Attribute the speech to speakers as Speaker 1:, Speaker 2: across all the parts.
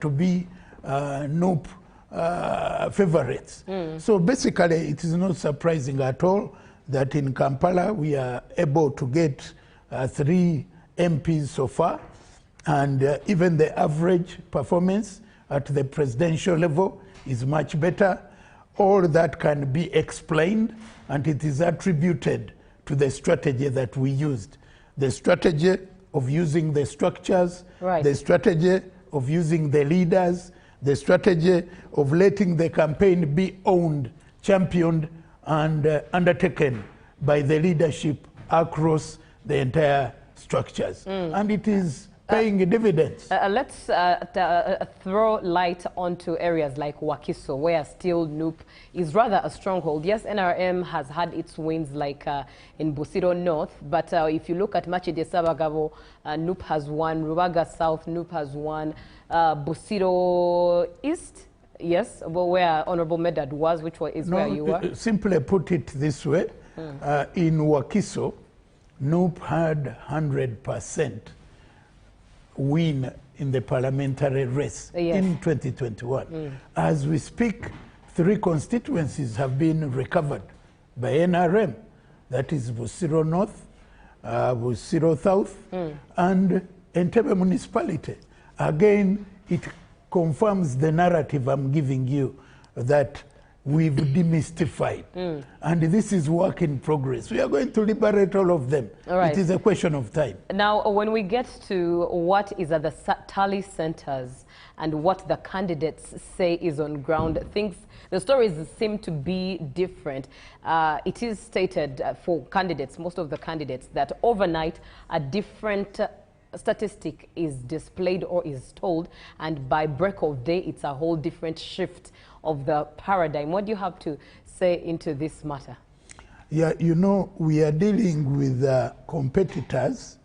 Speaker 1: to be NUP favorites. So basically, it is not surprising at all that in Kampala we are able to get 3 MPs so far, and even the average performance at the presidential level is much better. All that can be explained, and it is attributed to the strategy that we used. The strategy of using the structures, the strategy of using the leaders, the strategy of letting the campaign be owned, championed, and undertaken by the leadership across the entire structures. And it is paying dividends.
Speaker 2: Let's throw light onto areas like Wakiso, where still NUP is rather a stronghold. Yes, NRM has had its wins like in Busiro North, but if you look at Machide Sabagabo, NUP has won. Rubaga South, NUP has won. Busiro East, yes, where Honorable Medad was, which is where you were.
Speaker 1: Simply put it this way, in Wakiso, NUP had 100% win in the parliamentary race in 2021. As we speak, 3 constituencies have been recovered by NRM. That is Busiro North, Busiro South, and Entebbe municipality. Again, it confirms the narrative I'm giving you that we've demystified. And this is work in progress. We are going to liberate all of them. It is a question of time.
Speaker 2: Now, when we get to what is at the tally centers and what the candidates say is on ground, the stories seem to be different. It is stated for candidates, most of the candidates, that overnight a different statistic is displayed or is told, and by break of day it's a whole different shift of the paradigm. What do you have to say into this matter?
Speaker 1: Yeah, you know, we are dealing with competitors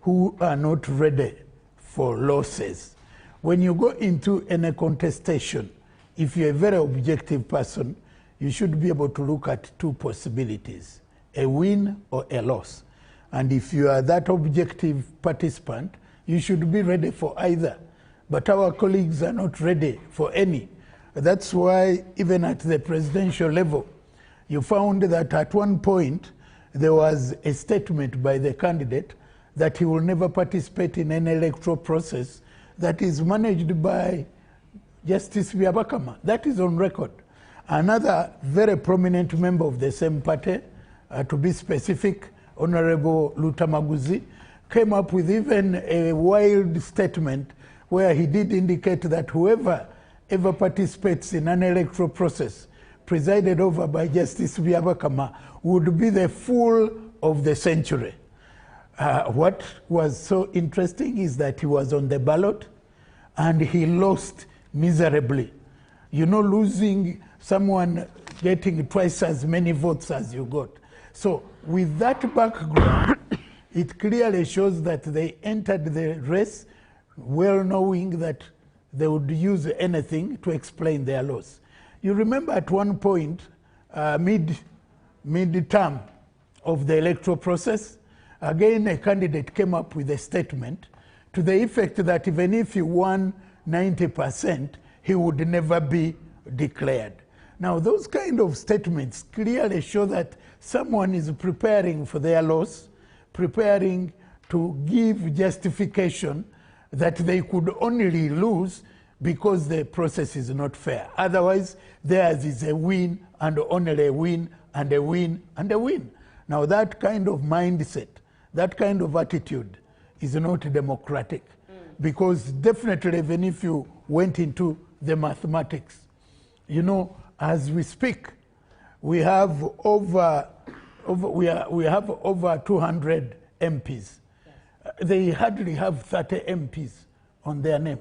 Speaker 1: who are not ready for losses. When you go into any contestation, if you're a very objective person, you should be able to look at 2 possibilities, a win or a loss. And if you are that objective participant, you should be ready for either. But our colleagues are not ready for any. That's why even at the presidential level, you found that at one point there was a statement by the candidate that he will never participate in an electoral process that is managed by Justice Byabakama. That is on record. Another very prominent member of the same party, to be specific, Honorable Lutamaguzi, came up with even a wild statement where he did indicate that whoever ever participates in an electoral process presided over by Justice Byabakama would be the fool of the century. What was so interesting is that he was on the ballot and he lost miserably. You know, losing someone getting twice as many votes as you got. So with that background, it clearly shows that they entered the race well knowing that they would use anything to explain their loss. You remember at one point, mid-term of the electoral process, again a candidate came up with a statement to the effect that even if he won 90%, he would never be declared. Now, those kind of statements clearly show that someone is preparing for their loss, preparing to give justification that they could only lose because the process is not fair. Otherwise, theirs is a win and only a win and a win and a win. Now, that kind of mindset, that kind of attitude is not democratic. Because definitely, even if you went into the mathematics, you know, as we speak, we have over 200 MPs. They hardly have 30 MPs on their name.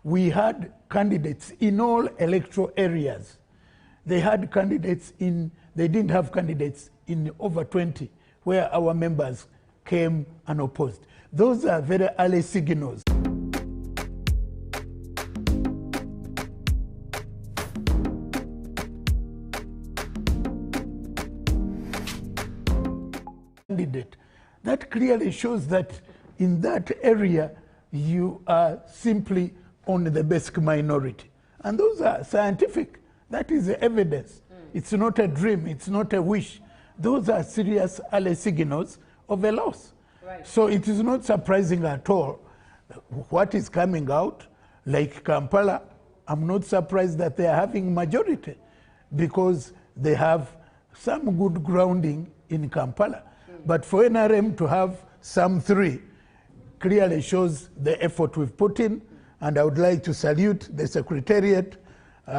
Speaker 1: We had candidates in all electoral areas. They had candidates they didn't have candidates in over 20, where our members came unopposed. Those are very early signals. Candidate. That clearly shows that in that area you are simply on the basic minority. And those are scientific. That is the evidence. It's not a dream. It's not a wish. Those are serious early signals of a loss.
Speaker 2: Right.
Speaker 1: So it is not surprising at all what is coming out. Like Kampala, I'm not surprised that they are having majority because they have some good grounding in Kampala. But for NRM to have some 3 clearly shows the effort we've put in, and I would like to salute the Secretariat,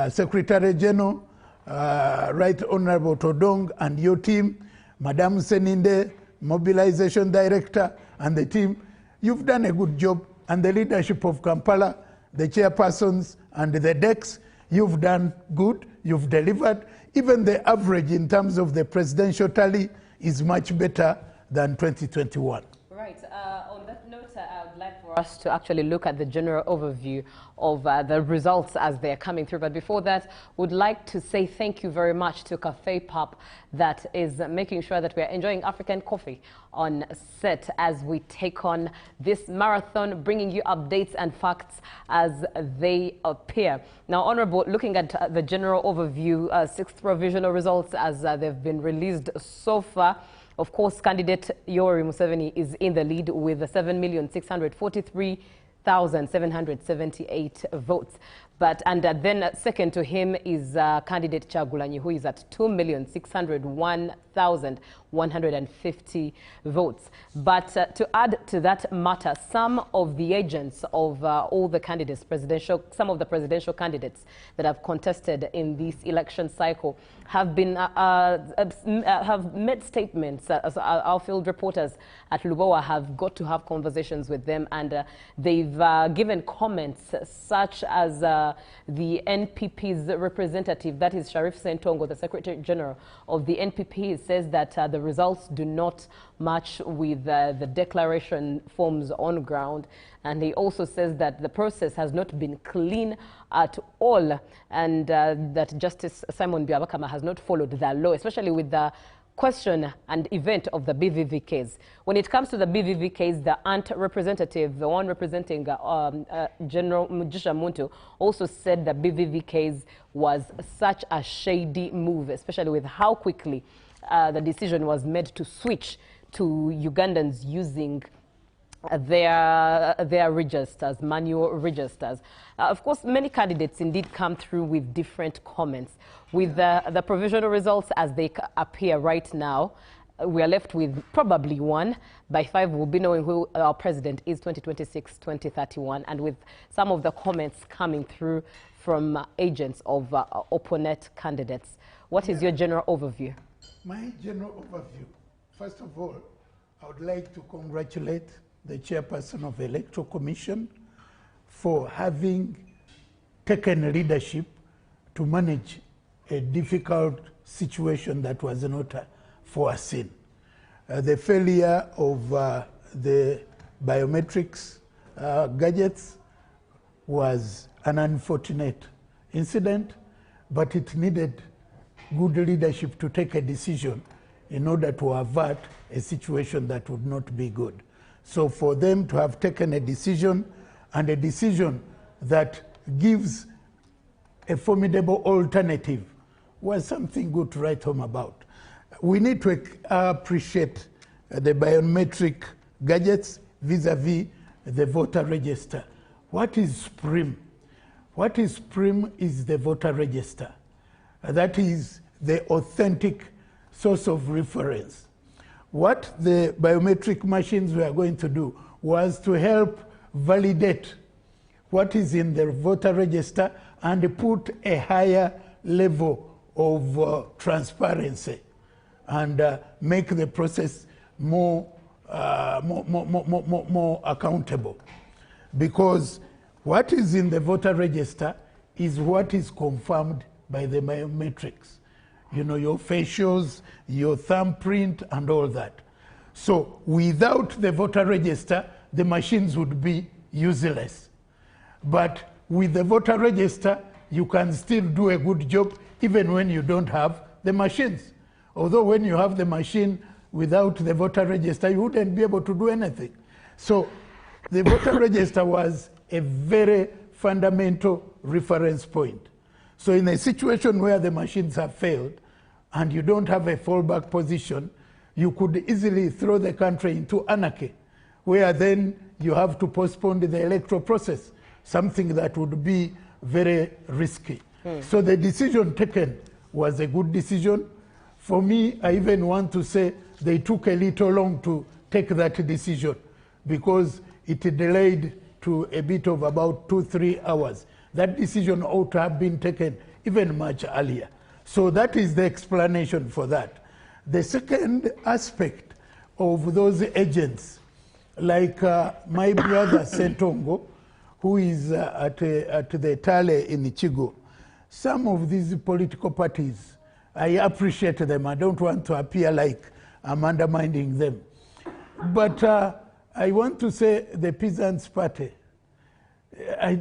Speaker 1: Secretary General, Right Honorable Todong and your team, Madam Seninde, Mobilization Director, and the team. You've done a good job, and the leadership of Kampala, the chairpersons and the decks, you've done good, you've delivered. Even the average in terms of the presidential tally is much better than 2021.
Speaker 2: Right. On that note, I would like for us to actually look at the general overview of the results as they're coming through. But before that, would like to say thank you very much to Cafe Pub that is making sure that we're enjoying African coffee on set as we take on this marathon, bringing you updates and facts as they appear. Now, Honorable, looking at the general overview, 6th provisional results as they've been released so far. Of course, candidate Yoweri Museveni is in the lead with 7,643,778 votes. And then second to him is candidate Chagulanyi, who is at 2,601,150 votes. But to add to that matter, some of the agents of all the candidates, some of the presidential candidates that have contested in this election cycle have made statements. Our field reporters at Lubowa have got to have conversations with them, and they've given comments such as the NPP's representative, that is Sharif Sentongo, the Secretary General of the NPP, says that the results do not match with the declaration forms on ground. And he also says that the process has not been clean at all, and that Justice Simon Byabakama has not followed the law, especially with the question and event of the BVV case. When it comes to the BVV case, the ANT representative, the one representing General Mujisha Muntu, also said the BVV case was such a shady move, especially with how quickly the decision was made to switch to Ugandans using their registers, manual registers. Of course, many candidates indeed come through with different comments. With the provisional results as they appear right now, we are left with probably one. By 5, we'll be knowing who our president is 2026, 2031, and with some of the comments coming through from agents of opponent candidates. What is your general overview?
Speaker 1: My general overview, first of all, I would like to congratulate the chairperson of the Electoral Commission for having taken leadership to manage a difficult situation that was not foreseen. The failure of the biometrics gadgets was an unfortunate incident, but it needed good leadership to take a decision in order to avert a situation that would not be good. So for them to have taken a decision, and a decision that gives a formidable alternative, was something good to write home about. We need to appreciate the biometric gadgets vis-a-vis the voter register. What is PRIM? What is PRIM is the voter register. That is the authentic source of reference. What the biometric machines were going to do was to help validate what is in the voter register and put a higher level of transparency and make the process more accountable. Because what is in the voter register is what is confirmed by the biometrics. You know, your facials, your thumbprint, and all that. So without the voter register, the machines would be useless. But with the voter register, you can still do a good job even when you don't have the machines. Although when you have the machine without the voter register, you wouldn't be able to do anything. So the voter register was a very fundamental reference point. So in a situation where the machines have failed and you don't have a fallback position, you could easily throw the country into anarchy, where then you have to postpone the electoral process, something that would be very risky. So the decision taken was a good decision. For me, I even want to say they took a little long to take that decision because it delayed to a bit of about 2-3 hours. That decision ought to have been taken even much earlier. So that is the explanation for that. The second aspect of those agents, like my brother Sentongo, who is at the Tale in Chigo, some of these political parties, I appreciate them. I don't want to appear like I'm undermining them. But I want to say the Peasants Party, I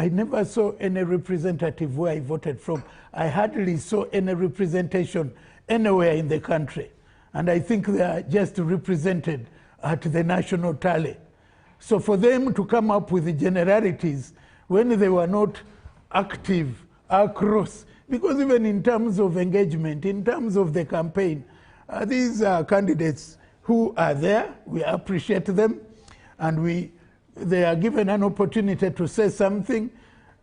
Speaker 1: never saw any representative where I voted from. I hardly saw any representation anywhere in the country. And I think they are just represented at the national tally. So for them to come up with the generalities when they were not active across, because even in terms of engagement, in terms of the campaign, these are candidates who are there, we appreciate them, and they are given an opportunity to say something,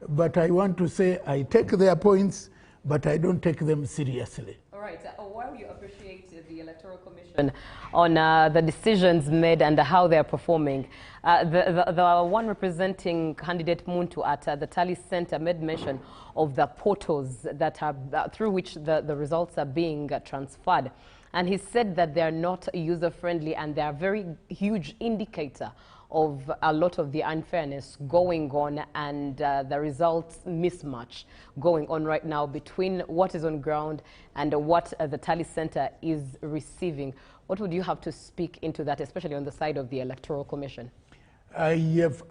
Speaker 1: but I want to say I take their points, but I don't take them seriously.
Speaker 2: All right. While you appreciate the Electoral Commission on the decisions made and how they are performing, the one representing candidate Muntu at the Tally Center made mention of the portals that are through which the results are being transferred. And he said that they are not user-friendly and they are a very huge indicator of a lot of the unfairness going on and the results mismatch going on right now between what is on ground and what the Tally Center is receiving. What would you have to speak into that, especially on the side of the Electoral Commission?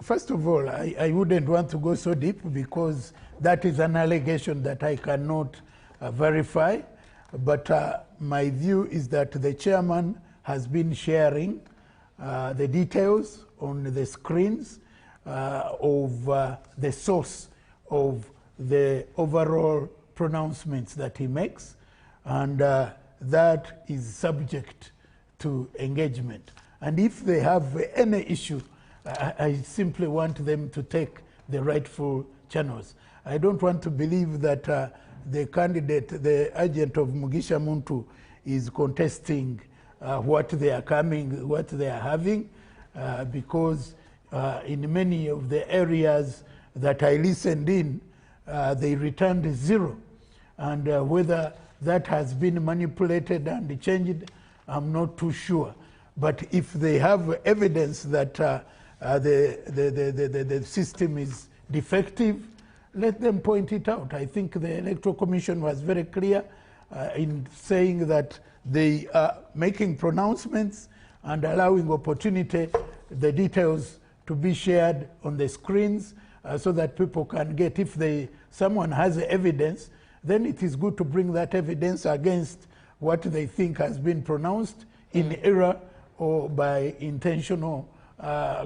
Speaker 1: First of all, I wouldn't want to go so deep because that is an allegation that I cannot verify. But my view is that the chairman has been sharing the details on the screens of the source of the overall pronouncements that he makes, and that is subject to engagement. And if they have any issue, I simply want them to take the rightful channels. I don't want to believe that the candidate, the agent of Mugisha Muntu, is contesting what they are having, because in many of the areas that I listened in, they returned 0. And whether that has been manipulated and changed, I'm not too sure. But if they have evidence that the system is defective, let them point it out. I think the Electoral Commission was very clear in saying that they are making pronouncements and allowing opportunity, the details to be shared on the screens so that people can get, if someone has evidence, then it is good to bring that evidence against what they think has been pronounced in error or by intentional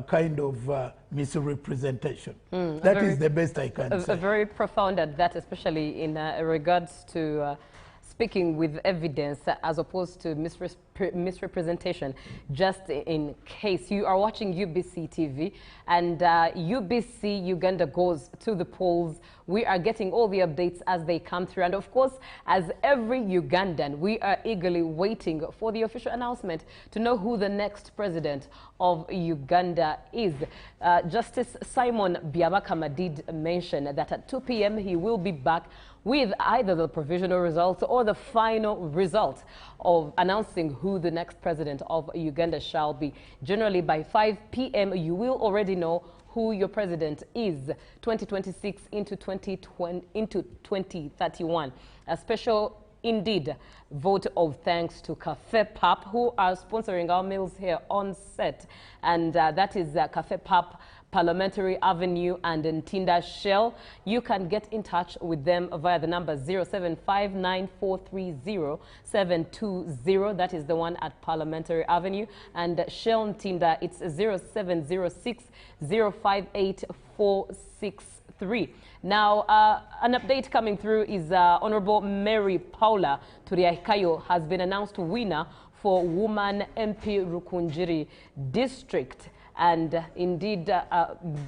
Speaker 1: kind of misrepresentation. That is the best I can say.
Speaker 2: Very profound at that, especially in regards to speaking with evidence as opposed to misrepresentation. Just in case you are watching UBC TV and UBC Uganda goes to the polls, we are getting all the updates as they come through. And of course, as every Ugandan, we are eagerly waiting for the official announcement to know who the next president of Uganda is. Justice Simon Byabakama did mention that at 2 p.m. he will be back with either the provisional results or the final result of announcing who the next president of Uganda shall be. Generally, by 5 p.m., you will already know who your president is, 2026 into 2031. A special, indeed, vote of thanks to Cafe Pap, who are sponsoring our meals here on set. And that is Cafe Pap Parliamentary Avenue and Ntinda Shell. You can get in touch with them via the number 0759430720. That is the one at Parliamentary Avenue. And Shell Ntinda, it's 0706058463. Now, an update coming through is Honorable Mary Paula Turiahikayo has been announced winner for Woman MP Rukunjiri District. And indeed,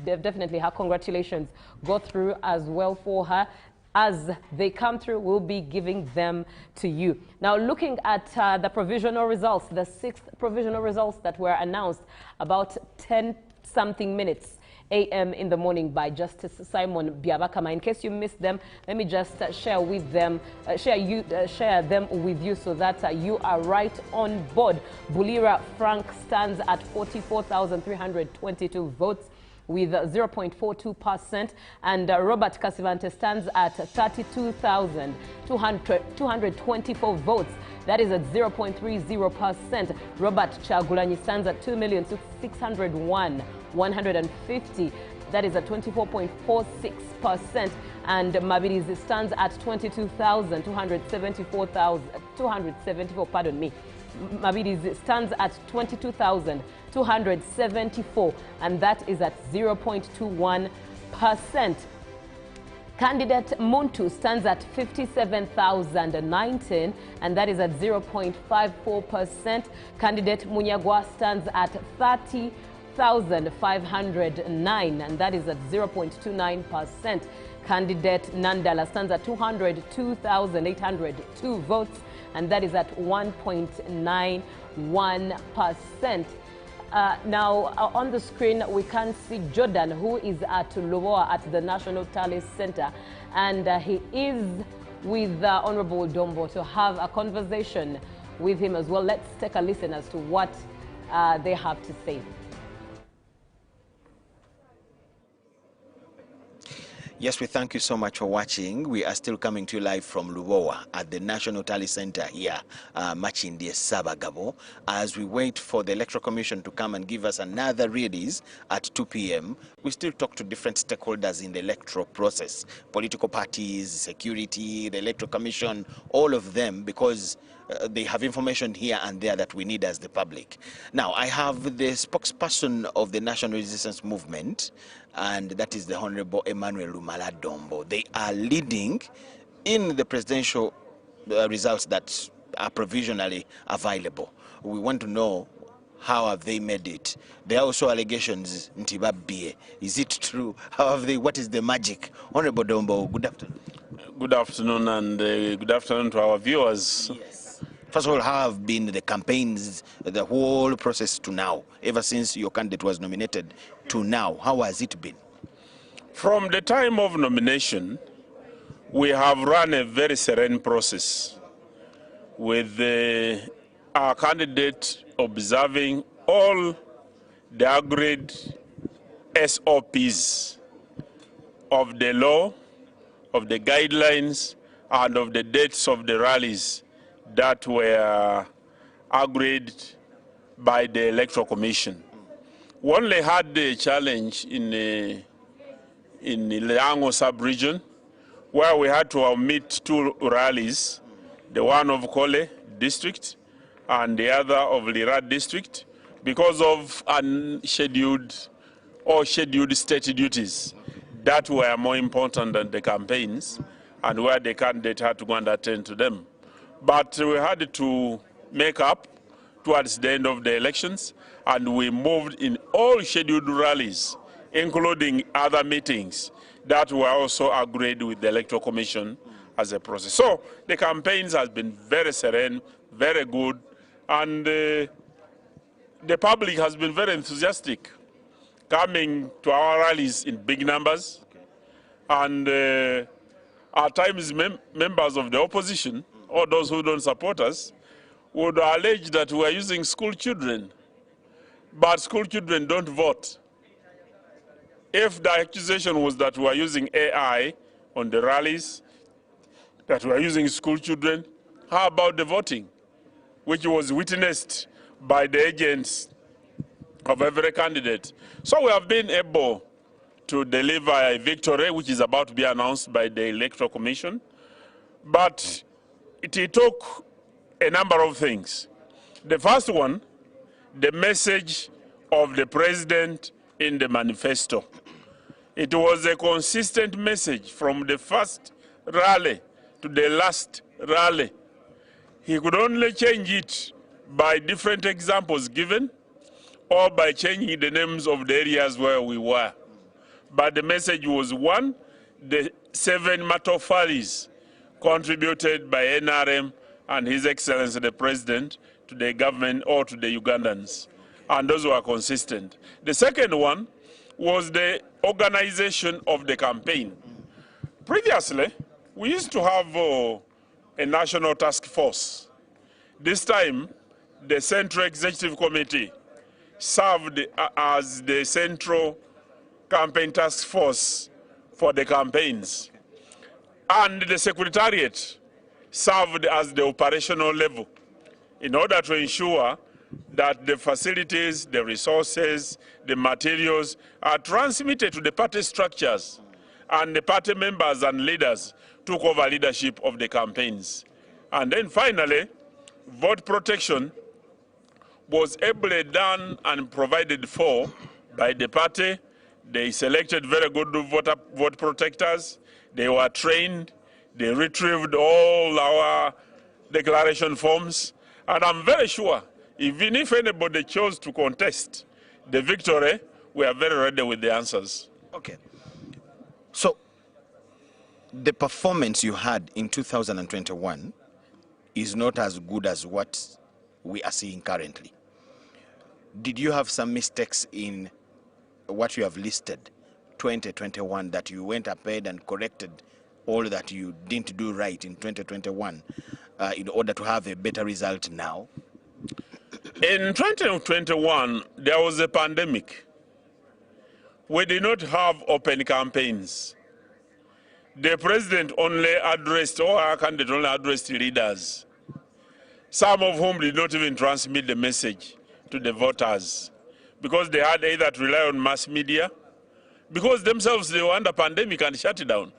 Speaker 2: definitely her congratulations go through as well for her. As they come through, we'll be giving them to you. Now, looking at the provisional results, the 6th provisional results that were announced about 10-something minutes a.m. in the morning by Justice Simon Byabakama. In case you missed them, let me just share with them, share them with you so that you are right on board. Bulira Frank stands at 44,322 votes with 0.42%, and Robert Kasivante stands at 32,224 votes. That is at 0.30%. Robert Chagulanyi stands at 2,601,150. That is at 24.46%. And Mabirizi stands at 22,274. Pardon me. Mabirizi stands at 22,274, and that is at 0.21%. Candidate Muntu stands at 57,019, and that is at 0.54%. Candidate Munyagwa stands at 30,509, and that is at 0.29%. Candidate Nandala stands at 202,802 votes, and that is at 1.91%. Now, on the screen, we can see Jordan, who is at Lubowa at the National Tally Center, and he is with Honorable Dombo to have a conversation with him as well. Let's take a listen as to what they have to say.
Speaker 3: Yes, we thank you so much for watching. We are still coming to you live from Lubowa at the National Tally Center here, Machindi Sabagabo, as we wait for the Electoral Commission to come and give us another release at 2 p.m. We still talk to different stakeholders in the electoral process, political parties, security, the Electoral Commission, all of them, because they have information here and there that we need as the public. Now, I have the spokesperson of the National Resistance Movement, and that is the Honorable Emmanuel Lumala Dombo. They are leading in the presidential results that are provisionally available. We want to know, how have they made it? There are also allegations, Ntibabie. Is it true? How have they, what is the magic? Honorable Dombo, good afternoon.
Speaker 4: Good afternoon, and good afternoon to our viewers.
Speaker 3: Yes. First of all, how have been the campaigns, the whole process to now, ever since your candidate was nominated to now? How has it been?
Speaker 4: From the time of nomination, we have run a very serene process with our candidate observing all the agreed SOPs of the law, of the guidelines, and of the dates of the rallies that were agreed by the Electoral Commission. We only had the challenge in the Leango sub-region, where we had to omit 2 rallies, the one of Kole district and the other of Lirat district, because of unscheduled or scheduled state duties that were more important than the campaigns, and where the candidate had to go and attend to them. But we had to make up towards the end of the elections, and we moved in all scheduled rallies, including other meetings that were also agreed with the Electoral Commission as a process. So the campaigns has been very serene, very good, and the public has been very enthusiastic, coming to our rallies in big numbers, and at times members of the opposition, or those who don't support us, would allege that we are using school children, but school children don't vote. If the accusation was that we are using AI on the rallies, that we are using school children, how about the voting, which was witnessed by the agents of every candidate. So we have been able to deliver a victory, which is about to be announced by the Electoral Commission. But it took a number of things. The first one, the message of the president in the manifesto. It was a consistent message from the first rally to the last rally. He could only change it by different examples given or by changing the names of the areas where we were. But the message was one, the 7 matofaris contributed by NRM and His Excellency the President to the government or to the Ugandans. And those were consistent. The second one was the organization of the campaign. Previously, we used to have a national task force. This time, the Central Executive Committee served as the central campaign task force for the campaigns. And the Secretariat served as the operational level in order to ensure that the facilities, the resources, the materials are transmitted to the party structures, and the party members and leaders took over leadership of the campaigns. And then finally, vote protection was ably done and provided for by the party. They selected very good vote protectors. They were trained. They retrieved all our declaration forms. And I'm very sure, even if anybody chose to contest the victory, we are very ready with the answers.
Speaker 3: Okay. So, the performance you had in 2021 is not as good as what we are seeing currently. Did you have some mistakes in what you have listed, 2021, that you went ahead and corrected all that you didn't do right in 2021 in order to have a better result now?
Speaker 4: In 2021, there was a pandemic. We did not have open campaigns. The president only addressed, or our candidate only addressed leaders, some of whom did not even transmit the message to the voters because they had either to rely on mass media, because themselves they were under pandemic and shut down.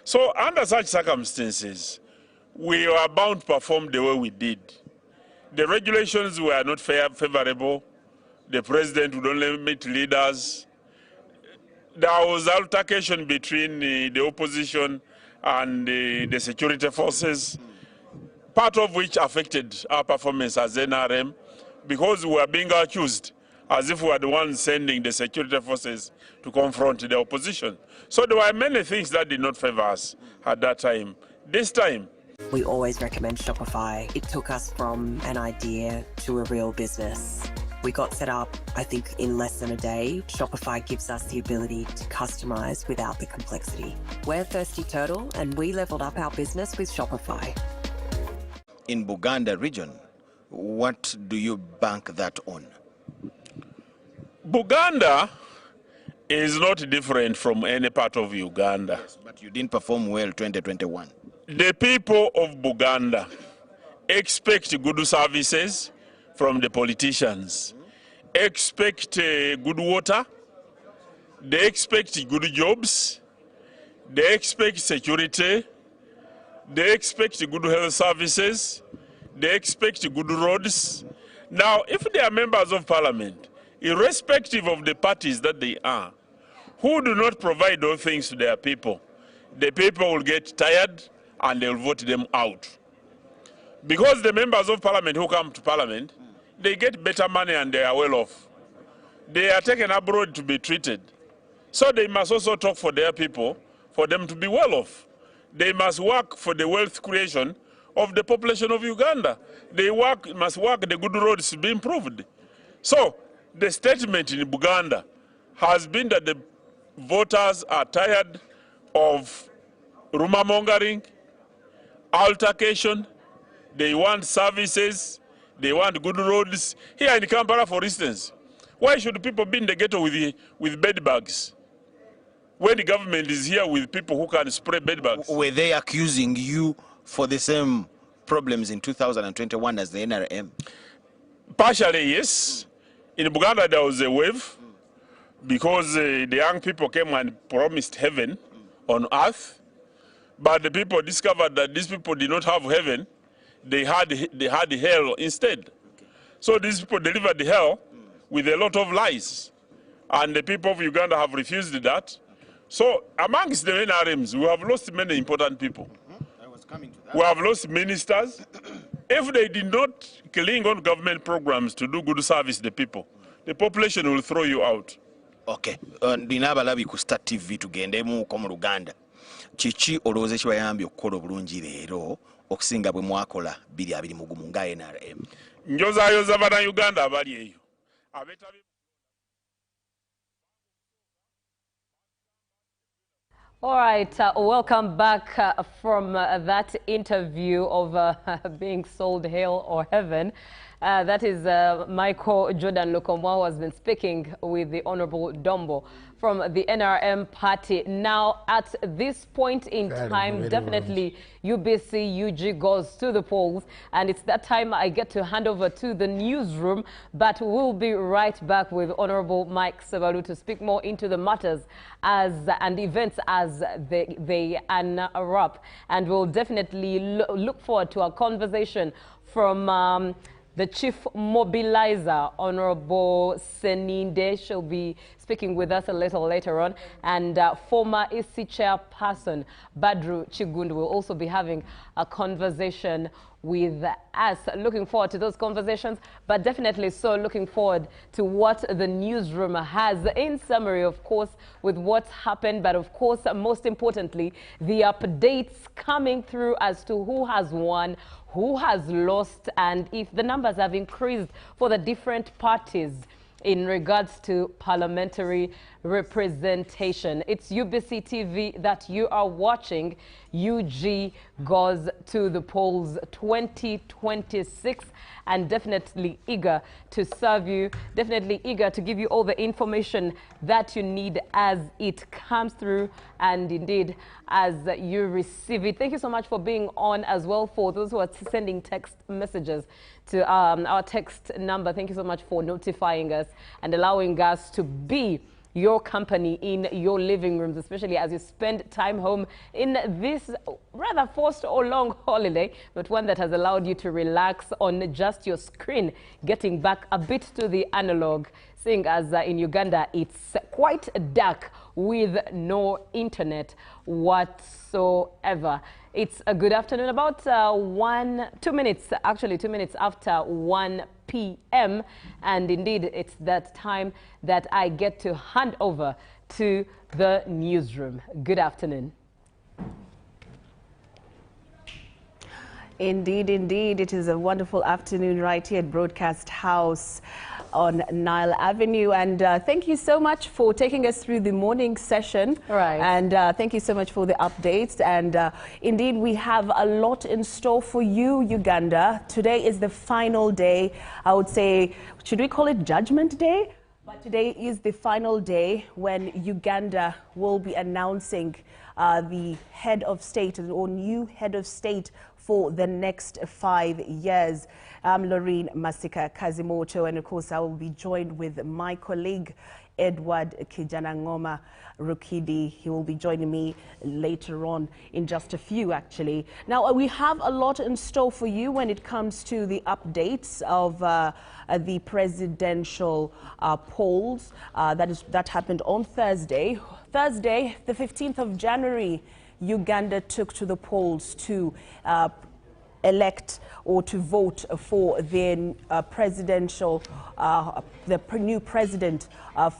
Speaker 4: So under such circumstances, we were bound to perform the way we did. The regulations were not favorable. The president would only meet leaders. There was altercation between the opposition and the security forces, part of which affected our performance as NRM, because we were being accused as if we were the ones sending the security forces to confront the opposition. So there were many things that did not favor us at that time. This time,
Speaker 5: we always recommend Shopify. It took us from an idea to a real business. We got set up, I think, in less than a day. Shopify gives us the ability to customize without the complexity. We're Thirsty Turtle, and we leveled up our business with Shopify.
Speaker 3: In Buganda region, what do you bank that on?
Speaker 4: Buganda is not different from any part of Uganda.
Speaker 3: Yes, but you didn't perform well 2021.
Speaker 4: The people of Buganda expect good services from the politicians, expect good water, they expect good jobs, they expect security, they expect good health services, they expect good roads. Now, if they are members of parliament, irrespective of the parties that they are, who do not provide those things to their people, the people will get tired and they'll vote them out. Because the members of parliament who come to parliament, they get better money and they are well off. They are taken abroad to be treated. So they must also talk for their people, for them to be well off. They must work for the wealth creation of the population of Uganda. They must work the good roads to be improved. So the statement in Buganda has been that the voters are tired of rumor mongering, altercation. They want services. They want good roads. Here in Kampala, for instance, why should people be in the ghetto with bed bugs when the government is here with people who can spray bed bugs?
Speaker 3: Were they accusing you for the same problems in 2021 as the NRM?
Speaker 4: Partially, yes. In Uganda, there was a wave because the young people came and promised heaven on earth, but the people discovered that these people did not have heaven. They had hell instead. So these people delivered the hell with a lot of lies. And the people of Uganda have refused that. So amongst the NRMs, we have lost many important people. We have lost ministers. If they did not cling on government programs to do good service to the people, the population will throw you out.
Speaker 3: Okay. Ndina abalabi ku Star TV tugendemu ko mu Luganda. Kiki olowooza kibayambye okukola obulungi leero okusinga bwe mwakola 2020 nga NRM?
Speaker 4: Njozaayoza bannayuganda abali eyo.
Speaker 2: All right, welcome back from that interview of being sold hell or heaven. That is Michael Jordan Lukomwa, who has been speaking with the Honorable Dombo from the NRM party. Now, at this point in time, definitely UBC UG goes to the polls, and it's that time I get to hand over to the newsroom, but we'll be right back with Honorable Mike Sebalu to speak more into the matters and events as they unwrap. And we'll definitely look forward to a conversation from the Chief Mobilizer, Honorable Seninde. She'll be speaking with us a little later on. And former EC Chairperson, Badru Chigundu, will also be having a conversation with us. Looking forward to those conversations, but definitely so looking forward to what the newsroom has in summary, of course, with what's happened, but of course, most importantly, the updates coming through as to who has won, who has lost, and if the numbers have increased for the different parties in regards to parliamentary representation. It's UBC TV that you are watching. UG goes to the polls 2026, and definitely eager to serve you, definitely eager to give you all the information that you need as it comes through and indeed as you receive it. Thank you so much for being on as well. For those who are sending text messages to our text number, thank you so much for notifying us and allowing us to be your company in your living rooms, especially as you spend time home in this rather forced or long holiday, but one that has allowed you to relax on just your screen, getting back a bit to the analog, seeing as in Uganda it's quite dark with no internet whatsoever. It's a good afternoon, about 2 minutes after 1 p.m. And indeed, it's that time that I get to hand over to the newsroom. Good afternoon. Indeed, indeed. It is a wonderful afternoon right here at Broadcast House on Nile Avenue. And thank you so much for taking us through the morning session. Right. And thank you so much for the updates. And indeed, we have a lot in store for you, Uganda. Today is the final day. I would say, should we call it Judgment Day? But today is the final day when Uganda will be announcing the head of state or new head of state for the next 5 years. I'm Loreen Masika Kazimoto, and of course I will be joined with my colleague Edward Kijanangoma Rukidi. He will be joining me later on in just a few, actually. Now, we have a lot in store for you when it comes to the updates of the presidential polls. That happened on Thursday. Thursday, the 15th of January, Uganda took to the polls to elect or to vote for their presidential, the new president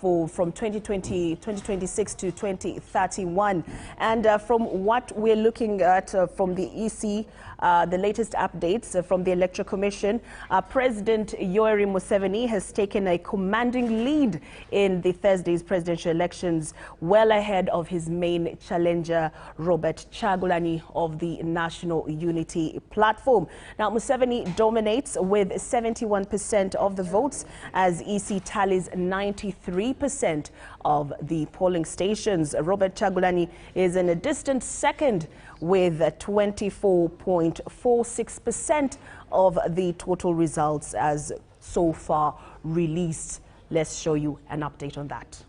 Speaker 2: from 2026 to 2031. And from what we're looking at from the EC, the latest updates from the Electoral Commission, President Yoweri Museveni has taken a commanding lead in the Thursday's presidential elections, well ahead of his main challenger, Robert Kyagulanyi of the National Unity Platform. Now, Museveni dominates with 71% of the votes as EC tallies 93% of the polling stations. Robert Kyagulanyi is in a distant second with 24.46% of the total results as so far released
Speaker 6: Let's show you an update on that.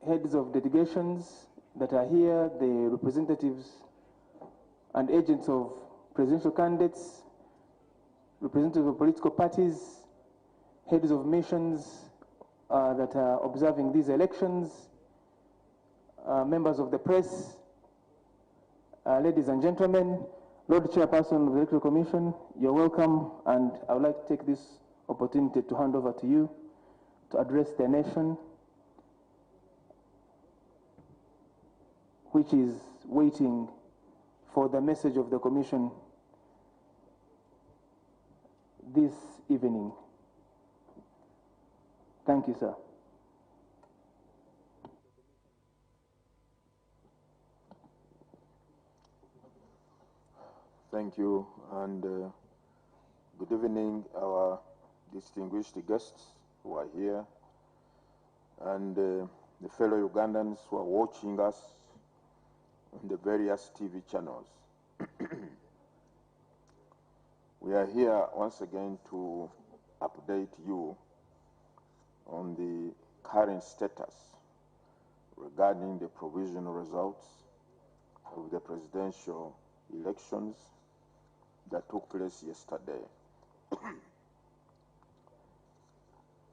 Speaker 7: Heads of delegations that are here, the representatives and agents of presidential candidates, representatives of political parties, heads of missions that are observing these elections, members of the press, ladies and gentlemen, Lord Chairperson of the Electoral Commission, you're welcome, and I would like to take this opportunity to hand over to you to address the nation, which is waiting for the message of the Commission this evening. Thank you, sir.
Speaker 8: Thank you, and good evening, our distinguished guests who are here, and the fellow Ugandans who are watching us on the various TV channels. We are here once again to update you on the current status regarding the provisional results of the presidential elections that took place yesterday.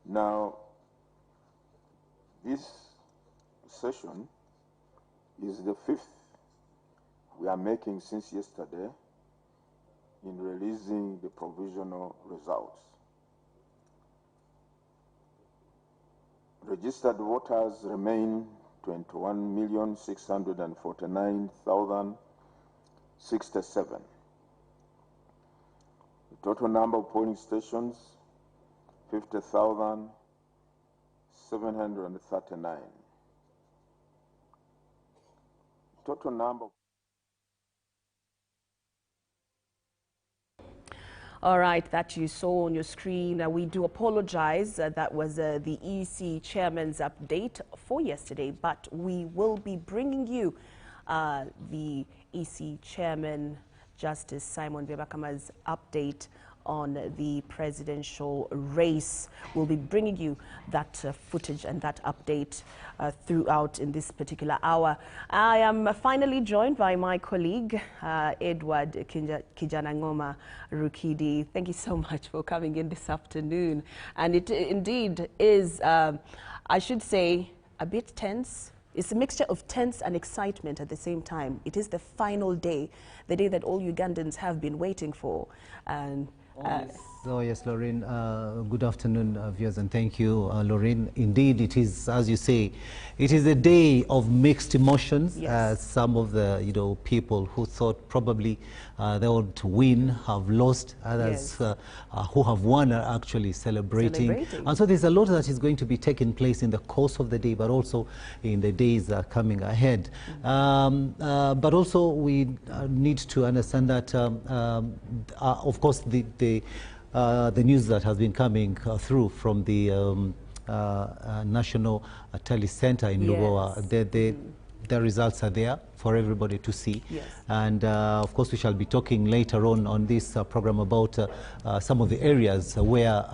Speaker 8: Now, this session is the 5th we are making since yesterday in releasing the provisional results. Registered voters remain 21,649,067. The total number of polling stations, 50,739. Total number.
Speaker 6: All right, that you saw on your screen. We do apologize. That was the EC chairman's update for yesterday, but we will be bringing you the EC chairman, Justice Simon Byabakama's update on the presidential race. We'll be bringing you that footage and that update throughout in this particular hour. I am finally joined by my colleague, Edward Kijanangoma Rukidi. Thank you so much for coming in this afternoon. And it indeed is, I should say, a bit tense. It's a mixture of tense and excitement at the same time. It is the final day, the day that all Ugandans have been waiting for. And
Speaker 9: yes, Lorraine. Good afternoon, viewers, and thank you, Lorraine. Indeed, it is, as you say, it is a day of mixed emotions.
Speaker 6: Yes.
Speaker 9: Some of the people who thought probably they would win have lost. Others
Speaker 6: Yes.
Speaker 9: who have won are actually celebrating. And so there's a lot that is going to be taking place in the course of the day, but also in the days coming ahead. But also we need to understand that, of course, the news that has been coming through from the National Tally Center in Lubowa, the results are there for everybody to see.
Speaker 6: Yes.
Speaker 9: And of course, we shall be talking later on this program about some of the areas where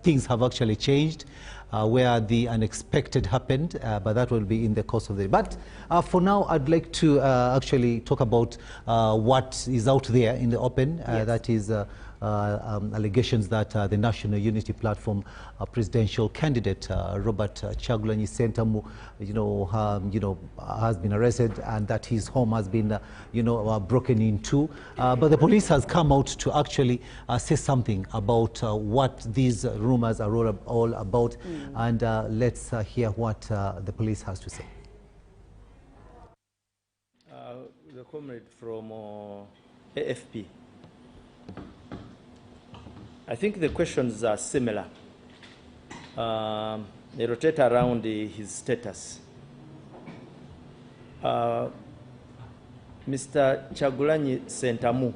Speaker 9: things have actually changed. where the unexpected happened, but that will be in the course of the day. But for now, I'd like to actually talk about what is out there in the open.
Speaker 6: Yes.
Speaker 9: That is allegations that the National Unity Platform presidential candidate Robert Kyagulanyi Ssentamu, has been arrested, and that his home has been, broken into. But the police has come out to actually say something about what these rumors are all about, and let's hear what the police has to say.
Speaker 10: The comrade from AFP. I think the questions are similar. They rotate around his status. Mr. Kyagulanyi Ssentamu,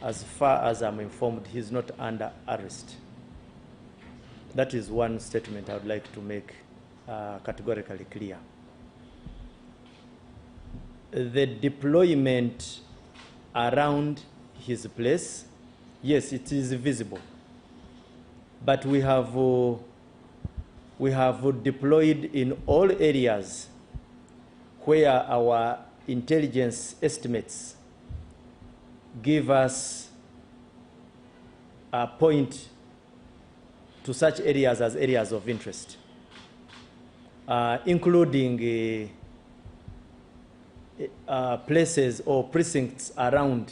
Speaker 10: as far as I'm informed, he's not under arrest. That is one statement I would like to make categorically clear. The deployment around his place, yes, it is visible, but we have deployed in all areas where our intelligence estimates give us a point to such areas as areas of interest, including places or precincts around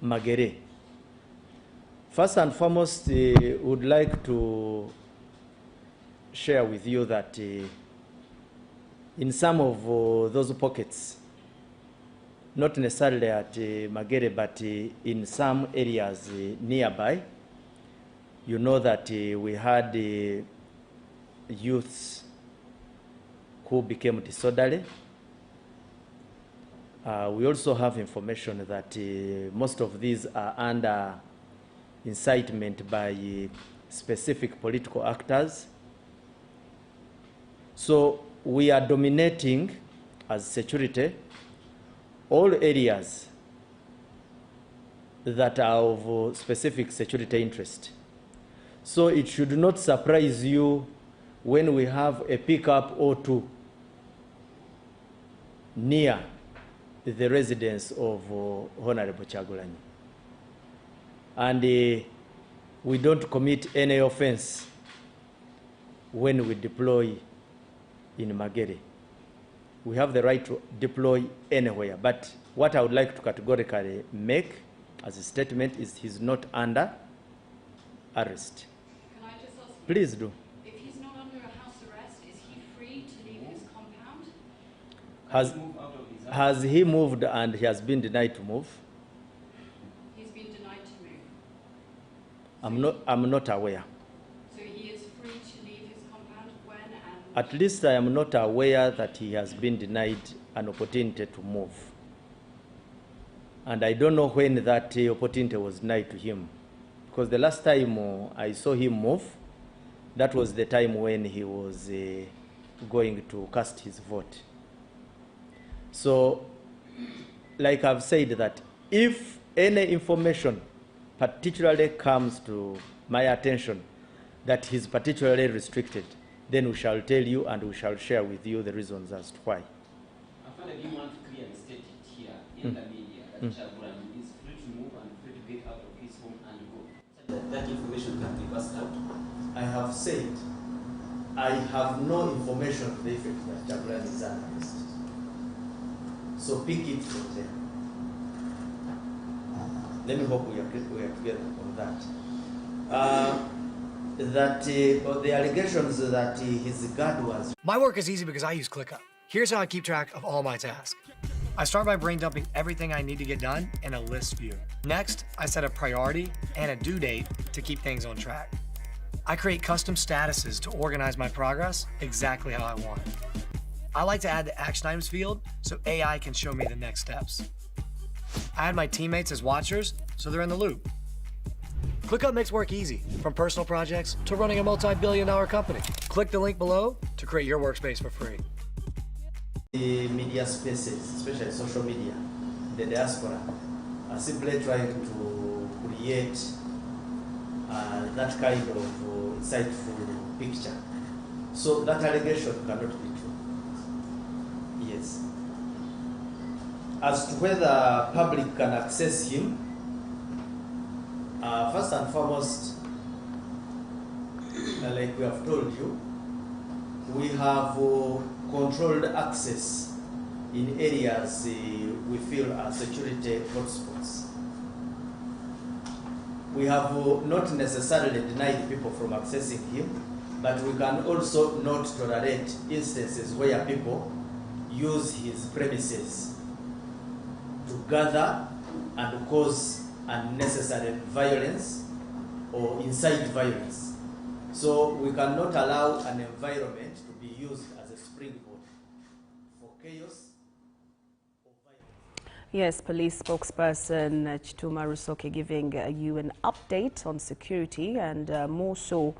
Speaker 10: Magere. First and foremost, would like to share with you that in some of those pockets, not necessarily at Magere, but in some areas nearby, you know that we had youths who became disorderly. We also have information that most of these are under incitement by specific political actors. So we are dominating as security all areas that are of specific security interest. So it should not surprise you when we have a pickup or two near the residence of Honorable Kyagulanyi. And we don't commit any offense when we deploy in Magere. We have the right to deploy anywhere, but what I would like to categorically make as a statement is he's not under arrest.
Speaker 11: Can I just ask?
Speaker 10: Please do.
Speaker 11: If he's not under a house arrest, is he free to leave his compound?
Speaker 10: Has he moved and he has been denied to move?
Speaker 11: He's been denied to move.
Speaker 10: I'm not aware.
Speaker 11: So he is free to leave his compound when and...
Speaker 10: At least I am not aware that he has been denied an opportunity to move. And I don't know when that opportunity was denied to him. Because the last time I saw him move, that was the time when he was going to cast his vote. So, like I've said, that if any information particularly comes to my attention that he's particularly restricted, then we shall tell you and we shall share with you the reasons as to why.
Speaker 12: I find that you want to clearly state it here in the media that Kyagulanyi is free to move and free to get out of his home and go. So that information can be passed out.
Speaker 10: I have said I have no information to the effect that Kyagulanyi is under arrest. So pick it from there. Let me hope we are together on that. The allegations that his guard was...
Speaker 13: My work is easy because I use ClickUp. Here's how I keep track of all my tasks. I start by brain dumping everything I need to get done in a list view. Next, I set a priority and a due date to keep things on track. I create custom statuses to organize my progress exactly how I want it. I like to add the action items field so AI can show me the next steps. I add my teammates as watchers so they're in the loop. ClickUp makes work easy, from personal projects to running a multi-billion-dollar company. Click the link below to create your workspace for free.
Speaker 10: The media spaces, especially social media, the diaspora, are simply trying to create that kind of insightful picture. So that allegation cannot be true. Yes. As to whether public can access him, first and foremost, like we have told you, we have controlled access in areas we feel are security hotspots. We have not necessarily denied people from accessing him, but we can also not tolerate instances where people use his premises to gather and cause unnecessary violence or incite violence. So we cannot allow an environment to be used as a springboard for chaos.
Speaker 6: Yes, police spokesperson Chituma Rusoke giving you an update on security and more so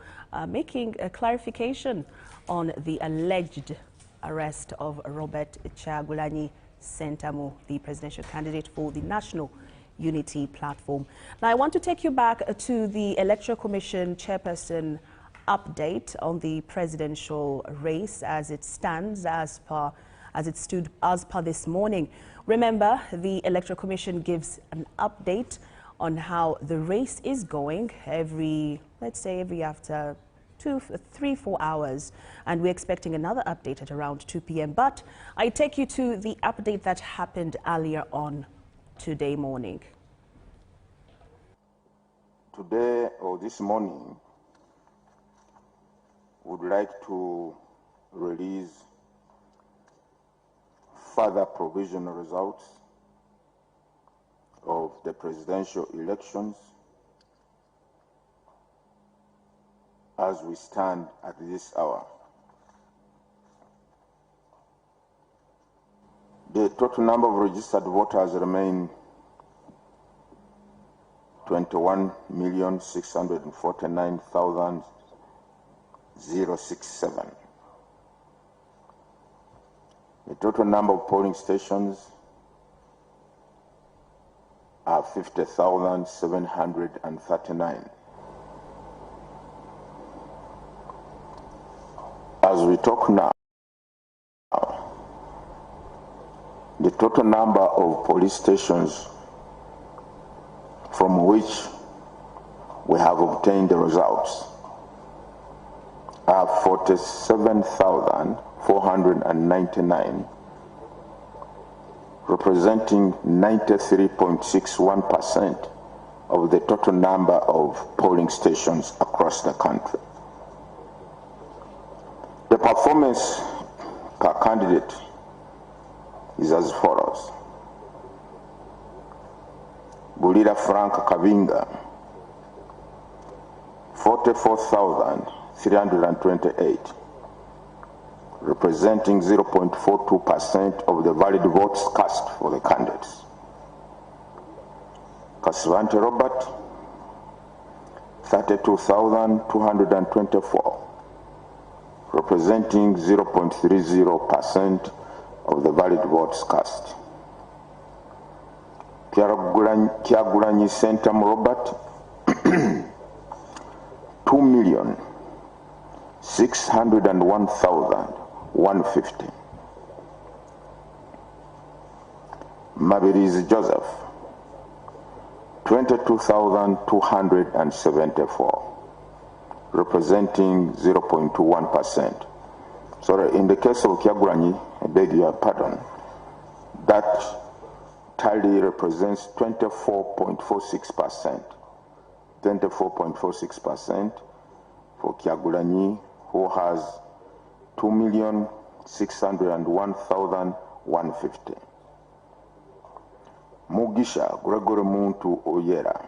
Speaker 6: making a clarification on the alleged arrest of Robert Kyagulanyi Ssentamu, the presidential candidate for the National Unity Platform. Now, I want to take you back to the Electoral Commission chairperson update on the presidential race as it stands, as per this morning. Remember, the Electoral Commission gives an update on how the race is going every after 3-4 hours, and we're expecting another update at around 2 p.m. But I take you to the update that happened earlier on today morning.
Speaker 8: Today or this morning, would like to release further provisional results of the presidential elections as we stand at this hour. The total number of registered voters remain 21,649,067. The total number of polling stations are 50,739. As we talk now, the total number of police stations from which we have obtained the results are 47,499, representing 93.61% of the total number of polling stations across the country. The performance per candidate is as follows. Bulira Frank Kabinga, 44,328, representing 0.42% of the valid votes cast for the candidates. Kasvante Robert, 32,224, representing 0.30% of the valid votes cast. Kyagulanyi Ssentamu Robert, 2,601,150. Mabirizi Joseph, 22,274, representing 0.21%. Sorry, in the case of Kyagulanyi, I beg your pardon, that tally represents 24.46%. 24.46% for Kyagulanyi, who has 2,601,150. Mugisha Gregory Muntu Oyera,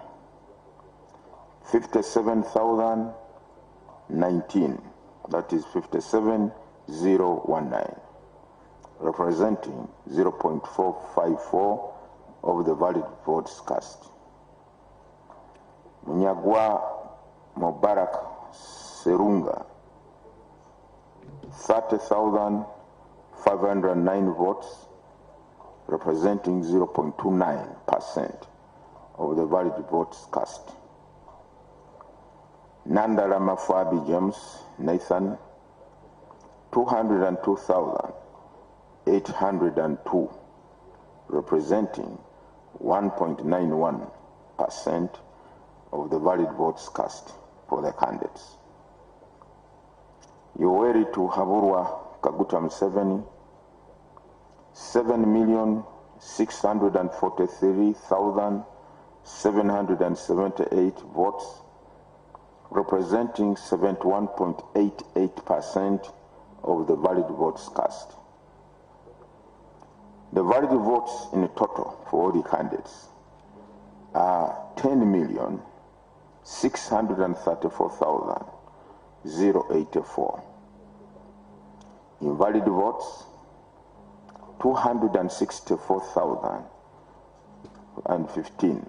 Speaker 8: 57,019, that is 57,019, representing 0.454 of the valid votes cast. Munyagwa Mubarak Serunga, 30,509 votes, representing 0.29% of the valid votes cast. Nandala Mafabi James Nathan, 202,802, representing 1.91% of the valid votes cast for the candidates. Yoweri Haburwa Kaguta Museveni, 7,643,778 votes, representing 71.88% of the valid votes cast. The valid votes in total for all the candidates are 10,634,084. Invalid votes, 264,015,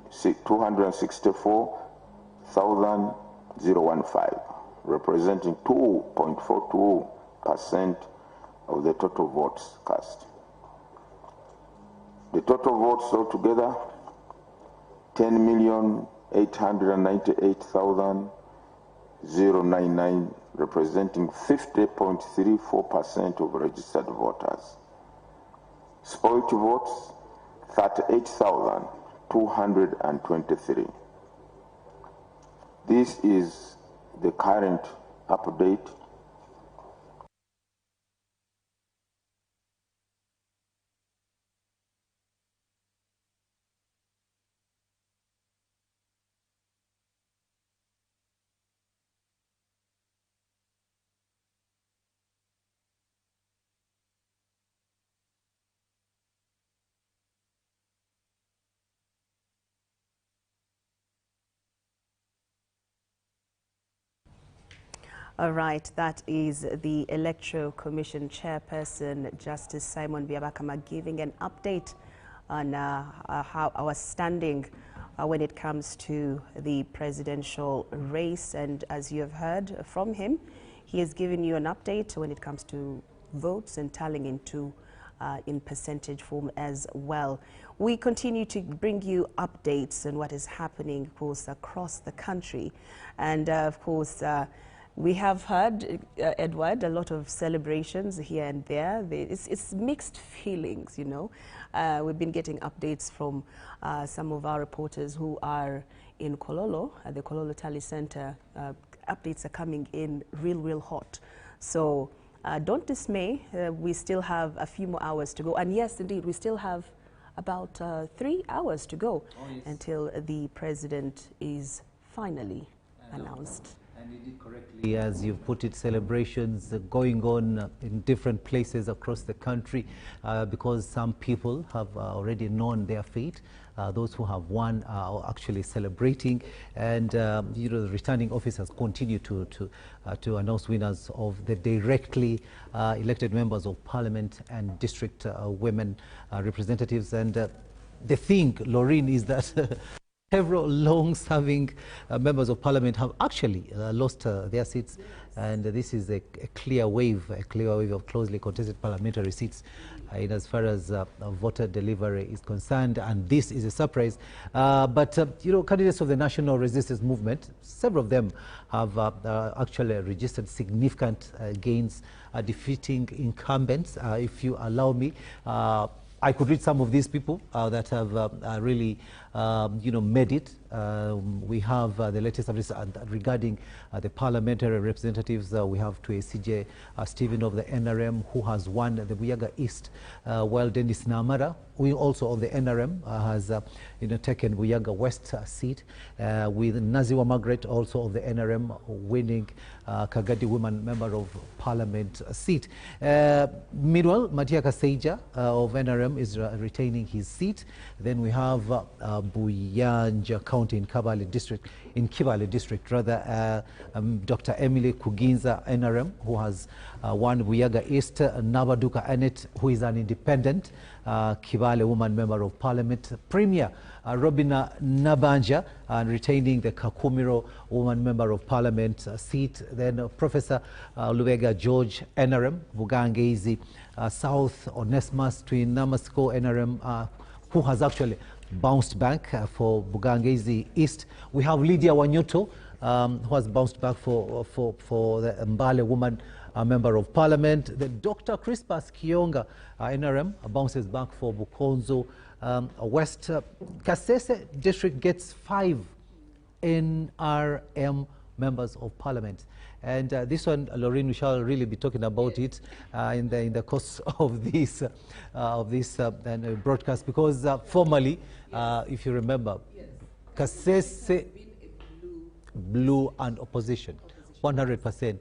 Speaker 8: 264,015, representing 2.42% of the total votes cast. The total votes altogether, 10,898,099, representing 50.34% of registered voters. Spoiled votes, 38,223. This is the current update.
Speaker 6: All right, that is the Electoral Commission Chairperson, Justice Simon Byabakama, giving an update on how our standing when it comes to the presidential race. And as you have heard from him, he has given you an update when it comes to votes and tallying into in percentage form as well. We continue to bring you updates on what is happening, of course, across the country. And of course, we have heard, Edward, a lot of celebrations here and there. It's mixed feelings, you know. We've been getting updates from some of our reporters who are in Kololo, at the Kololo Tally Center. Updates are coming in real hot. So don't dismay. We still have a few more hours to go. And yes, indeed, we still have about 3 hours to go until the president is finally announced.
Speaker 9: And you did correctly, as you've put it, celebrations going on in different places across the country because some people have already known their fate. Those who have won are actually celebrating, and you know, the returning officers continue to announce winners of the directly elected members of parliament and district women representatives. And the thing, Laureen, is that several long-serving members of parliament have actually lost their seats, and this is a clear wave of closely contested parliamentary seats in as far as voter delivery is concerned, and this is a surprise. But you know, candidates of the National Resistance Movement, several of them have actually registered significant gains, defeating incumbents. If you allow me, I could read some of these people that have really, you know, made it. We have the latest updates regarding the parliamentary representatives. We have to CJ Stephen of the NRM, who has won the Buyaga East, while Dennis Namara, who also of the NRM, has you know, taken Buyaga West seat, with Naziwa Margaret, also of the NRM, winning Kagadi Women Member of Parliament seat. Meanwhile, Matia Kaseija of NRM is retaining his seat. Then we have Buyanja County in Kibale District, Dr. Emily Kuginza, NRM, who has won Buyaga East. Nabaduka Annette, who is an independent Kibale Woman Member of Parliament. Premier Robina Nabanja, retaining the Kakumiro Woman Member of Parliament seat. Then Professor Lubega George, NRM, Bugangezi South, Onesmus Twin Namasko, NRM, who has actually bounced back for Bugangezi East. We have Lydia Wanyoto, who has bounced back for the Mbale woman member of parliament. The Dr. Crispus Kionga, NRM, bounces back for Bukonzo West. Kasese district gets 5 NRM members of parliament. And this one, Lorraine, we shall really be talking about it in the course of this broadcast, because formally, if you remember, Kasese blue and opposition, 100%.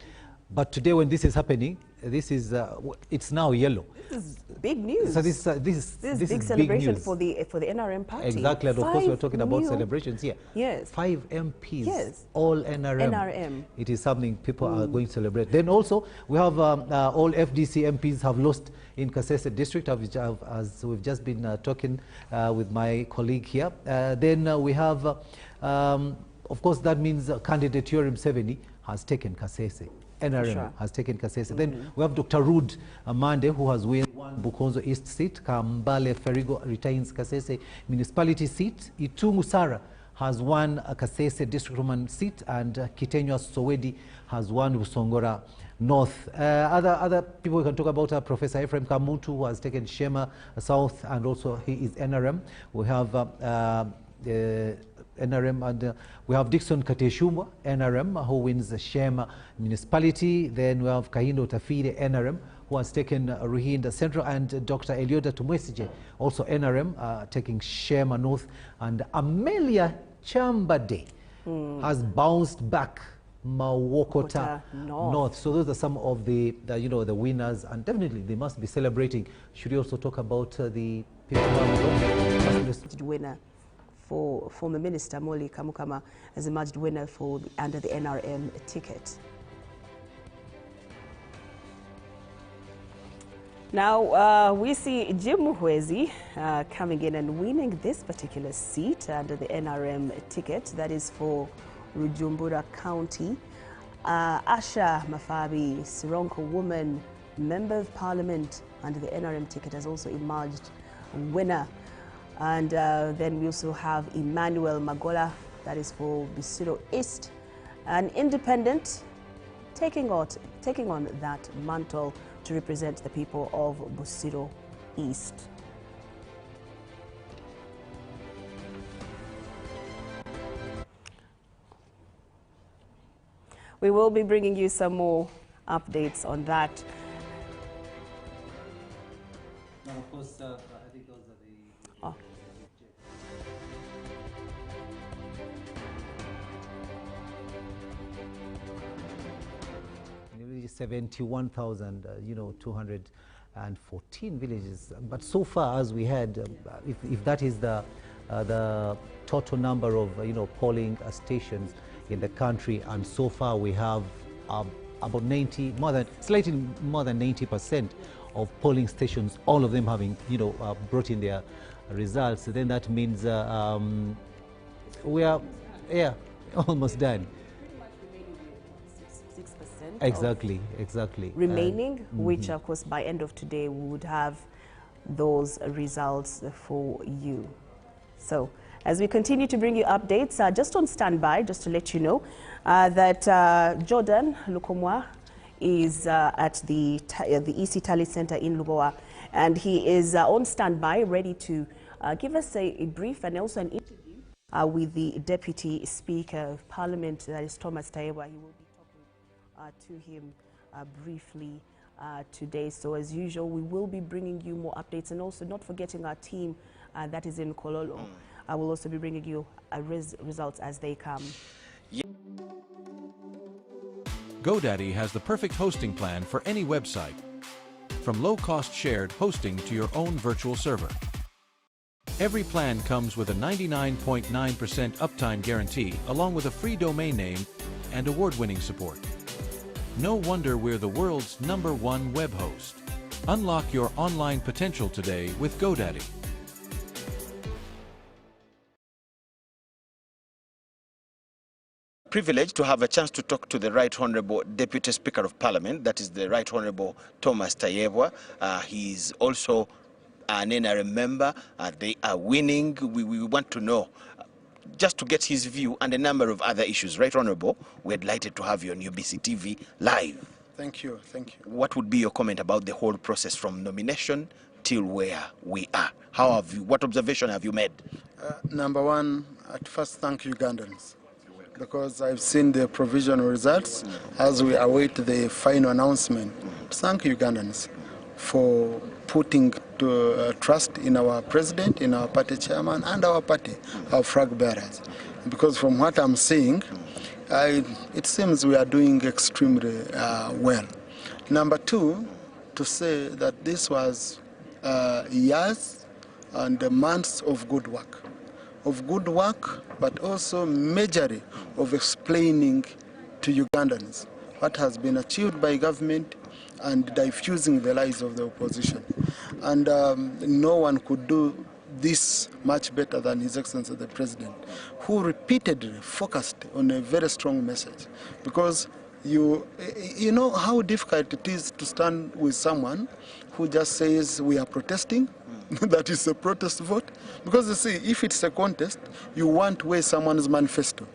Speaker 9: But today, when this is happening, this is it's now yellow.
Speaker 6: This is big news.
Speaker 9: So this is
Speaker 6: big celebration for the NRM party.
Speaker 9: Exactly, and of course we're talking about celebrations here.
Speaker 6: Yes.
Speaker 9: 5 MPs,
Speaker 6: yes,
Speaker 9: all NRM. It is something people are going to celebrate. Then also we have all FDC MPs have lost in Kasese district, as we've just been talking with my colleague here. Then we have, of course, that means candidate Yoweri Museveni has taken Kasese. NRM has taken Kasese. Then we have Dr. Rude Amande, who has won Bukonzo East seat. Kambale Ferigo retains Kasese municipality seat. Itungu Sara has won a Kasese district woman seat, and Kitenywa Sowedi has won Busongora North. Other people we can talk about are Professor Ephraim Kamuntu, who has taken Shema South, and also he is NRM. We have NRM, and we have Dixon Kateshumwa, NRM, who wins the Shema municipality. Then we have Kahindo Tafide, NRM, who has taken Ruhinda Central, and Dr. Elioda Tumwesije, also NRM, taking Shema North, and Amelia Chambade has bounced back Mawokota North. So those are some of the winners, and definitely they must be celebrating. Should we also talk about the people who have
Speaker 6: winner for former Minister Moli Kamukama has emerged winner under the NRM ticket. Now we see Jim Muhwezi coming in and winning this particular seat under the NRM ticket. That is for Rujumbura County. Asha Mafabi, Sironko woman, member of parliament under the NRM ticket, has also emerged winner. And then we also have Emmanuel Magola, that is for Busiro East, an independent taking on that mantle to represent the people of Busiro East. We will be bringing you some more updates on that.
Speaker 9: Now, of course, I think those are the... 71,000, 214 villages. But so far, as we had, if that is the total number of polling stations in the country, and so far we have about slightly more than 90% of polling stations, all of them having brought in their results, then that means we are almost done. Exactly.
Speaker 6: Remaining, which of course by end of today we would have those results for you. So as we continue to bring you updates, just on standby, just to let you know that Jordan Lukomwa is at the EC Tally Center in Lubowa, and he is on standby, ready to give us a brief and also an interview with the Deputy Speaker of Parliament, that is Thomas Tayebwa. He will be to him briefly today. So as usual, we will be bringing you more updates, and also not forgetting our team that is in Kololo. I will also be bringing you results as they come.
Speaker 14: GoDaddy has the perfect hosting plan for any website, from low-cost shared hosting to your own virtual server. Every plan comes with a 99.9% uptime guarantee, along with a free domain name and award-winning support. No wonder we're the world's #1 web host. Unlock your online potential today with GoDaddy.
Speaker 3: Privileged to have a chance to talk to the Right Honourable Deputy Speaker of Parliament, that is the Right Honourable Thomas Tayebwa. He's also an NRM member. They are winning. We want to know just to get his view and a number of other issues. Right, Honorable, we're delighted to have you on UBC TV live.
Speaker 15: Thank you, thank you.
Speaker 3: What would be your comment about the whole process from nomination till where we are? How have you, what observation have you made?
Speaker 15: Number one, at first thank Ugandans, because I've seen the provisional results as we await the final announcement. Thank Ugandans for putting trust in our president, in our party chairman, and our party, our flag bearers. Because from what I'm seeing, it seems we are doing extremely well. Number two, to say that this was years and months of good work. But also majorly of explaining to Ugandans what has been achieved by government and diffusing the lies of the opposition. And no one could do this much better than His Excellency the President, who repeatedly focused on a very strong message. Because you know how difficult it is to stand with someone who just says we are protesting, that is a protest vote. Because you see, if it's a contest, you want to weigh someone's manifesto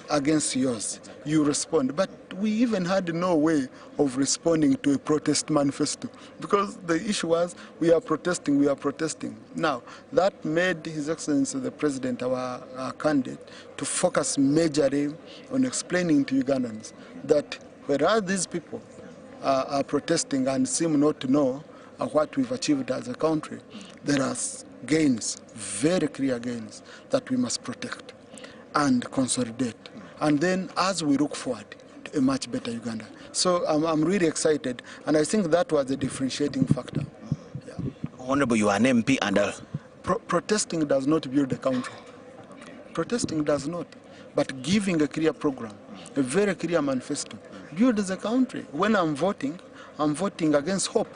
Speaker 15: against yours, you respond. But we even had no way of responding to a protest manifesto, because the issue was we are protesting, we are protesting. Now, that made His Excellency the President, our candidate, to focus majorly on explaining to Ugandans that whereas these people are protesting and seem not to know what we've achieved as a country, there are gains, very clear gains, that we must protect and consolidate. And then as we look forward to a much better Uganda. So I'm really excited, and I think that was a differentiating factor. Yeah.
Speaker 3: Honorable, you are an MP and
Speaker 15: protesting does not build a country. Protesting does not. But giving a clear program, a very clear manifesto, builds a country. When I'm voting against hope.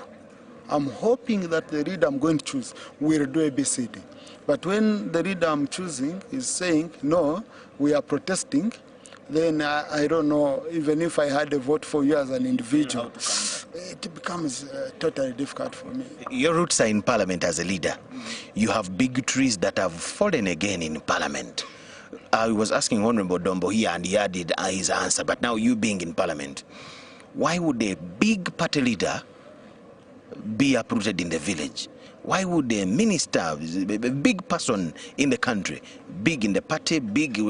Speaker 15: I'm hoping that the leader I'm going to choose will do ABCD. But when the leader I'm choosing is saying, no, we are protesting, then I don't know, even if I had a vote for you as an individual, it becomes totally difficult for me.
Speaker 3: Your roots are in Parliament as a leader. You have big trees that have fallen again in Parliament. I was asking Honorable Dombo here, and he added his answer, but now you being in Parliament, why would a big party leader be uprooted in the village? Why would a minister, a big person in the country, big in the party, big,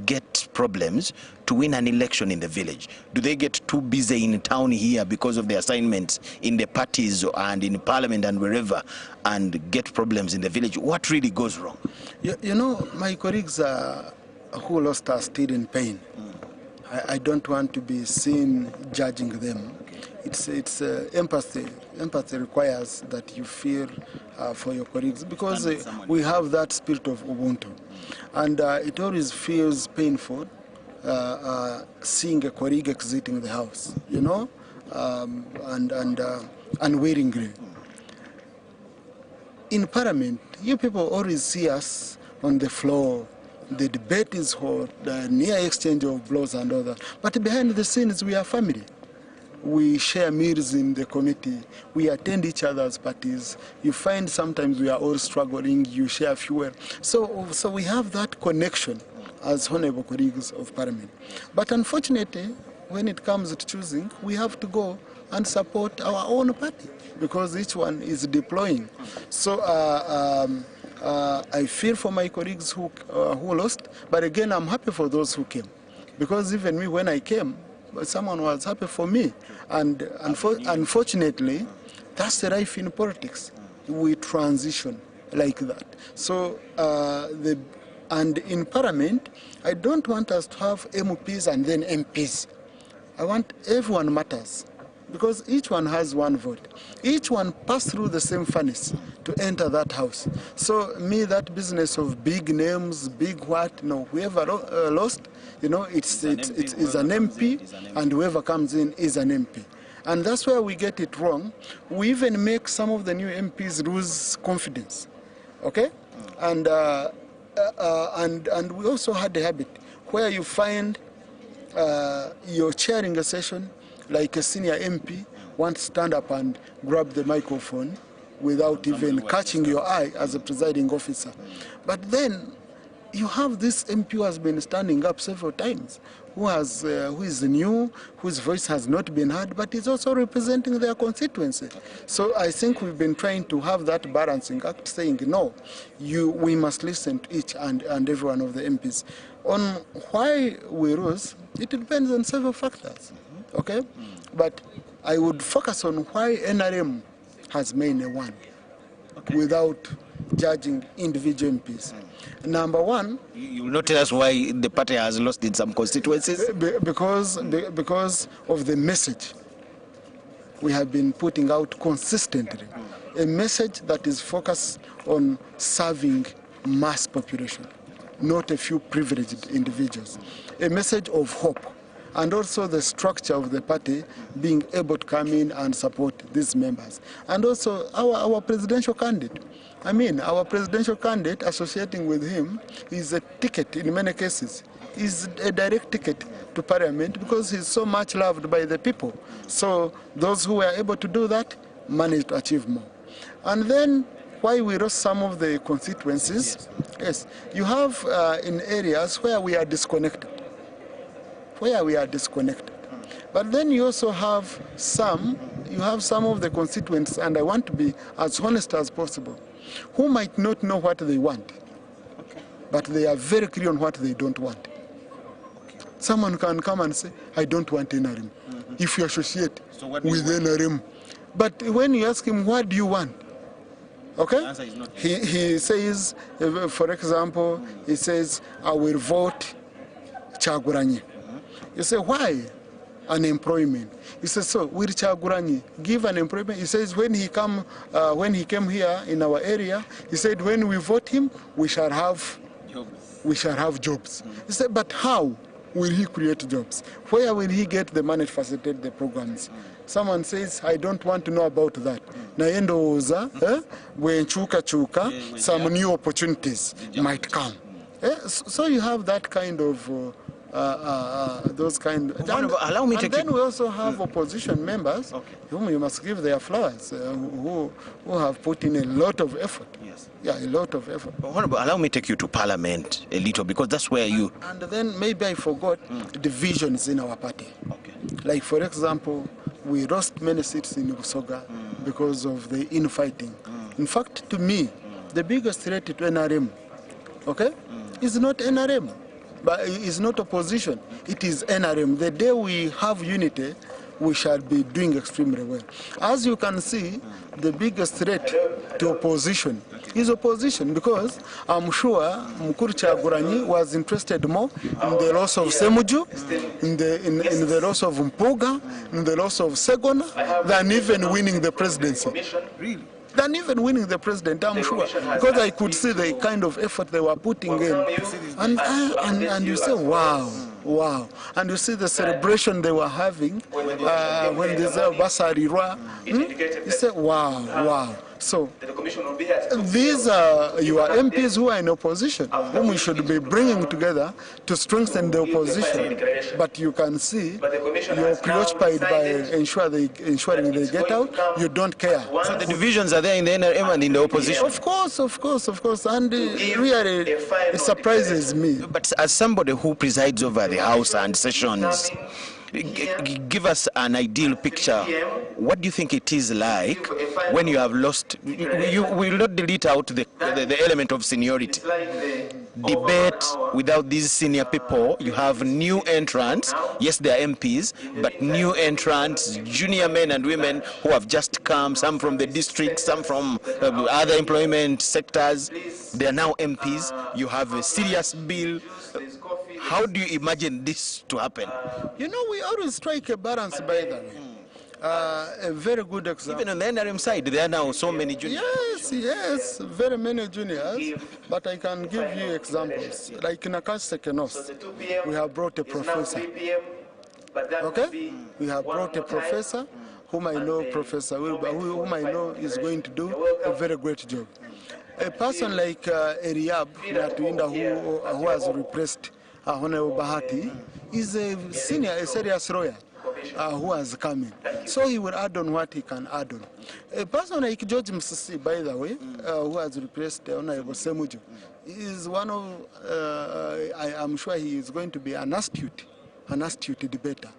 Speaker 3: get problems to win an election in the village? Do they get too busy in town here because of the assignments in the parties and in Parliament and wherever, and get problems in the village? What really goes wrong?
Speaker 15: You know, my colleagues who lost are still in pain. I don't want to be seen judging them. It's empathy. Empathy requires that you feel for your colleagues, because we have that spirit of Ubuntu, and it always feels painful seeing a colleague exiting the house, you know, unwillingly. In Parliament, you people always see us on the floor. The debate is hot, the near exchange of blows and all that. But behind the scenes, we are family. We share meals in the committee. We attend each other's parties. You find sometimes we are all struggling. You share fuel. So we have that connection as honorable colleagues of Parliament. But unfortunately, when it comes to choosing, we have to go and support our own party, because each one is deploying. So I feel for my colleagues who lost, but again, I'm happy for those who came, because even me, when I came, someone was happy for me. And unfortunately, that's the life in politics. We transition like that. So, and in Parliament, I don't want us to have MPs and then MPs. I want everyone matters, because each one has one vote. Each one passed through the same furnace to enter that house. So me, that business of big names, big what, no, whoever lost, you know, it's an MP, and whoever comes in is an MP. And that's where we get it wrong. We even make some of the new MPs lose confidence, okay? And we also had a habit where you find you're chairing a session, like a senior MP wants to stand up and grab the microphone without even catching your eye as a presiding officer. But then you have this MP who has been standing up several times, who is new, whose voice has not been heard, but is also representing their constituency. So I think we've been trying to have that balancing act, saying no, we must listen to each and every one of the MPs. On why we rose, it depends on several factors, okay? But I would focus on why NRM has made a one, without judging individual MPs. Number one,
Speaker 3: you will not tell us why the party has lost in some constituencies?
Speaker 15: Because of the message we have been putting out consistently. A message that is focused on serving mass population, not a few privileged individuals. A message of hope. And also the structure of the party being able to come in and support these members. And also our presidential candidate. I mean, our presidential candidate, associating with him, is a ticket in many cases. Is a direct ticket to parliament because he's so much loved by the people. So those who were able to do that managed to achieve more. And then why we lost some of the constituencies, yes, you have in areas where we are disconnected. But then you also have some of the constituents, and I want to be as honest as possible, who might not know what they want, but they are very clear on what they don't want. Someone can come and say, I don't want NRM, if you associate with NRM. But when you ask him, what do you want? Okay? He says, for example, he says, I will vote Kyagulanyi. You say, why? Unemployment. He says, so will Kyagulanyi give unemployment? He says, when he came here in our area, he said, when we vote him, we shall have jobs. He said, but how will he create jobs? Where will he get the money to facilitate the programs? Someone says, I don't want to know about that. Nayendoza, when chuka, some new opportunities might come. So you have that kind of those kind of, and then we also have opposition members whom you must give their flowers, who have put in a lot of effort. Yes. Yeah, a lot of effort.
Speaker 3: Allow me to take you to Parliament a little, because that's where you...
Speaker 15: And then maybe I forgot divisions in our party. Okay. Like, for example, we lost many seats in Busoga because of the infighting. In fact, to me, the biggest threat to NRM, is not NRM. But it's not opposition, it is NRM. The day we have unity, we shall be doing extremely well. As you can see, the biggest threat to opposition is opposition, because I'm sure Mukuru Kyagulanyi was interested more in the loss of Semuju, in the loss of Mpuga, in the loss of Segona, than even winning the presidency. Really? Than even winning the president, I'm sure, because I could see the kind of effort they were putting in, and you say, wow, and you see the celebration they were having when they say Basarira, you say, wow. So these are your MPs who are in opposition, whom we should be bringing together to strengthen the opposition. But you can see you're preoccupied by ensuring they get out. You don't care.
Speaker 3: So the divisions are there in the NRM and in the opposition?
Speaker 15: Of course. And really, it surprises me.
Speaker 3: But as somebody who presides over the House and sessions, give us an ideal picture. What do you think it is like when you have lost? You will not delete out the element of seniority. Debate without these senior people. You have new entrants. Yes, they are MPs, but new entrants, junior men and women who have just come, some from the district, some from other employment sectors. They are now MPs. You have a serious bill. How do you imagine this to happen?
Speaker 15: You know, we always strike a balance, by the way. A very good example.
Speaker 3: Even on the NRM side, there are now so many juniors.
Speaker 15: Yes, very many juniors. But I can give you examples. Like in Akasekenos, we have brought a professor. We have brought a professor whom I know, Professor Wilbur, whom I know is going to do a very great job. A person like Eliab Natuinda, who has replaced Honorable Bahati, is a serious lawyer who has come in. So he will add on what he can add on. A person like George Msisi, by the way, who has replaced Honorable Semuju, He is one of, I'm sure he is going to be an astute debater,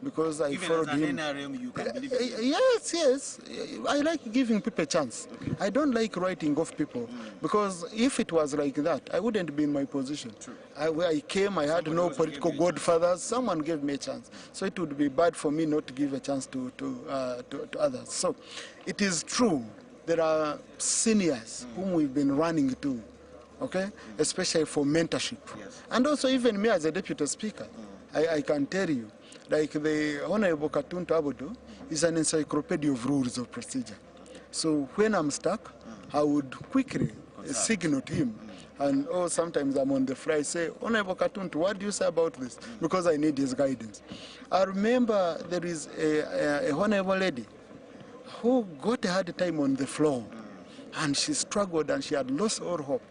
Speaker 15: because I
Speaker 3: Even
Speaker 15: followed
Speaker 3: as an
Speaker 15: him.
Speaker 3: NRM, you can believe in
Speaker 15: Yes. I like giving people a chance. Okay. I don't like writing off people, because if it was like that, I wouldn't be in my position. Where I came, I had no political godfathers. Someone gave me a chance. So it would be bad for me not to give a chance to others. So it is true, there are seniors whom we've been running to, okay, especially for mentorship. Yes. And also even me as a deputy speaker, I can tell you, like the Honorable Katuntu Abudu is an encyclopedia of rules of procedure. So when I'm stuck, I would quickly signal to him. And sometimes I'm on the fly, say, Honorable Katuntu, what do you say about this? Because I need his guidance. I remember there is a honorable lady who got a hard time on the floor, and she struggled and she had lost all hope.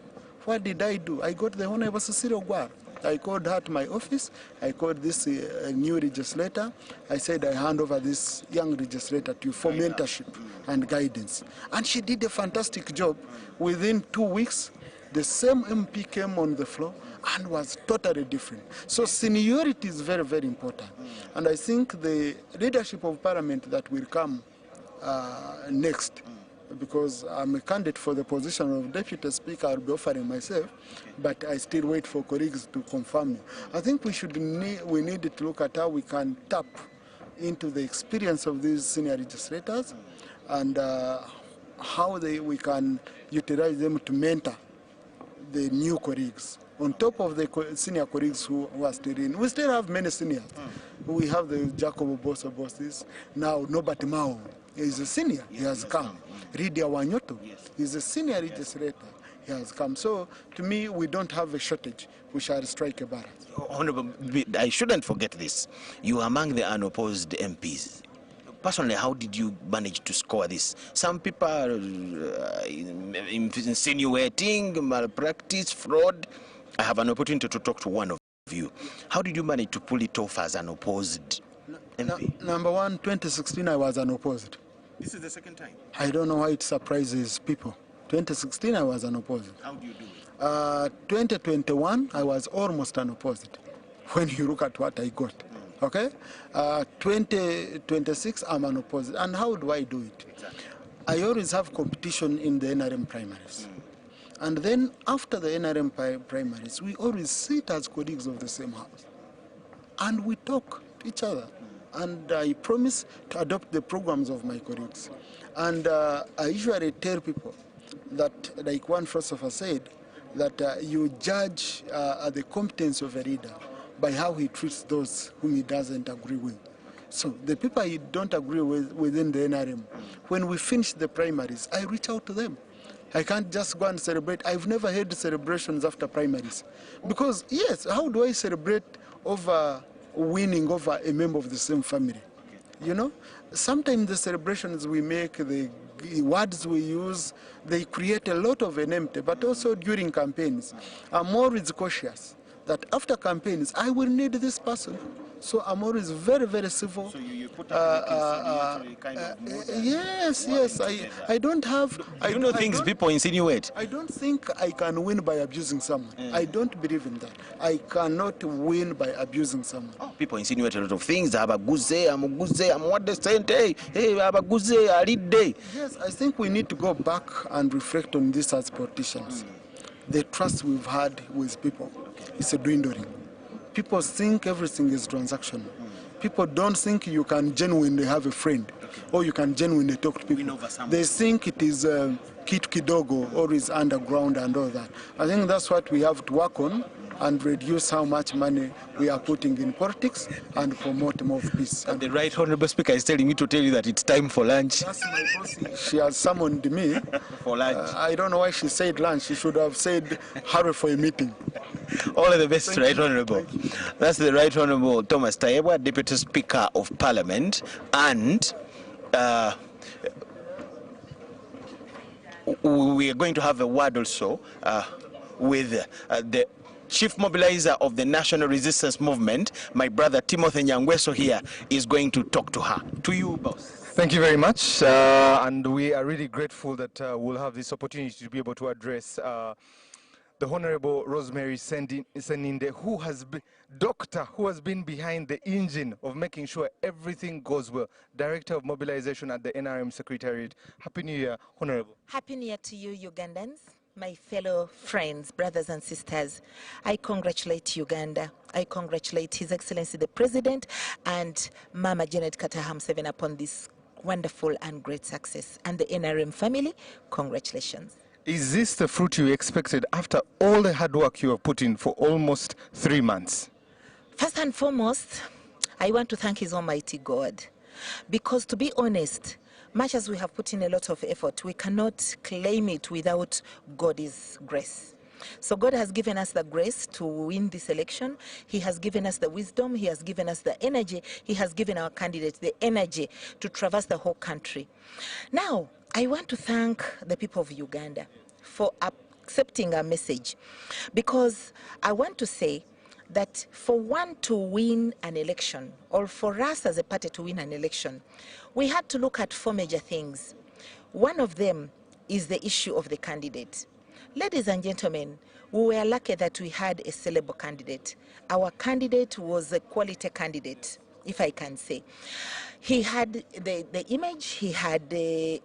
Speaker 15: What did I do? I got the Honorable Cecilia Ogwar. I called her to my office. I called this new legislator. I said, I hand over this young legislator to you for mentorship and guidance. And she did a fantastic job. Within 2 weeks, the same MP came on the floor and was totally different. So seniority is very, very important. And I think the leadership of parliament that will come next, because I'm a candidate for the position of deputy speaker, I'll be offering myself, but I still wait for colleagues to confirm me. I think we need to look at how we can tap into the experience of these senior legislators and how we can utilize them to mentor the new colleagues. On top of the senior colleagues who are still in, we still have many seniors. We have the Jacob bosses. Now, Nobati Mao is a senior, he has come. Ridia Wanyoto is a senior legislator, he has come. So, to me, we don't have a shortage. We shall strike a balance.
Speaker 3: Honorable, I shouldn't forget this. You are among the unopposed MPs. Personally, how did you manage to score this? Some people are insinuating malpractice, fraud. I have an opportunity to talk to one of you. How did you manage to pull it off as an opposed MP?
Speaker 15: Number one, 2016, I was unopposed.
Speaker 3: This is the second time.
Speaker 15: I don't know why it surprises people. 2016, I was unopposed.
Speaker 3: How do you do it?
Speaker 15: 2021, I was almost unopposed. When you look at what I got. Okay? 2026, I'm unopposed. And how do I do it? Exactly. I always have competition in the NRM primaries. And then after the NRM primaries, we always sit as colleagues of the same house. And we talk to each other. And I promise to adopt the programs of my colleagues. And I usually tell people that, like one philosopher said, that you judge the competence of a leader by how he treats those whom he doesn't agree with. So the people he don't agree with within the NRM, when we finish the primaries, I reach out to them. I can't just go and celebrate. I've never had celebrations after primaries. Because, yes, how do I celebrate over winning over a member of the same family? You know, sometimes the celebrations we make, the words we use, they create a lot of enmity, but also during campaigns. I'm always cautious that after campaigns, I will need this person. So I'm always very, very civil. So you put up kind of mood. Yes. I don't have...
Speaker 3: people insinuate?
Speaker 15: I don't think I can win by abusing someone. I don't believe in that. I cannot win by abusing someone.
Speaker 3: People insinuate a lot of things. Abaguze, I'm what they say. Hey, abaguze, I lead day.
Speaker 15: Yes, I think we need to go back and reflect on this as politicians. The trust we've had with people is dwindling. People think everything is transactional. People don't think you can genuinely have a friend or you can genuinely talk to people. They think it is kitu kidogo or is underground and all that. I think that's what we have to work on and reduce how much money we are putting in politics and promote more peace.
Speaker 3: And the Right Honourable Speaker is telling me to tell you that it's time for lunch.
Speaker 15: That's my boss. She has summoned me.
Speaker 3: For lunch.
Speaker 15: I don't know why she said lunch. She should have said hurry for a meeting.
Speaker 3: All of the best, Right Honourable. That's the Right Honourable Thomas Tayebwa, Deputy Speaker of Parliament, and we are going to have a word also with the Chief Mobilizer of the National Resistance Movement, my brother Timothy Nyangweso here, is going to talk to her. To you, boss.
Speaker 16: Thank you very much, and we are really grateful that we'll have this opportunity to be able to address the Honorable Rosemary Seninde, who has been doctor, who has been behind the engine of making sure everything goes well. Director of Mobilization at the NRM Secretariat. Happy New Year, Honorable.
Speaker 17: Happy New Year to you, Ugandans, my fellow friends, brothers and sisters. I congratulate Uganda. I congratulate His Excellency the President and Mama Janet Kataha Museveni upon this wonderful and great success. And the NRM family, congratulations.
Speaker 16: Is this the fruit you expected after all the hard work you have put in for almost 3 months?
Speaker 17: First and foremost, I want to thank His Almighty God, because to be honest, much as we have put in a lot of effort, we cannot claim it without God's grace. So God has given us the grace to win this election. He has given us the wisdom. He has given us the energy. He has given our candidates the energy to traverse the whole country. Now, I want to thank the people of Uganda for accepting our message, because I want to say that for one to win an election, or for us as a party to win an election, we had to look at 4 major things. One of them is the issue of the candidate. Ladies and gentlemen, we were lucky that we had a sellable candidate. Our candidate was a quality candidate, if I can say. He had the image, he had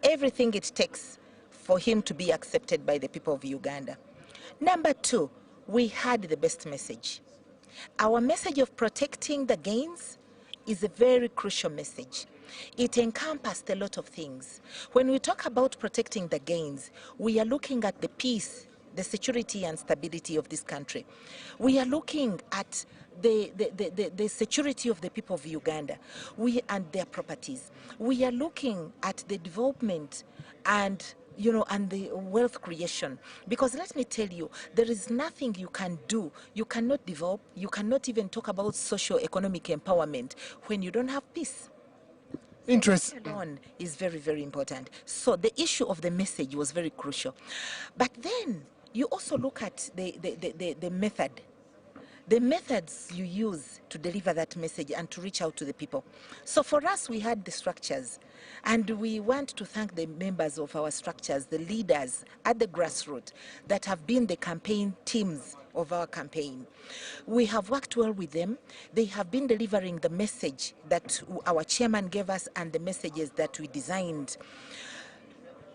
Speaker 17: everything it takes for him to be accepted by the people of Uganda. Number 2, we had the best message. Our message of protecting the gains is a very crucial message. It encompassed a lot of things. When we talk about protecting the gains, we are looking at the peace, the security and stability of this country. We are looking at the security of the people of Uganda and their properties. We are looking at the development and and the wealth creation. Because let me tell you, there is nothing you can do, you cannot develop, you cannot even talk about socio-economic empowerment when you don't have peace.
Speaker 16: Interest
Speaker 17: alone is very, very important. So the issue of the message was very crucial. But then you also look at the method. The methods you use to deliver that message and to reach out to the people. So for us, we had the structures, and we want to thank the members of our structures, the leaders at the grassroots that have been the campaign teams of our campaign. We have worked well with them. They have been delivering the message that our chairman gave us and the messages that we designed,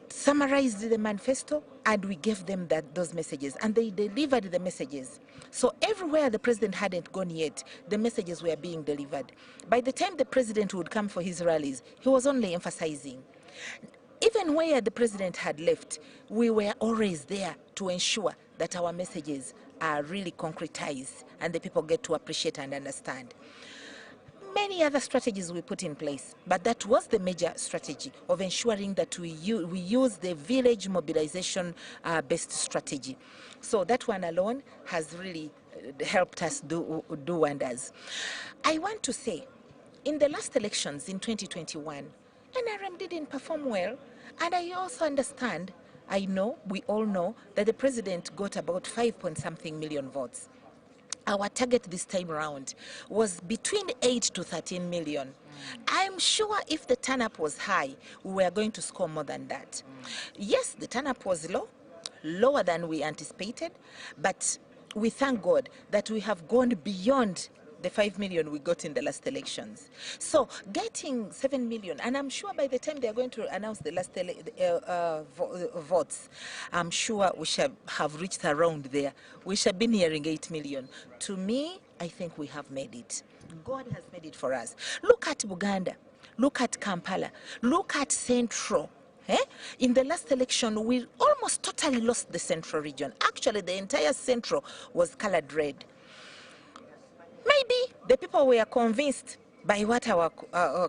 Speaker 17: summarized the manifesto, and we gave them those messages, and they delivered the messages. So everywhere the president hadn't gone yet, the messages were being delivered. By the time the president would come for his rallies, he was only emphasizing. Even where the president had left, we were always there to ensure that our messages are really concretized and the people get to appreciate and understand. Many other strategies we put in place, but that was the major strategy of ensuring that we use the village mobilization based strategy. So that one alone has really helped us do wonders. I want to say, in the last elections in 2021, NRM didn't perform well, and I also understand, I know, we all know, that the president got about 5-point-something million votes. Our target this time around was between 8 to 13 million. I'm sure if the turn-up was high, we were going to score more than that. Yes, the turn-up was low, lower than we anticipated, but we thank God that we have gone beyond the 5 million we got in the last elections. So getting 7 million, and I'm sure by the time they are going to announce the last votes, I'm sure we shall have reached around there. We shall be nearing 8 million. To me, I think we have made it. God has made it for us. Look at Buganda. Look at Kampala. Look at Central. In the last election, we almost totally lost the Central region. Actually, the entire Central was colored red. Maybe the people were convinced by what our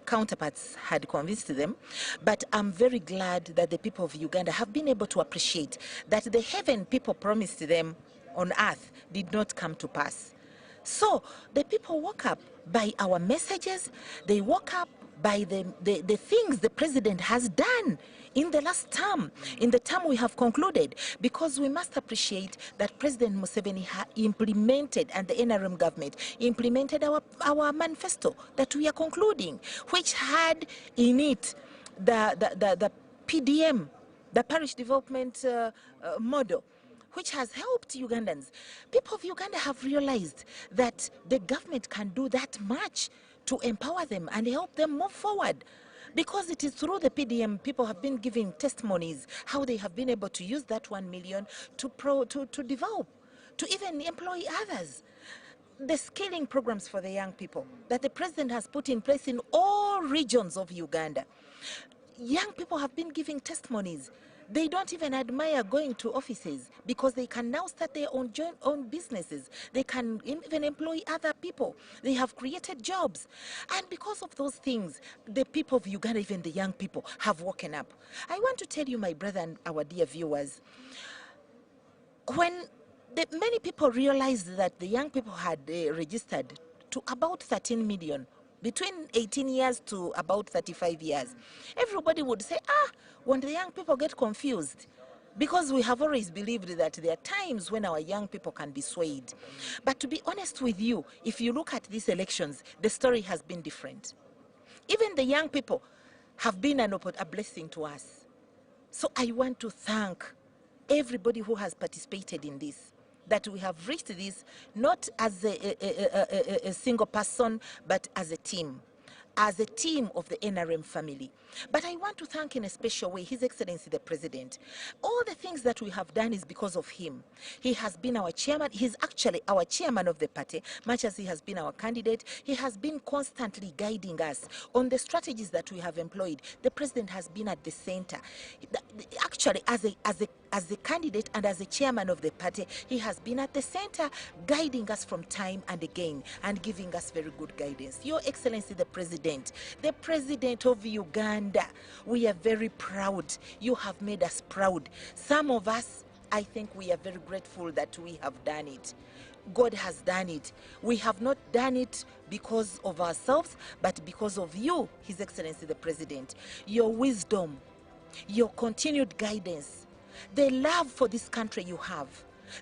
Speaker 17: counterparts had convinced them, but I'm very glad that the people of Uganda have been able to appreciate that the heaven people promised them on earth did not come to pass. So the people woke up by our messages, they woke up by the things the president has done in the last term, in the term we have concluded, because we must appreciate that President Museveni implemented, and the NRM government implemented our manifesto that we are concluding, which had in it the PDM, the parish development model, which has helped Ugandans. People of Uganda have realized that the government can do that much to empower them and help them move forward. Because it is through the PDM, people have been giving testimonies how they have been able to use that 1 million to develop, to even employ others. The skilling programs for the young people that the president has put in place in all regions of Uganda. Young people have been giving testimonies. They don't even admire going to offices because they can now start their own businesses. They can even employ other people. They have created jobs. And because of those things, the people of Uganda, even the young people, have woken up. I want to tell you, my brother and our dear viewers, when many people realized that the young people had registered to about 13 million, between 18 years to about 35 years. Everybody would say, when the young people get confused, because we have always believed that there are times when our young people can be swayed. But to be honest with you, if you look at these elections, the story has been different. Even the young people have been a blessing to us. So I want to thank everybody who has participated in this, that we have reached this not as a single person, but as a team of the NRM family. But I want to thank in a special way His Excellency the President. All the things that we have done is because of him. He has been our chairman. He's actually our chairman of the party, much as he has been our candidate. He has been constantly guiding us on the strategies that we have employed. The President has been at the center. Actually, as a candidate and as a chairman of the party, he has been at the center, guiding us from time and again and giving us very good guidance. Your Excellency the President of Uganda, we are very proud. You have made us proud. Some of us, I think we are very grateful that we have done it. God has done it. We have not done it because of ourselves, but because of you, His Excellency the President. Your wisdom, your continued guidance, the love for this country you have,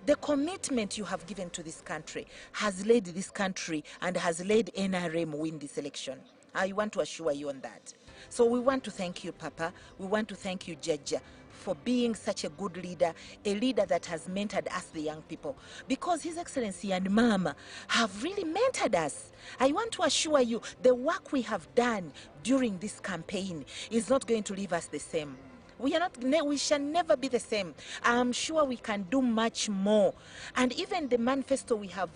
Speaker 17: the commitment you have given to this country has led this country and has led NRM win this election. I want to assure you on that. So we want to thank you, Papa. We want to thank you, Jaja, for being such a good leader, a leader that has mentored us, the young people. Because His Excellency and Mama have really mentored us. I want to assure you, the work we have done during this campaign is not going to leave us the same. We shall never be the same. I'm sure we can do much more. And even the manifesto we have,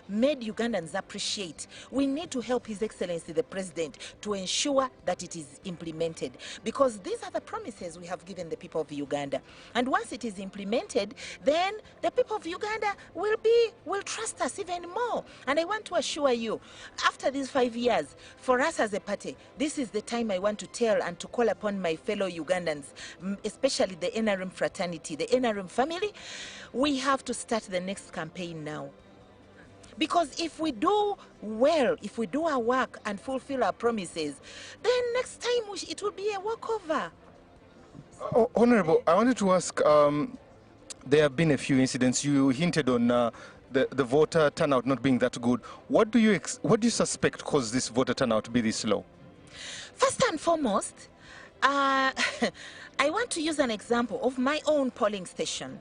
Speaker 17: made Ugandans appreciate. We need to help His Excellency the President to ensure that it is implemented. Because these are the promises we have given the people of Uganda. And once it is implemented, then the people of Uganda will trust us even more. And I want to assure you, after these 5 years, for us as a party, this is the time I want to tell and to call upon my fellow Ugandans, especially the NRM fraternity, the NRM family. We have to start the next campaign now. Because if we do well, if we do our work and fulfill our promises, then next time it will be a walkover.
Speaker 16: Honorable, I wanted to ask, there have been a few incidents. You hinted on the voter turnout not being that good. What do you suspect caused this voter turnout to be this low?
Speaker 17: First and foremost, I want to use an example of my own polling station.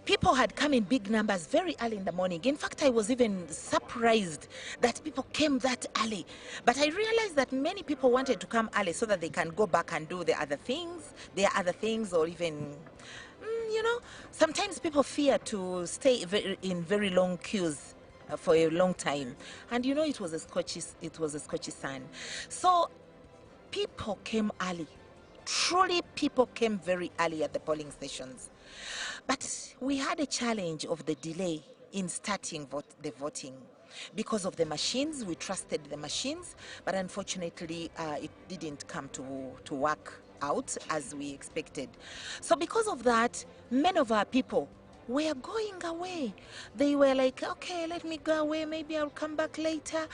Speaker 17: People had come in big numbers very early in the morning. In fact, I was even surprised that people came that early. But I realized that many people wanted to come early so that they can go back and do their other things, or even, sometimes people fear to stay in very long queues for a long time. And it was a scorchy sun. So people came early. Truly, people came very early at the polling stations. But we had a challenge of the delay in starting the voting. Because of the machines, we trusted the machines, but unfortunately, it didn't come to work out as we expected. So because of that, many of our people were going away. They were like, okay, let me go away, maybe I'll come back later.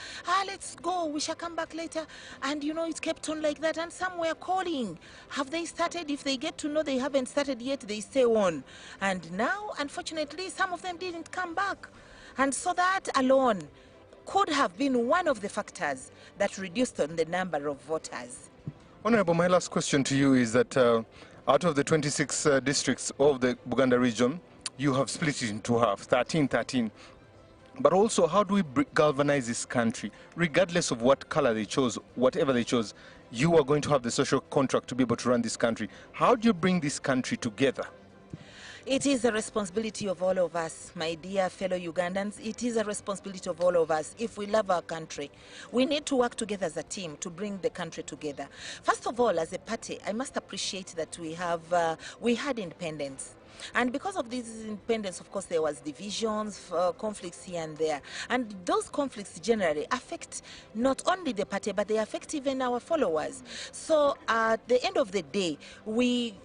Speaker 17: Let's go, we shall come back later. And it kept on like that, and some were calling. Have they started? If they get to know they haven't started yet, they stay on. And now, unfortunately, some of them didn't come back. And so that alone could have been one of the factors that reduced on the number of voters.
Speaker 16: Honorable, my last question to you is that Out of the 26 districts of the Buganda region, you have split it into half, 13. But also, how do we galvanize this country? Regardless of what color they chose, whatever they chose, you are going to have the social contract to be able to run this country. How do you bring this country together?
Speaker 17: It is a responsibility of all of us, my dear fellow Ugandans. It is a responsibility of all of us. If we love our country, we need to work together as a team to bring the country together. First of all, as a party, I must appreciate that we had independence. And because of this independence, of course, there was divisions, conflicts here and there. And those conflicts generally affect not only the party, but they affect even our followers. So at the end of the day, we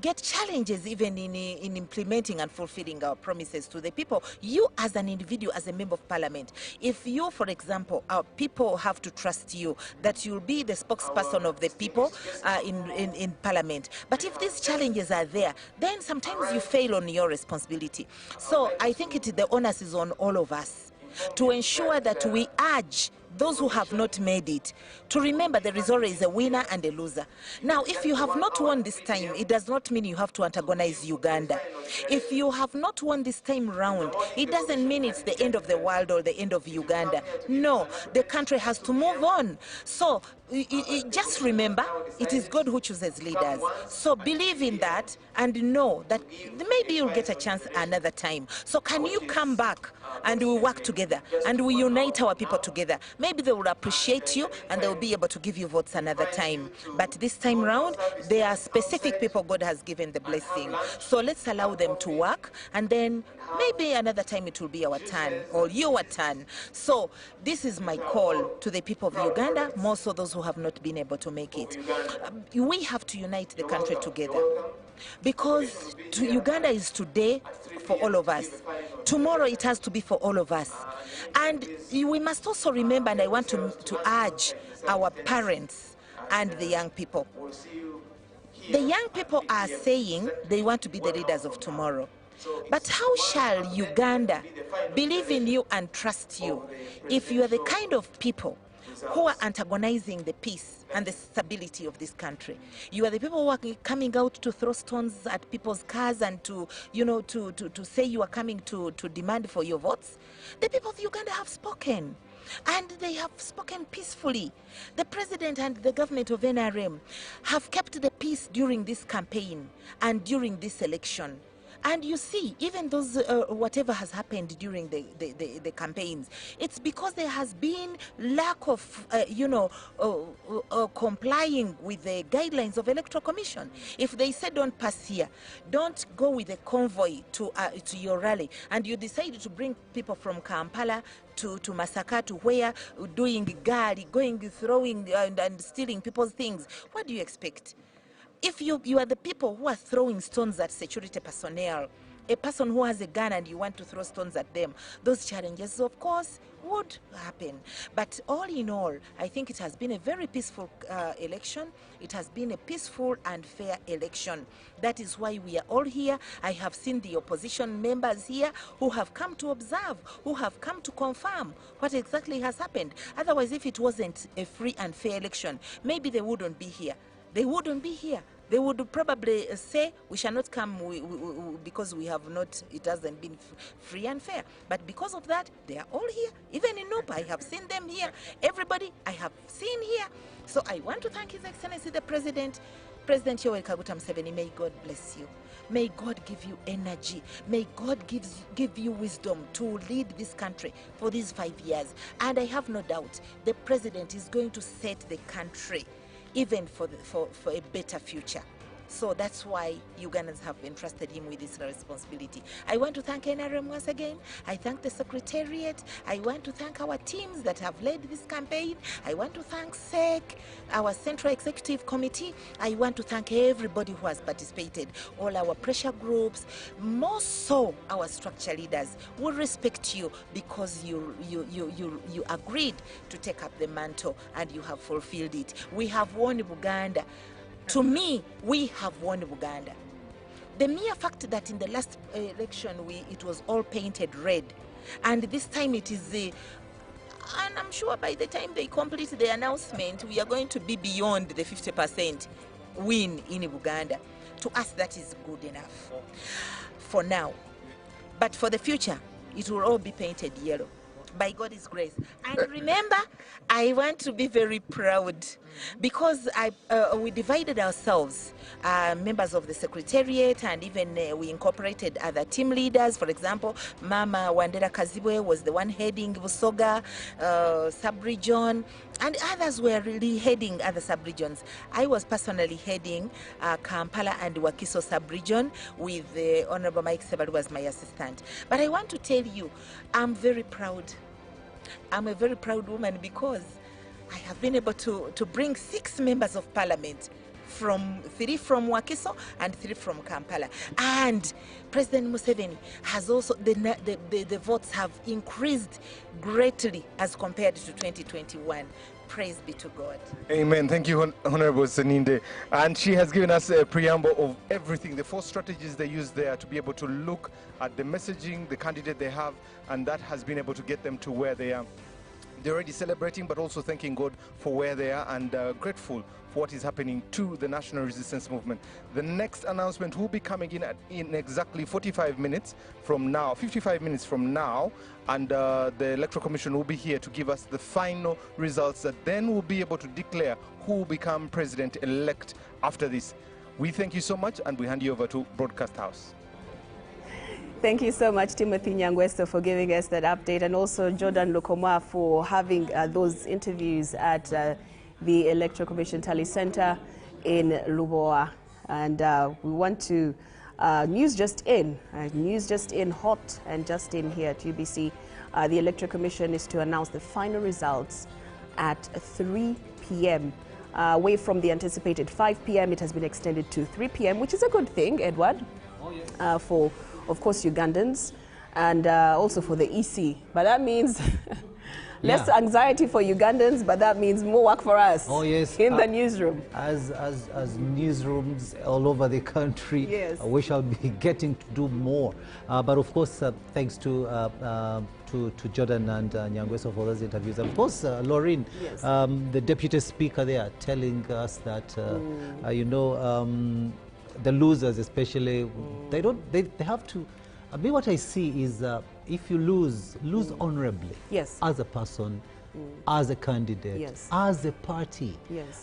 Speaker 17: get challenges even in implementing and fulfilling our promises to the people. You as an individual, as a member of parliament, if you, for example, our people have to trust you, that you'll be the spokesperson of the people in parliament. But if these challenges are there, then sometimes you fail on your responsibility. So I think the onus is on all of us to ensure that we urge those who have not made it to remember there is always a winner and a loser. Now, if you have not won this time, it does not mean you have to antagonize Uganda. If you have not won this time round, it doesn't mean it's the end of the world or the end of Uganda. No, the country has to move on. So just remember, it is God who chooses leaders. So believe in that and know that maybe you'll get a chance another time. So can you come back and we work together and we unite our people together? Maybe they will appreciate you and they will be able to give you votes another time. But this time round, there are specific people God has given the blessing. So let's allow them to work, and then maybe another time it will be our turn or your turn. So this is my call to the people of Uganda, more so those who have not been able to make it. We have to unite the country together, because Uganda is today for all of us. Tomorrow it has to be for all of us. And we must also remember, and I want to urge our parents and the young people. The young people are saying they want to be the leaders of tomorrow. But how shall Uganda believe in you and trust you if you are the kind of people who are antagonizing the peace and the stability of this country? You are the people who are coming out to throw stones at people's cars and to say you are coming to demand for your votes. The people of Uganda have spoken, and they have spoken peacefully. The president and the government of NRM have kept the peace during this campaign and during this election. And you see, even those, whatever has happened during the campaigns, it's because there has been lack of, complying with the guidelines of Electoral Commission. If they say don't pass here, don't go with a convoy to your rally, and you decide to bring people from Kampala to Masaka, to where, doing gari, going, throwing and stealing people's things, what do you expect? If you are the people who are throwing stones at security personnel, a person who has a gun and you want to throw stones at them, those challenges, of course, would happen. But all in all, I think it has been a very peaceful election. It has been a peaceful and fair election. That is why we are all here. I have seen the opposition members here who have come to observe, who have come to confirm what exactly has happened. Otherwise, if it wasn't a free and fair election, maybe they wouldn't be here. They wouldn't be here. They would probably say, we shall not come because we have not, it hasn't been free and fair. But because of that, they are all here. Even in Nopa, I have seen them here. Everybody I have seen here. So I want to thank His Excellency the President, President Yoweri Museveni. May God bless you. May God give you energy. May God give you wisdom to lead this country for these 5 years. And I have no doubt the President is going to set the country even for a better future. So that's why Ugandans have entrusted him with this responsibility. I want to thank NRM once again. I thank the Secretariat. I want to thank our teams that have led this campaign. I want to thank SEC, our Central Executive Committee. I want to thank everybody who has participated, all our pressure groups, more so our structure leaders. We respect you because you agreed to take up the mantle and you have fulfilled it. We have won Uganda. To me, we have won Uganda. The mere fact that in the last election it was all painted red, and this time it is and I'm sure by the time they complete the announcement, we are going to be beyond the 50%. win in Uganda. To us, that is good enough for now. But for the future, it will all be painted yellow, by God's grace. And remember, I want to be very proud because we divided ourselves, members of the Secretariat, and even we incorporated other team leaders. For example, Mama Wandera Kazibwe was the one heading Busoga sub-region, and others were really heading other sub-regions. I was personally heading Kampala and Wakiso sub-region with Honorable Mike Sebalu was my assistant. But I want to tell you, I'm very proud. I'm a very proud woman because I have been able to bring 6 members of parliament, 3 from Wakiso and 3 from Kampala. And President Museveni has also, the votes have increased greatly as compared to 2021. Praise be to God.
Speaker 16: Amen. Thank you, Honorable Seninde. And she has given us a preamble of everything, the 4 strategies they use there to be able to look at the messaging, the candidate they have, and that has been able to get them to where they are. They're already celebrating, but also thanking God for where they are and grateful for what is happening to the National Resistance Movement. The next announcement will be coming in exactly 45 minutes from now, 55 minutes from now, and the Electoral Commission will be here to give us the final results that then we'll be able to declare who will become president-elect after this. We thank you so much, and we hand you over to Broadcast House.
Speaker 6: Thank you so much, Timothy Nyangwesto, for giving us that update, and also Jordan Lokoma for having those interviews at the Electoral Commission Tally Center in Lubowa. And we want to, news just in hot and just in here at UBC. The Electoral Commission is to announce the final results at 3 p.m. Away from the anticipated 5 p.m., it has been extended to 3 p.m., which is a good thing, Edward, for, of course, Ugandans, and also for the EC. But that means less anxiety for Ugandans, but that means more work for us in the newsroom.
Speaker 9: As newsrooms all over the country, we shall be getting to do more. But of course, thanks to Jordan and Nyangweso for those interviews. Of course, Laureen, the Deputy Speaker there, telling us that, you know, the losers especially, they have to, I mean, what I see is if you lose honorably, as a person, as a candidate, as a party.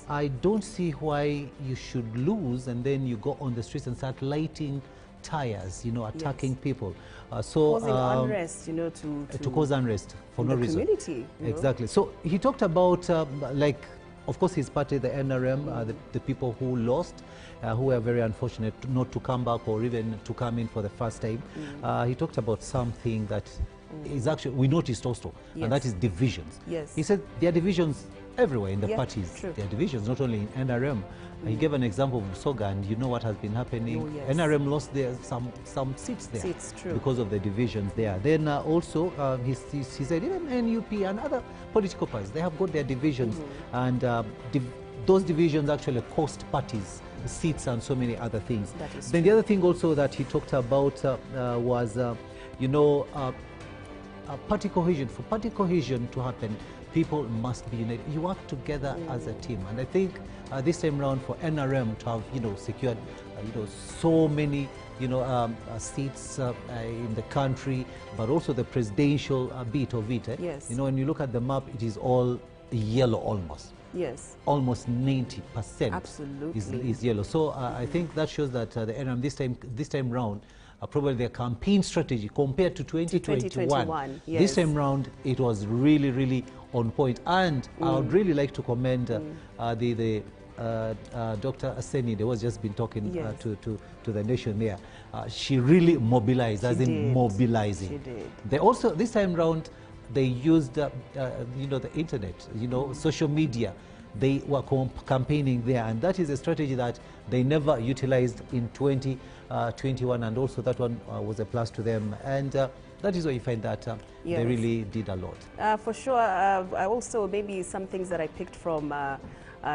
Speaker 9: I don't see why you should lose and then you go on the streets and start lighting tires, you know, attacking people.
Speaker 6: Causing unrest, you know,
Speaker 9: to cause unrest for no reason.
Speaker 6: Community,
Speaker 9: exactly. So he talked about, like, of course, his party, the NRM, the people who lost, who were very unfortunate not to come back or even to come in for the first time. He talked about something that is actually, we noticed also, and that is divisions. He said there are divisions everywhere in the parties. There are divisions, not only in NRM. He gave an example of Soga, and you know what has been happening. NRM lost some seats there because of the divisions there. Then also, he said even NUP and other political parties, they have got their divisions, and those divisions actually cost parties seats and so many other things. Then the other thing also that he talked about was, you know, party cohesion. For party cohesion to happen, people must be united. You work together as a team, and I think this time round for NRM to have, you know, secured, you know, so many, you know, seats in the country, but also the presidential bit of it. You know, when you look at the map, it is all yellow almost. Almost 90% is yellow. So I think that shows that the NRM this time round, probably their campaign strategy compared to 2021, this time round, it was really, really on point. And I would really like to commend Dr. Aseni, there was just been talking to the nation there. She really mobilized, as in mobilizing. They also, this time round, they used, you know, the internet, you know, social media. They were campaigning there, and that is a strategy that they never utilized in 2021, and also that one was a plus to them. And that is why you find that they really did a lot.
Speaker 6: For sure. I also, maybe some things that I picked from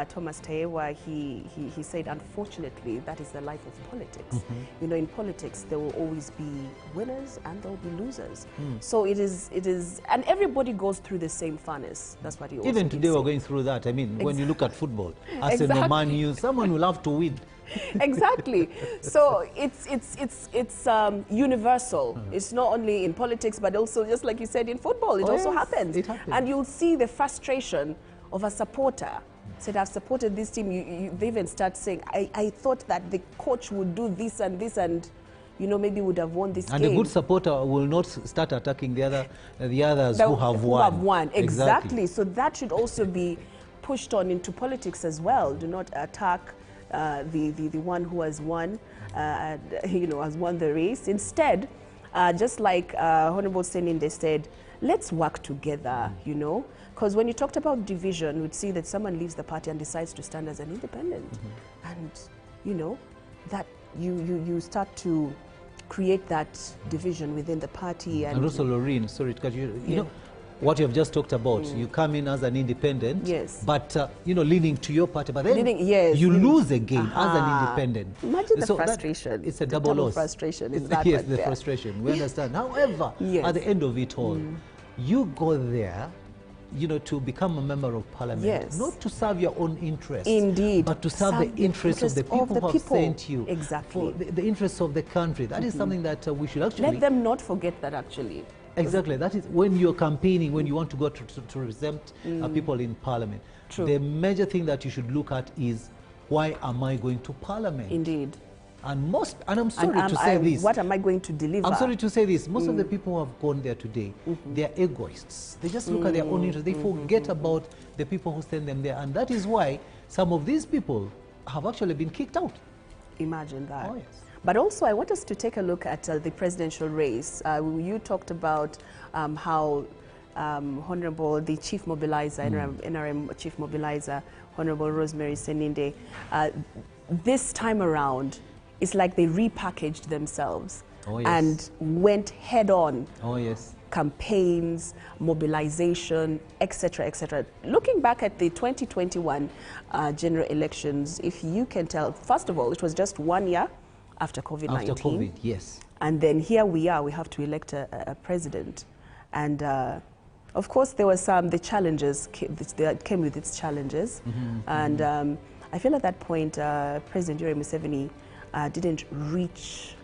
Speaker 6: Thomas Tayewa, he said, unfortunately, that is the life of politics. You know, in politics, there will always be winners and there will be losers. So it is, and everybody goes through the same furnace. That's what he also
Speaker 9: Even today we're going through that. I mean, when you look at football, Arsenal, Man U, someone will have to win.
Speaker 6: Exactly. So it's universal. It's not only in politics, but also, just like you said, in football. It also happens.
Speaker 9: It happens.
Speaker 6: And you'll see the frustration of a supporter. Said, I've supported this team. They even start saying, I thought that the coach would do this and this, and you know, maybe would have won this game.
Speaker 9: And a good supporter will not start attacking the others who have won.
Speaker 6: Exactly. So that should also be pushed on into politics as well. Do not attack the one who has won, you know, has won the race. Instead, just like Honorable Seninde said, let's work together, you know, because when you talked about division, we'd see that someone leaves the party and decides to stand as an independent. And, you know, that you start to create that division within the party. And
Speaker 9: also, Lorraine, sorry, because you know, what you have just talked about, you come in as an independent, but you know, leaning to your party, but then you lose again as an independent.
Speaker 6: Imagine the frustration.
Speaker 9: It's a double loss.
Speaker 6: Frustration is
Speaker 9: that yes, the frustration. We understand. However, at the end of it all, you go there, you know, to become a member of parliament, not to serve your own interests, but to serve the interests of the people who have sent you, for the interests of the country. That is something that we should actually
Speaker 6: let them not forget that actually.
Speaker 9: Exactly. That is when you're campaigning, when you want to go to represent people in parliament. The major thing that you should look at is, why am I going to parliament?
Speaker 6: Indeed.
Speaker 9: And I'm sorry to say this.
Speaker 6: What am I going to deliver?
Speaker 9: I'm sorry to say this. Most of the people who have gone there today, they're egoists. They just look at their own interests. They forget about the people who send them there. And that is why some of these people have actually been kicked out.
Speaker 6: Imagine that.
Speaker 9: Oh, yes.
Speaker 6: But also, I want us to take a look at the presidential race. You talked about how Honorable, the Chief Mobilizer, NRM Chief Mobilizer, Honorable Rosemary Seninde, this time around, it's like they repackaged themselves and went head on.
Speaker 9: Oh, yes.
Speaker 6: Campaigns, mobilization, etc., etc. Looking back at the 2021 general elections, if you can tell, first of all, it was just 1 year after COVID-19.
Speaker 9: After COVID, yes.
Speaker 6: And then here we are, we have to elect a president. And of course, there were the challenges that came with its challenges. And I feel at that point, President Yoweri Museveni didn't reach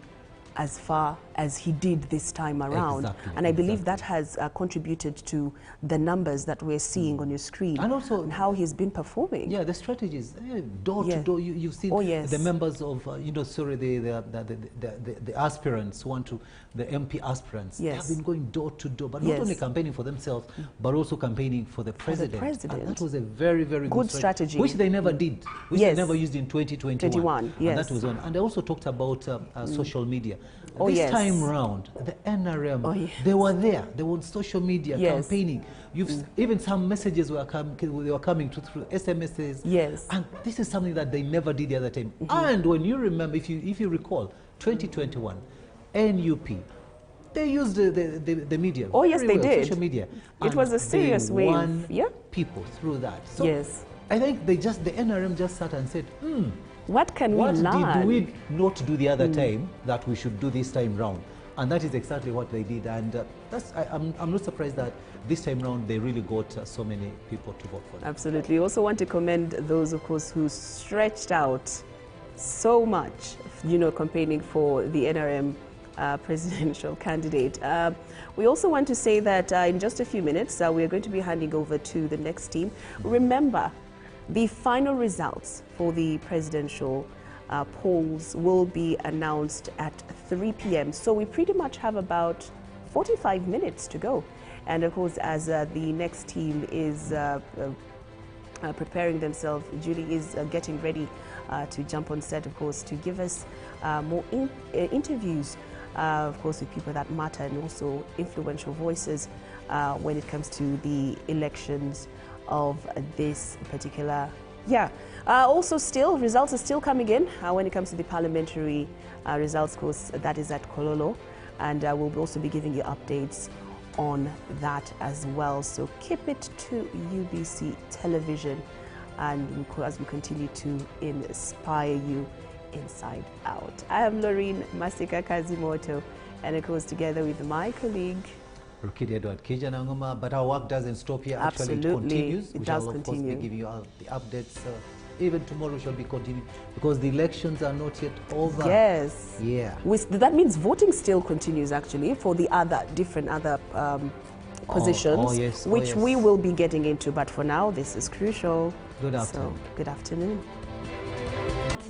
Speaker 6: as far as he did this time around. And I believe that has contributed to the numbers that we're seeing on your screen.
Speaker 9: And also
Speaker 6: and how he's been performing.
Speaker 9: Yeah, the strategies, door to door. You've seen the members of, you know, sorry, the aspirants who want to, the MP aspirants. They have been going door to door, but not only campaigning for themselves, but also campaigning for the president. And that was a very, very good strategy. Which they never did, which they never used in 2021. And that was on. And they also talked about social media. This time round, the NRM, they were there. They were on social media campaigning. Even some messages were coming through SMSs. And this is something that they never did the other time. And when you remember, if you recall, 2021, NUP, they used the media.
Speaker 6: Oh yes, they did.
Speaker 9: Social media.
Speaker 6: It was a serious wave.
Speaker 9: Won people through that. So I think the NRM just sat and said,
Speaker 6: what can we learn?
Speaker 9: What did we not do the other time that we should do this time round? And that is exactly what they did. And I'm not surprised that this time round they really got so many people to vote for them.
Speaker 6: Absolutely. Also want to commend those, of course, who stretched out so much, you know, campaigning for the NRM presidential candidate. We also want to say that in just a few minutes, we're going to be handing over to the next team. Remember, the final results for the presidential polls will be announced at 3 p.m. So we pretty much have about 45 minutes to go. And of course, as the next team is preparing themselves, Julie is getting ready to jump on set, of course, to give us more interviews, of course, with people that matter and also influential voices when it comes to the elections of this particular year. Also still, results are still coming in when it comes to the parliamentary results, of course, that is at Kololo. And we'll also be giving you updates on that as well. So keep it to UBC Television and as we continue to inspire you inside out. I am Loreen Masika Kazimoto, and it goes together with my colleague
Speaker 9: Rukidi Edward Kijanangoma, but our work doesn't stop here.
Speaker 6: Absolutely.
Speaker 9: Actually, it continues.
Speaker 6: It
Speaker 9: we
Speaker 6: does
Speaker 9: shall, of
Speaker 6: continue.
Speaker 9: course, be giving you all the updates. Even tomorrow shall be continued because the elections are not yet over.
Speaker 6: Yes.
Speaker 9: Yeah.
Speaker 6: That means voting still continues actually for the different other positions,
Speaker 9: yes.
Speaker 6: which
Speaker 9: yes.
Speaker 6: we will be getting into. But for now, this is crucial.
Speaker 9: Good afternoon.
Speaker 6: So, good afternoon.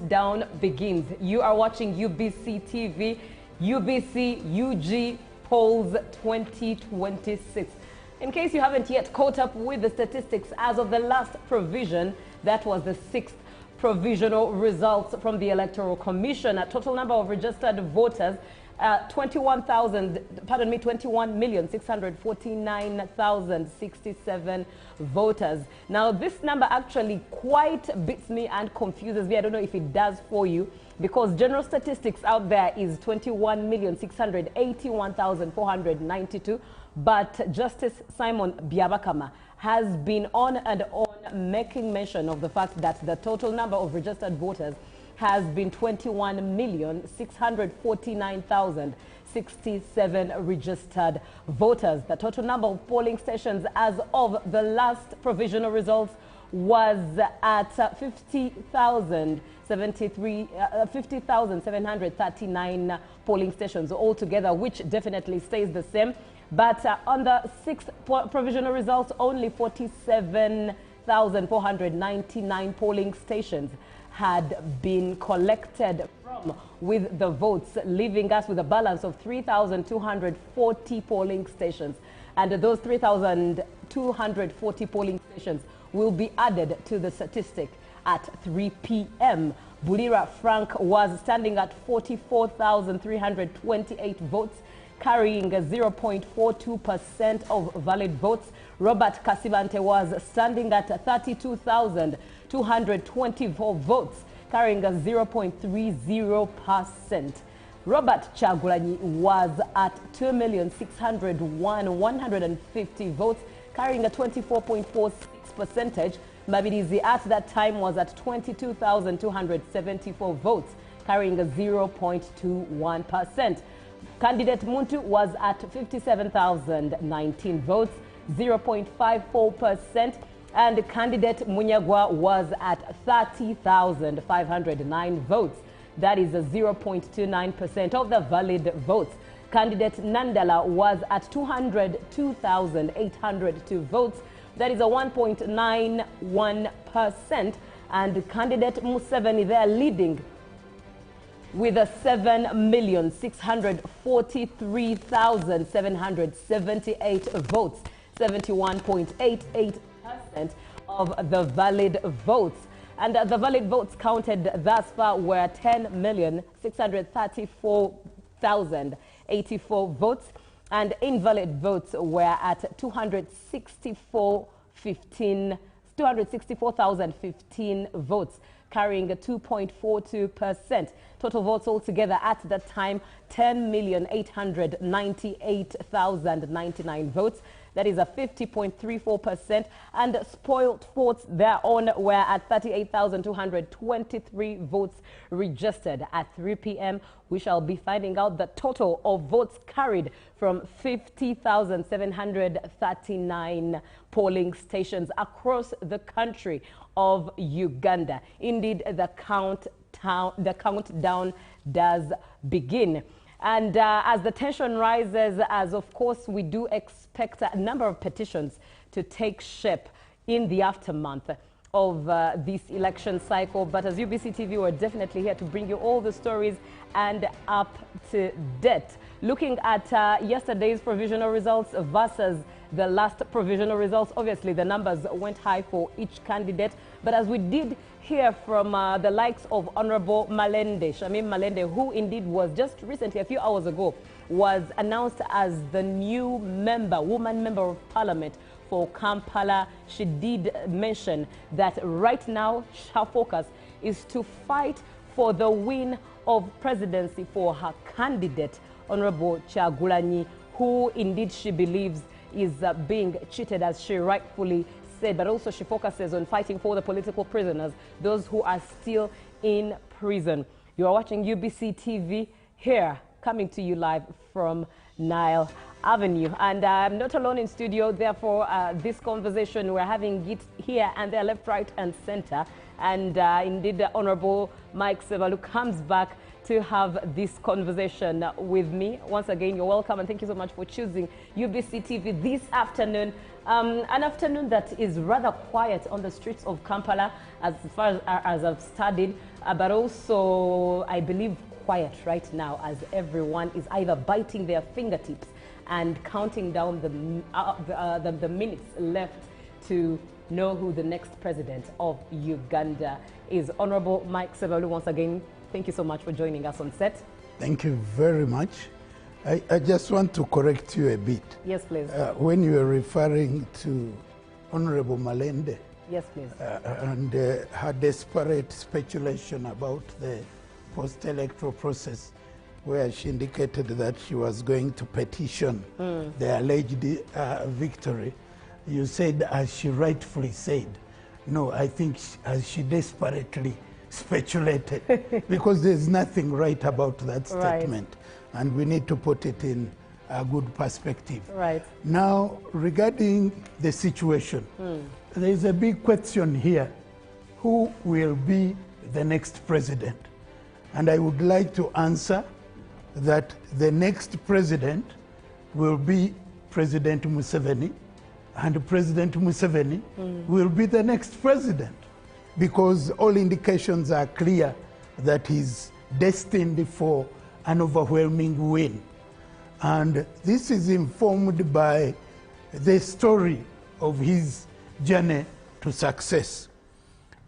Speaker 2: Down begins. You are watching UBC TV, UBC UG Polls 2026. In case you haven't yet caught up with the statistics, as of the last provision, that was the 6th provisional results from the Electoral Commission, a total number of registered voters, 21,649,067 voters. Now, this number actually quite beats me and confuses me. I don't know if it does for you, because general statistics out there is 21,681,492. But Justice Simon Byabakama has been on and on making mention of the fact that the total number of registered voters has been 21,649,067 registered voters. The total number of polling stations as of the last provisional results was at 50,739 polling stations altogether, which definitely stays the same. But on the 6th provisional results, only 47,499 polling stations had been collected from, with the votes, leaving us with a balance of 3,240 polling stations. And those 3,240 polling stations will be added to the statistic at 3 p.m. Bulira Frank was standing at 44,328 votes, carrying 0.42% of valid votes. Robert Kasibante was standing at 32,224 votes, carrying 0.30%. Robert Chagulanyi was at 2,601,150 votes, carrying a 24.46%. Mabirizi at that time was at 22,274 votes, carrying a 0.21%. Candidate Muntu was at 57,019 votes, 0.54%, and candidate Munyagwa was at 30,509 votes. That is a 0.29% of the valid votes. Candidate Nandala was at 202,802 votes. That is a 1.91%. And candidate Museveni, they are leading with a 7,643,778 votes, 71.88% of the valid votes. And the valid votes counted thus far were 10,634,084 votes, and invalid votes were at 264,015 votes, carrying a 2.42%. Total votes altogether at that time, 10,898,099 votes. That is a 50.34%. And spoiled votes thereon were at 38,223 votes registered. At 3 p.m., we shall be finding out the total of votes carried from 50,739 polling stations across the country of Uganda. Indeed, the countdown does begin. And as the tension rises, as of course we do expect a number of petitions to take shape in the aftermath of this election cycle. But as UBC TV, we're definitely here to bring you all the stories and up to date. Looking at yesterday's provisional results versus the last provisional results, obviously the numbers went high for each candidate. But as we did hear from the likes of Honorable Malende, Shamim Malende, who indeed was just recently, a few hours ago, was announced as the new woman member of parliament for Kampala. She did mention that right now her focus is to fight for the win of presidency for her candidate, Honorable Chagulanyi, who indeed she believes is being cheated, as she rightfully said, but also she focuses on fighting for the political prisoners, those who are still in prison. You are watching UBC TV here, coming to you live from Nile Avenue. And I'm not alone in studio, therefore this conversation we're having it here and there, left, right and center. And indeed the Honorable Mike Sebalu comes back to have this conversation with me. Once again, you're welcome and thank you so much for choosing UBC TV this afternoon. An afternoon that is rather quiet on the streets of Kampala as far as I've studied, but also I believe quiet right now as everyone is either biting their fingertips and counting down the minutes left to know who the next president of Uganda is. Honorable Mike Sebalu, once again, thank you so much for joining us on set.
Speaker 1: Thank you very much. I just want to correct you a bit.
Speaker 2: Yes, please.
Speaker 1: When you were referring to Honorable Malende,
Speaker 2: yes, please.
Speaker 1: And her desperate speculation about the post-electoral process, where she indicated that she was going to petition the alleged victory, you said, as she rightfully said, no, I think as she desperately speculated, because there's nothing right about that statement, and we need to put it in a good perspective.
Speaker 2: Right.
Speaker 1: Now, regarding the situation, there's a big question here. Who will be the next president? And I would like to answer that the next president will be President Museveni, and President Museveni will be the next president, because all indications are clear that he's destined for an overwhelming win. And this is informed by the story of his journey to success.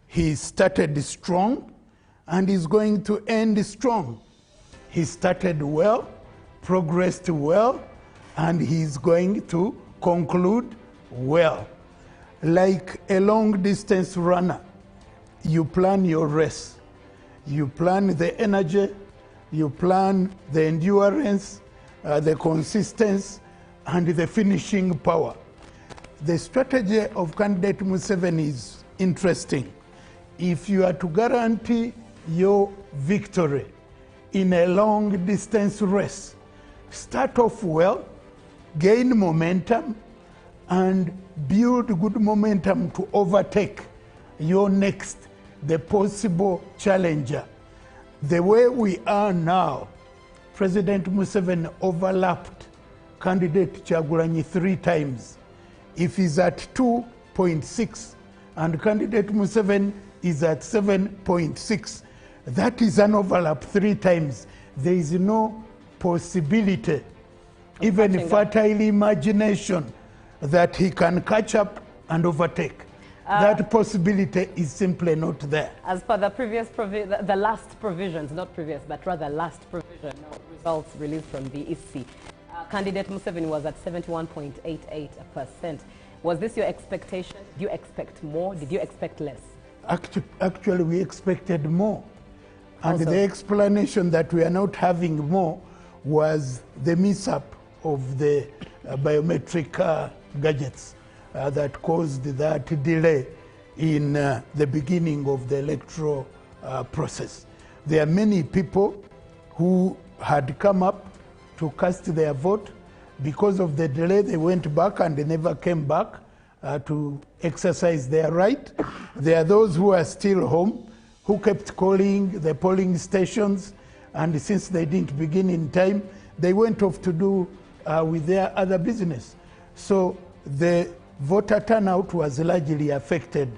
Speaker 1: He started strong and is going to end strong. He started well, progressed well, and he's going to conclude well. Like a long distance runner, you plan your race. You plan the energy, you plan the endurance, the consistency, and the finishing power. The strategy of candidate Museveni is interesting. If you are to guarantee your victory in a long distance race, start off well, gain momentum, and build good momentum to overtake your next, the possible challenger. The way we are now, President Museveni overlapped candidate Kyagulanyi 3 times. If he's at 2.6 and candidate Museveni is at 7.6, that is an overlap 3 times. There is no possibility, even fertile imagination, that he can catch up and overtake. That possibility is simply not there.
Speaker 2: As per the previous the last provisions, not previous, but rather last provision, results released from the EC, candidate Museveni was at 71.88%. Was this your expectation? Did you expect more? Did you expect less?
Speaker 1: Actually, we expected more. And the explanation that we are not having more was the mishap of the biometric gadgets that caused that delay in the beginning of the electoral process. There are many people who had come up to cast their vote. Because of the delay, they went back and they never came back to exercise their right. There are those who are still home, who kept calling the polling stations, and since they didn't begin in time, they went off to do with their other business. So the voter turnout was largely affected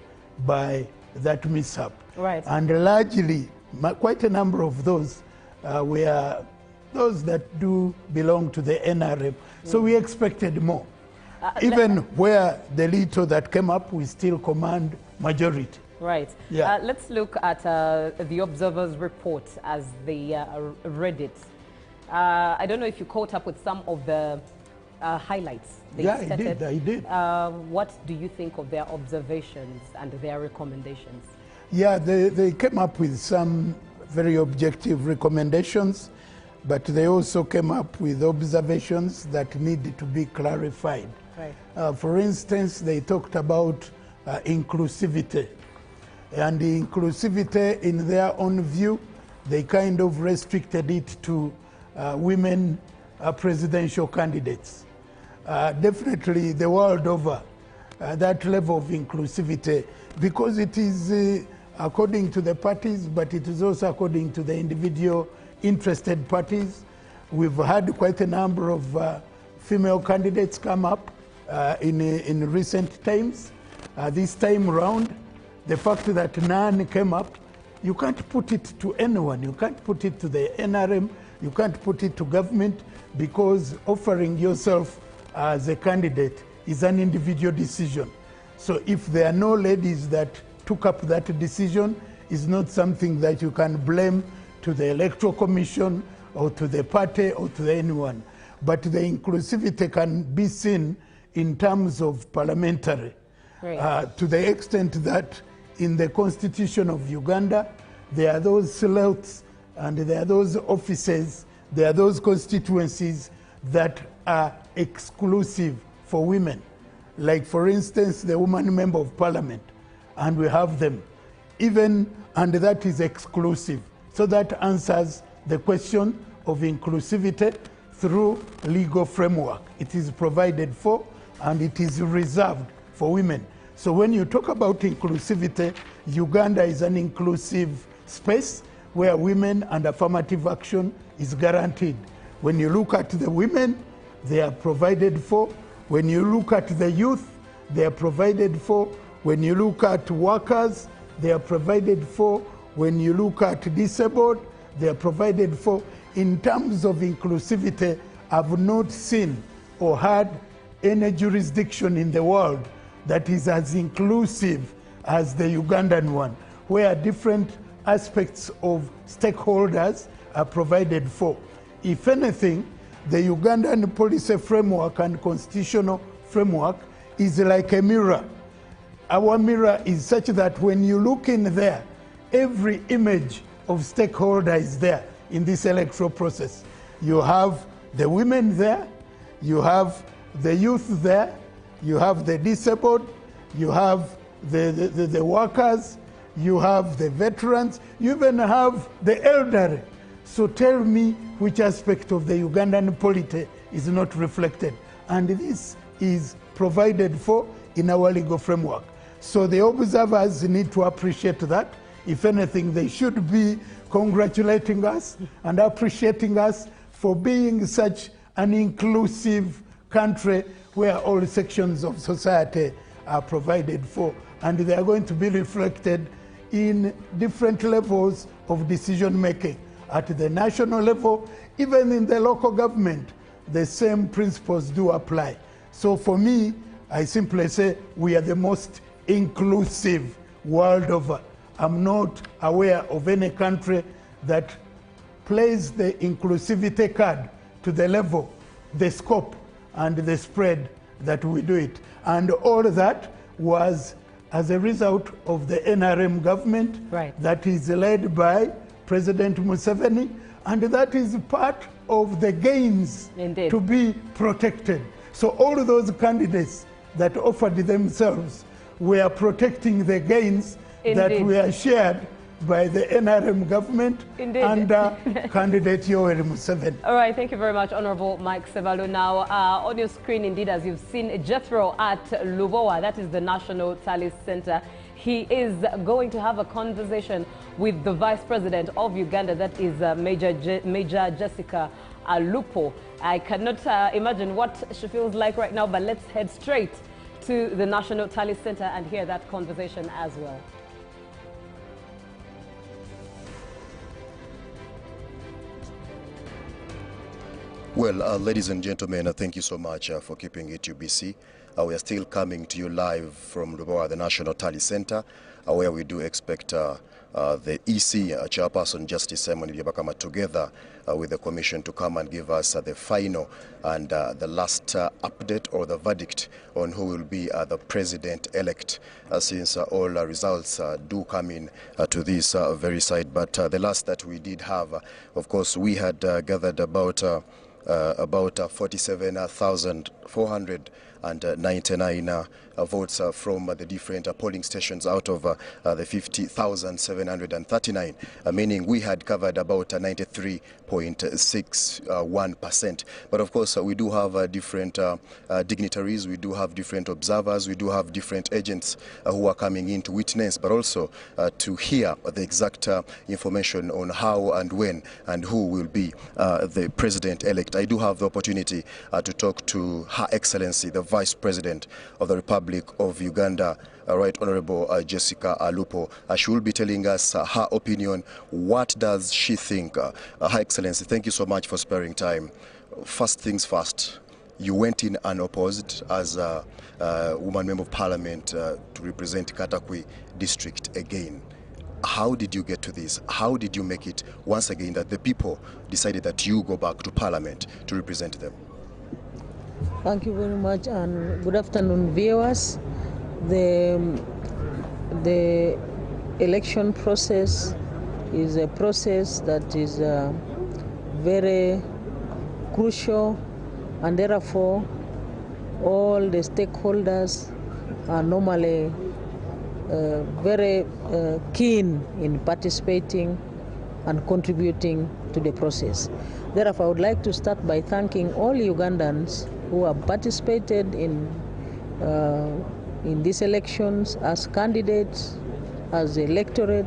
Speaker 1: by that mishap.
Speaker 2: Right.
Speaker 1: And largely, quite a number of those were those that do belong to the NRM. So we expected more. Even where the little that came up, we still command majority.
Speaker 2: Right.
Speaker 1: Yeah.
Speaker 2: Let's look at the Observer's report as they read it. I don't know if you caught up with some of the highlights they stated.
Speaker 1: I did.
Speaker 2: What do you think of their observations and their recommendations?
Speaker 1: Yeah, they came up with some very objective recommendations, but they also came up with observations that needed to be clarified.
Speaker 2: Right.
Speaker 1: For instance, they talked about inclusivity. And the inclusivity, in their own view, they kind of restricted it to women presidential candidates. Definitely the world over, that level of inclusivity, because it is according to the parties, but it is also according to the individual interested parties. We've had quite a number of female candidates come up in recent times. This time around, the fact that none came up, you can't put it to anyone. You can't put it to the NRM. You can't put it to government, because offering yourself as a candidate is an individual decision. So if there are no ladies that took up that decision, it's not something that you can blame to the Electoral Commission or to the party or to anyone. But the inclusivity can be seen in terms of parliamentary, to the extent that in the Constitution of Uganda, there are those slots and there are those offices, there are those constituencies that are exclusive for women. Like, for instance, the woman member of parliament, and we have them. And that is exclusive. So that answers the question of inclusivity through legal framework. It is provided for and it is reserved for women. So when you talk about inclusivity, Uganda is an inclusive space where women and affirmative action is guaranteed. When you look at the women, they are provided for. When you look at the youth, they are provided for. When you look at workers, they are provided for. When you look at disabled, they are provided for. In terms of inclusivity, I've not seen or heard any jurisdiction in the world that is as inclusive as the Ugandan one, where different aspects of stakeholders are provided for. If anything, the Ugandan policy framework and constitutional framework is like a mirror. Our mirror is such that when you look in there, every image of stakeholder is there in this electoral process. You have the women there, you have the youth there, you have the disabled, you have the workers, you have the veterans, you even have the elderly. So tell me which aspect of the Ugandan polity is not reflected. And this is provided for in our legal framework. So the observers need to appreciate that. If anything, they should be congratulating us and appreciating us for being such an inclusive country where all sections of society are provided for. And they are going to be reflected in different levels of decision making. At the national level, even in the local government, the same principles do apply. So for me, I simply say we are the most inclusive world over. I'm not aware of any country that plays the inclusivity card to the level, the scope, and the spread that we do it. And all that was as a result of the NRM government that is led by President Museveni, and that is part of the gains to be protected. So all those candidates that offered themselves were protecting the gains that were shared by the NRM government under candidate Yoweri Museveni.
Speaker 2: All right, thank you very much, Honorable Mike Sevalu. Now, on your screen, indeed, as you've seen, Jethro at Lubowa, that is the National Tally Center. He is going to have a conversation with the Vice President of Uganda, that is Major Jessica Alupo. I cannot imagine what she feels like right now, but let's head straight to the National Tally Center and hear that conversation as well.
Speaker 18: Well, ladies and gentlemen, thank you so much for keeping it UBC. We are still coming to you live from Lubowa, the National Tally Center, where we do expect the EC Chairperson Justice Simon Byabakama together with the Commission to come and give us the final and the last update or the verdict on who will be the President-elect, since all results do come in to this very side. But the last that we did have, of course, we had gathered about 47,400 99 votes from the different polling stations out of the 50,739, meaning we had covered about 93.61%. But of course, we do have different dignitaries, we do have different observers, we do have different agents who are coming in to witness, but also to hear the exact information on how and when and who will be the president-elect. I do have the opportunity to talk to Her Excellency, the Vice President of the Republic of Uganda, Right Honorable Jessica Alupo. She will be telling us her opinion. What does she think? Her Excellency, thank you so much for sparing time. First things first, you went in unopposed as a woman member of parliament to represent Katakwi district again. How did you get to this? How did you make it once again that the people decided that you go back to parliament to represent them?
Speaker 19: Thank you very much, and good afternoon, viewers. The election process is a process that is very crucial, and therefore all the stakeholders are normally very keen in participating and contributing to the process. Therefore, I would like to start by thanking all Ugandans who have participated in these elections as candidates, as electorate,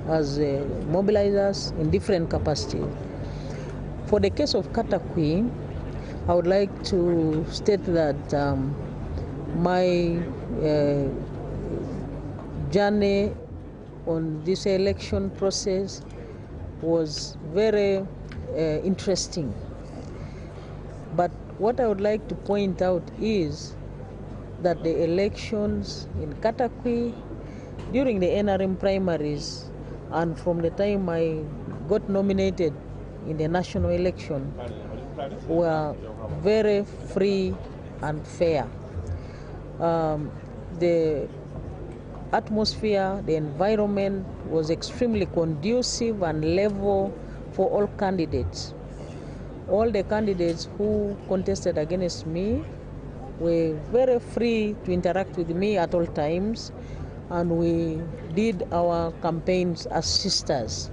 Speaker 19: as mobilizers in different capacities. For the case of Katakwi, I would like to state that my journey on this election process was very interesting. But what I would like to point out is that the elections in Katakwi during the NRM primaries and from the time I got nominated in the national election were very free and fair. The atmosphere, the environment was extremely conducive and level for all candidates. All the candidates who contested against me were very free to interact with me at all times, and we did our campaigns as sisters.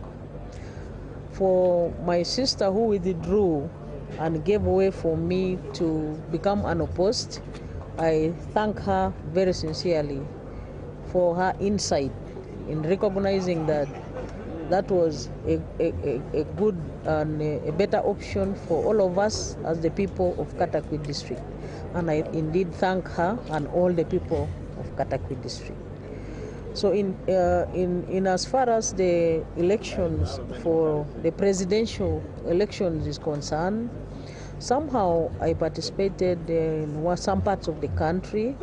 Speaker 19: For my sister who withdrew and gave way for me to become unopposed, I thank her very sincerely for her insight in recognizing that that was a good and a better option for all of us as the people of Katakwi district. And I indeed thank her and all the people of Katakwi district. So in as far as the elections for the presidential elections is concerned, somehow I participated in some parts of the country.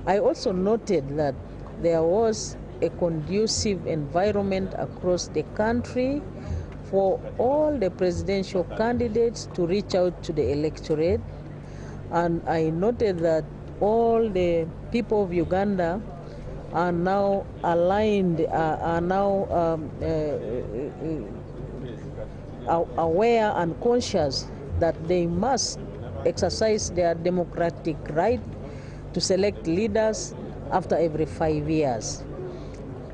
Speaker 19: I also noted that there was a conducive environment across the country for all the presidential candidates to reach out to the electorate. And I noted that all the people of Uganda are now aligned, are now aware and conscious that they must exercise their democratic right to select leaders after every 5 years.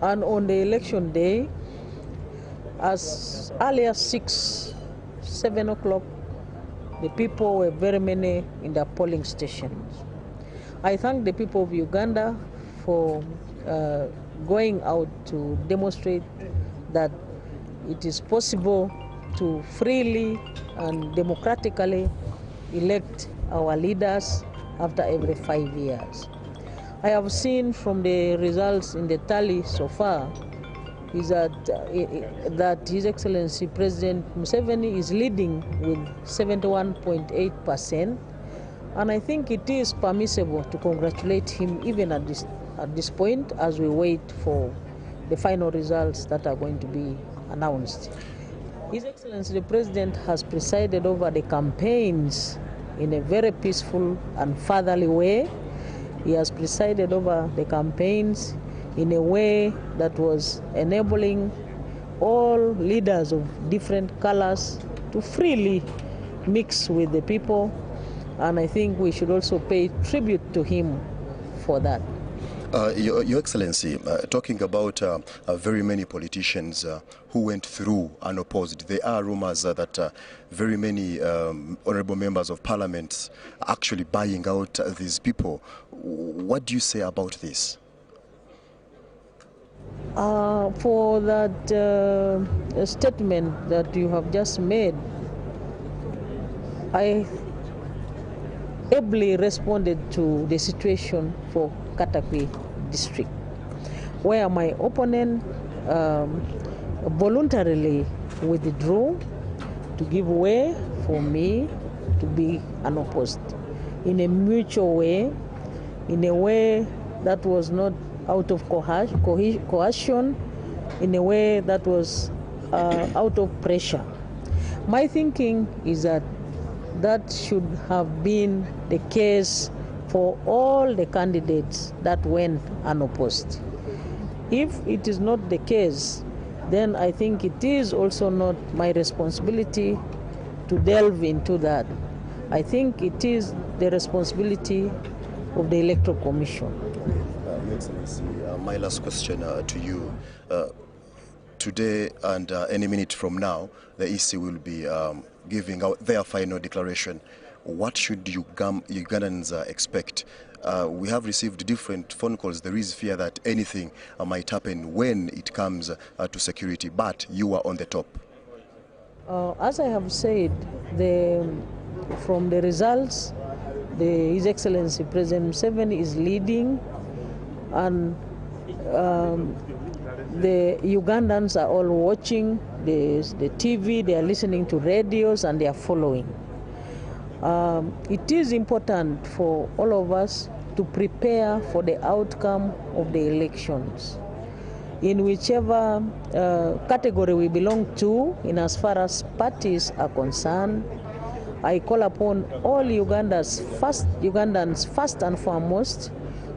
Speaker 19: And on the election day, as early as 7 o'clock, the people were very many in the polling stations. I thank the people of Uganda for going out to demonstrate that it is possible to freely and democratically elect our leaders after every 5 years. I have seen from the results in the tally so far is that His Excellency President Museveni is leading with 71.8%, and I think it is permissible to congratulate him even at this point as we wait for the final results that are going to be announced. His Excellency the President has presided over the campaigns in a very peaceful and fatherly way. He has presided over the campaigns in a way that was enabling all leaders of different colors to freely mix with the people and I think we should also pay tribute to him for that.
Speaker 18: Your Excellency, talking about very many politicians who went through unopposed, there are rumors that very many honorable members of parliament are actually buying out these people. What do you say about this?
Speaker 19: For that statement that you have just made, I ably responded to the situation for Katakwi district, where my opponent voluntarily withdrew to give way for me to be unopposed in a mutual way, in a way that was not out of coercion, in a way that was out of pressure. My thinking is that that should have been the case for all the candidates that went unopposed. If it is not the case, then I think it is also not my responsibility to delve into that. I think it is the responsibility of the Electoral Commission.
Speaker 18: Your Excellency, my last question to you. Today and any minute from now, the EC will be giving out their final declaration. What should Ugandans expect? We have received different phone calls. There is fear that anything might happen when it comes to security, but you are on the top.
Speaker 19: As I have said, from the results, His Excellency President Museveni is leading, and the Ugandans are all watching the TV, they are listening to radios, and they are following. It is important for all of us to prepare for the outcome of the elections. In whichever category we belong to, in as far as parties are concerned, I call upon all Ugandans first and foremost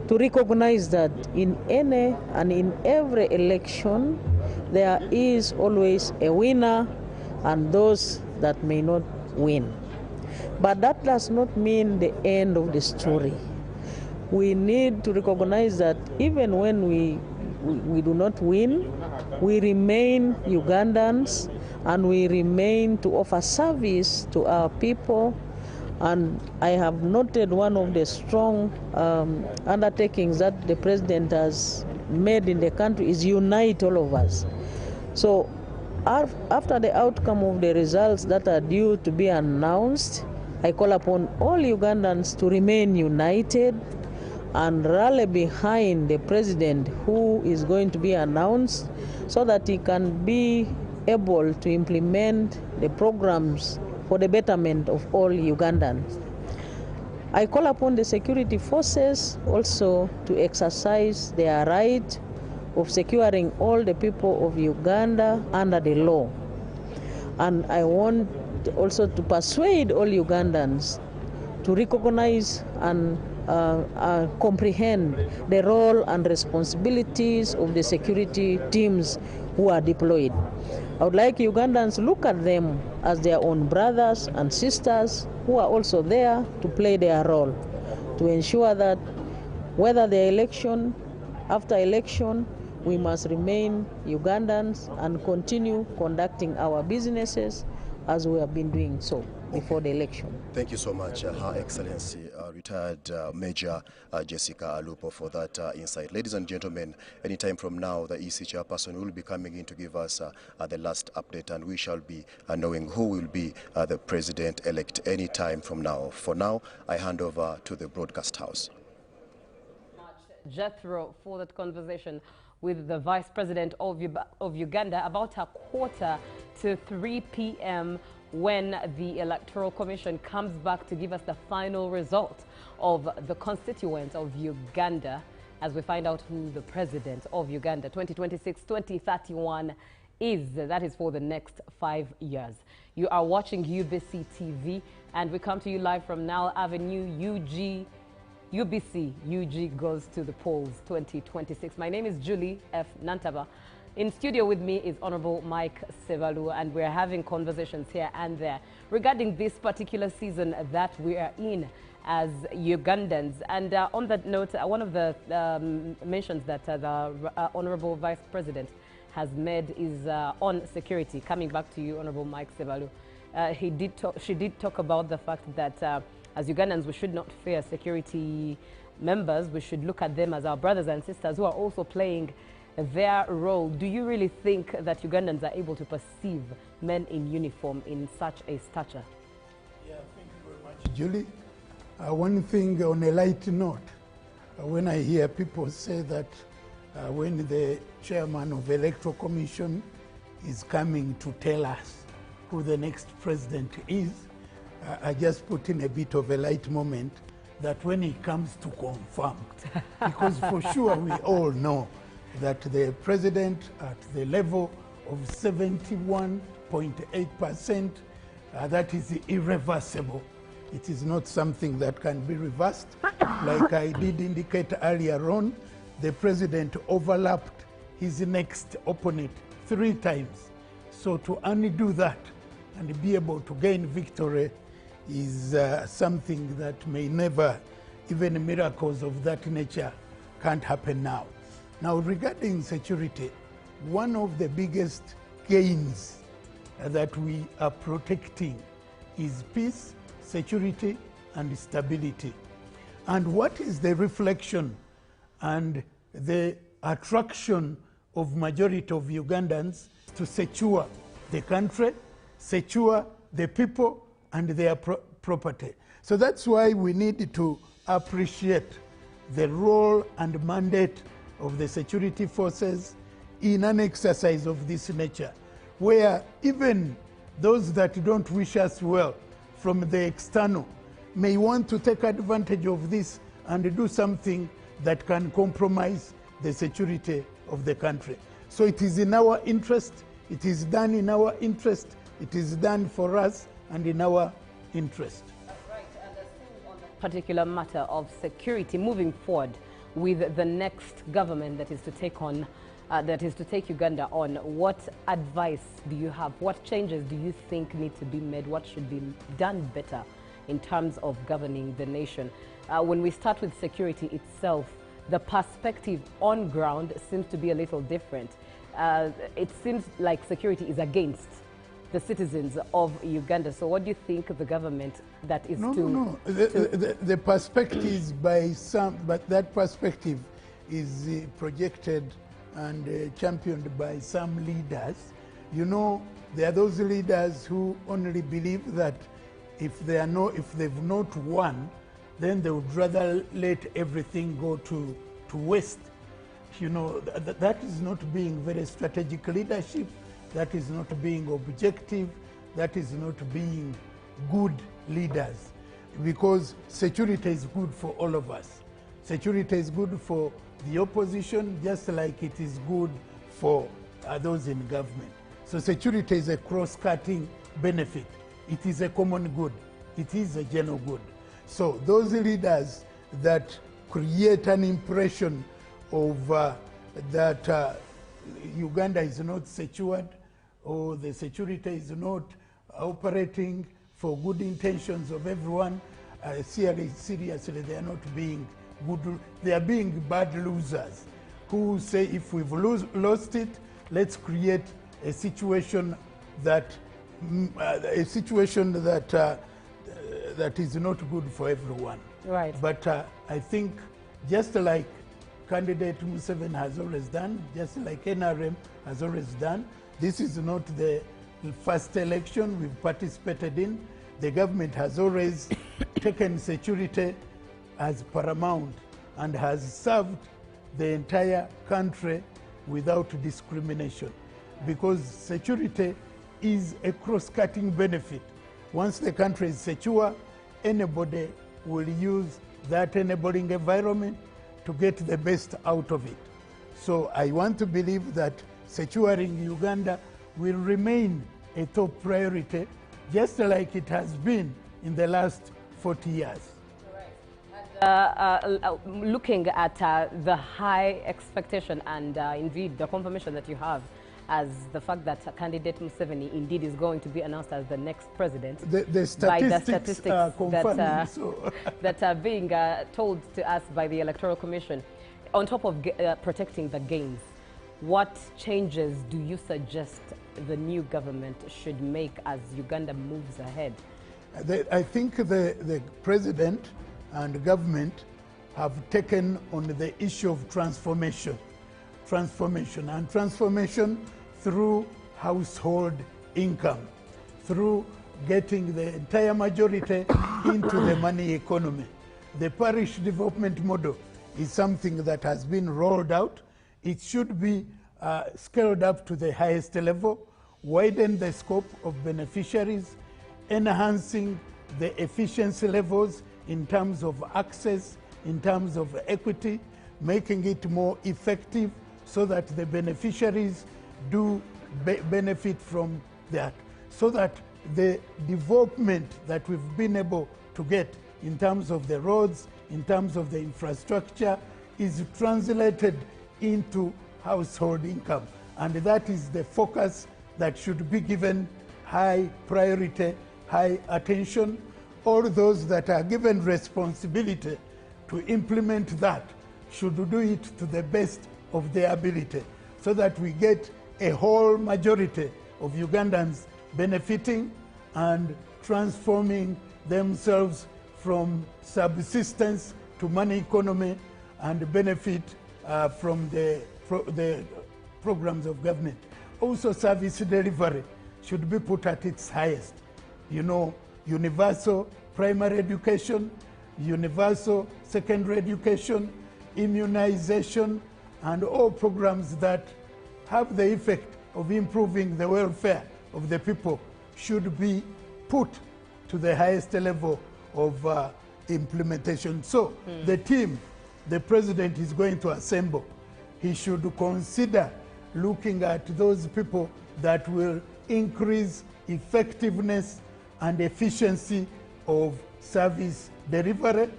Speaker 19: to recognize that in any and in every election, there is always a winner and those that may not win. But that does not mean the end of the story. We need to recognize that even when we do not win, we remain Ugandans and we remain to offer service to our people. And I have noted one of the strong undertakings that the president has made in the country is unite all of us. So after the outcome of the results that are due to be announced, I call upon all Ugandans to remain united and rally behind the president who is going to be announced so that he can be able to implement the programs for the betterment of all Ugandans. I call upon the security forces also to exercise their right of securing all the people of Uganda under the law. And I want also to persuade all Ugandans to recognize and comprehend the role and responsibilities of the security teams who are deployed. I would like Ugandans to look at them as their own brothers and sisters who are also there to play their role, to ensure that whether the election, after election, we must remain Ugandans and continue conducting our businesses as we have been doing so before the election.
Speaker 18: Thank you so much, Her Excellency, retired Major Jessica Alupo, for that insight. Ladies and gentlemen, anytime from now, the EC chairperson will be coming in to give us the last update, and we shall be knowing who will be the president-elect anytime from now. For now, I hand over to the broadcast house.
Speaker 2: Jethro, for that conversation with the Vice President of Uganda about 2:45 p.m. when the Electoral Commission comes back to give us the final result of the constituents of Uganda as we find out who the President of Uganda 2026-2031 is. That is for the next 5 years. You are watching UBC TV and we come to you live from Nile Avenue, UBC. UG goes to the polls 2026. My name is Julie F. Nantaba. In studio with me is Honorable Mike Sevalu, and we're having conversations here and there regarding this particular season that we are in as Ugandans. And on that note, one of the mentions that the Honorable Vice President has made is on security. Coming back to you, Honorable Mike Sevalu, she did talk about the fact that as Ugandans, we should not fear security members. We should look at them as our brothers and sisters who are also playing their role. Do you really think that Ugandans are able to perceive men in uniform in such a stature?
Speaker 1: Yeah, thank you very much, Julie. One thing on a light note, when I hear people say that when the chairman of the Electoral Commission is coming to tell us who the next president is, I just put in a bit of a light moment that when he comes to confirm, because for sure we all know that the president at the level of 71.8%, that is irreversible. It is not something that can be reversed. Like I did indicate earlier on, the president overlapped his next opponent 3 times. So to undo that and be able to gain victory is something that may never, even miracles of that nature can't happen now. Now, regarding security, one of the biggest gains that we are protecting is peace, security, and stability. And what is the reflection and the attraction of majority of Ugandans to secure the country, secure the people, and their property? So that's why we need to appreciate the role and mandate of the security forces in an exercise of this nature, where even those that don't wish us well from the external may want to take advantage of this and do something that can compromise the security of the country. So it is in our interest, it is done in our interest, it is done for us and in our interest.
Speaker 2: Right, and still on that particular matter of security, moving forward with the next government that is to take on, that is to take Uganda on, what advice do you have? What changes do you think need to be made? What should be done better in terms of governing the nation? When we start with security itself, the perspective on ground seems to be a little different. It seems like security is against the citizens of Uganda. So what do you think the government that is
Speaker 1: The perspective is by some, but that perspective is projected and championed by some leaders. You know, there are those leaders who only believe that if they've not won, then they would rather let everything go to waste. You know, that is not being very strategic leadership. That is not being objective. That is not being good leaders. Because security is good for all of us. Security is good for the opposition, just like it is good for those in government. So security is a cross-cutting benefit. It is a common good. It is a general good. So those leaders that create an impression of that Uganda is not secured, or the security is not operating for good intentions of everyone, seriously, they are not being good. They are being bad losers who say, if we've lost it, let's create a situation that that is not good for everyone.
Speaker 2: Right.
Speaker 1: But I think just like candidate Museveni has always done, just like NRM has always done, this is not the first election we've participated in. The government has always taken security as paramount and has served the entire country without discrimination, because security is a cross-cutting benefit. Once the country is secure, anybody will use that enabling environment to get the best out of it. So I want to believe that securing Uganda will remain a top priority, just like it has been in the last 40 years.
Speaker 2: Correct. And Looking at the high expectation and indeed the confirmation that you have as the fact that candidate Museveni indeed is going to be announced as the next president.
Speaker 1: The statistics are confirming so.
Speaker 2: that are being told to us by the Electoral Commission. On top of protecting the gains, what changes do you suggest the new government should make as Uganda moves ahead?
Speaker 1: I think the president and government have taken on the issue of transformation through household income, through getting the entire majority into the money economy. The parish development model is something that has been rolled out. It should be scaled up to the highest level, widen the scope of beneficiaries, enhancing the efficiency levels in terms of access, in terms of equity, making it more effective so that the beneficiaries do benefit from that, so that the development that we've been able to get in terms of the roads, in terms of the infrastructure, is translated into household income. And that is the focus that should be given high priority, high attention. All those that are given responsibility to implement that should do it to the best of their ability, so that we get a whole majority of Ugandans benefiting and transforming themselves from subsistence to money economy and benefit from the programs of government. Also, service delivery should be put at its highest. You know, universal primary education, universal secondary education, immunization, and all programs that have the effect of improving the welfare of the people should be put to the highest level of implementation. So the team the president is going to assemble, he should consider looking at those people that will increase effectiveness and efficiency of service delivery,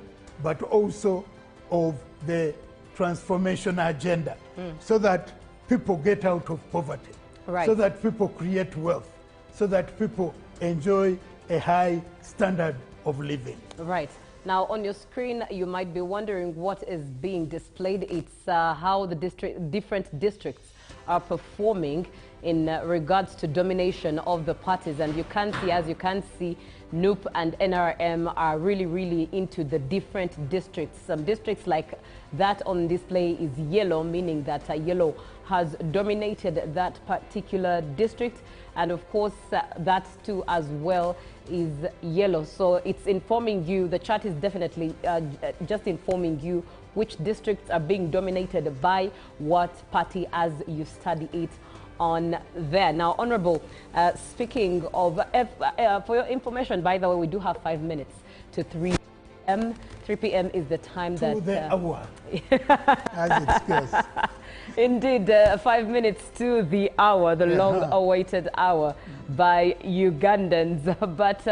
Speaker 1: but also of the transformation agenda, so that people get out of poverty, so that people create wealth, so that people enjoy a high standard of living.
Speaker 2: Right. Now, on your screen, you might be wondering what is being displayed. It's how the different districts are performing in regards to domination of the parties. And you can see, as you can see, NUP and NRM are really into the different districts. Some districts like that on display is yellow, meaning that yellow has dominated that particular district. And of course, that too as well is yellow. So it's informing you, the chart is definitely just informing you which districts are being dominated by what party as you study it on there. Now, Honorable, speaking of, for your information, by the way, we do have 5 minutes to 3 p.m. 3 p.m. is the time that...
Speaker 1: To the hour, as it goes.
Speaker 2: Indeed, 5 minutes to the hour, the long-awaited hour by Ugandans. But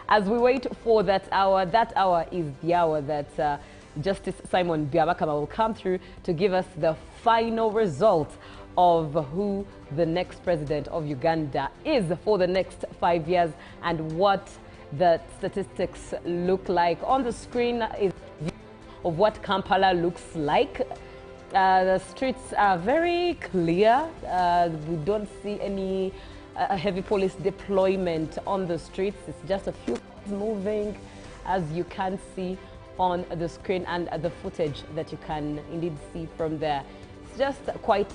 Speaker 2: as we wait for that hour is the hour that Justice Simon Byabakama will come through to give us the final result of who the next president of Uganda is for the next 5 years and what the statistics look like. On the screen is a view of what Kampala looks like. The streets are very clear. We don't see any heavy police deployment on the streets. It's just a few cars moving, as you can see on the screen and the footage that you can indeed see from there. It's just quite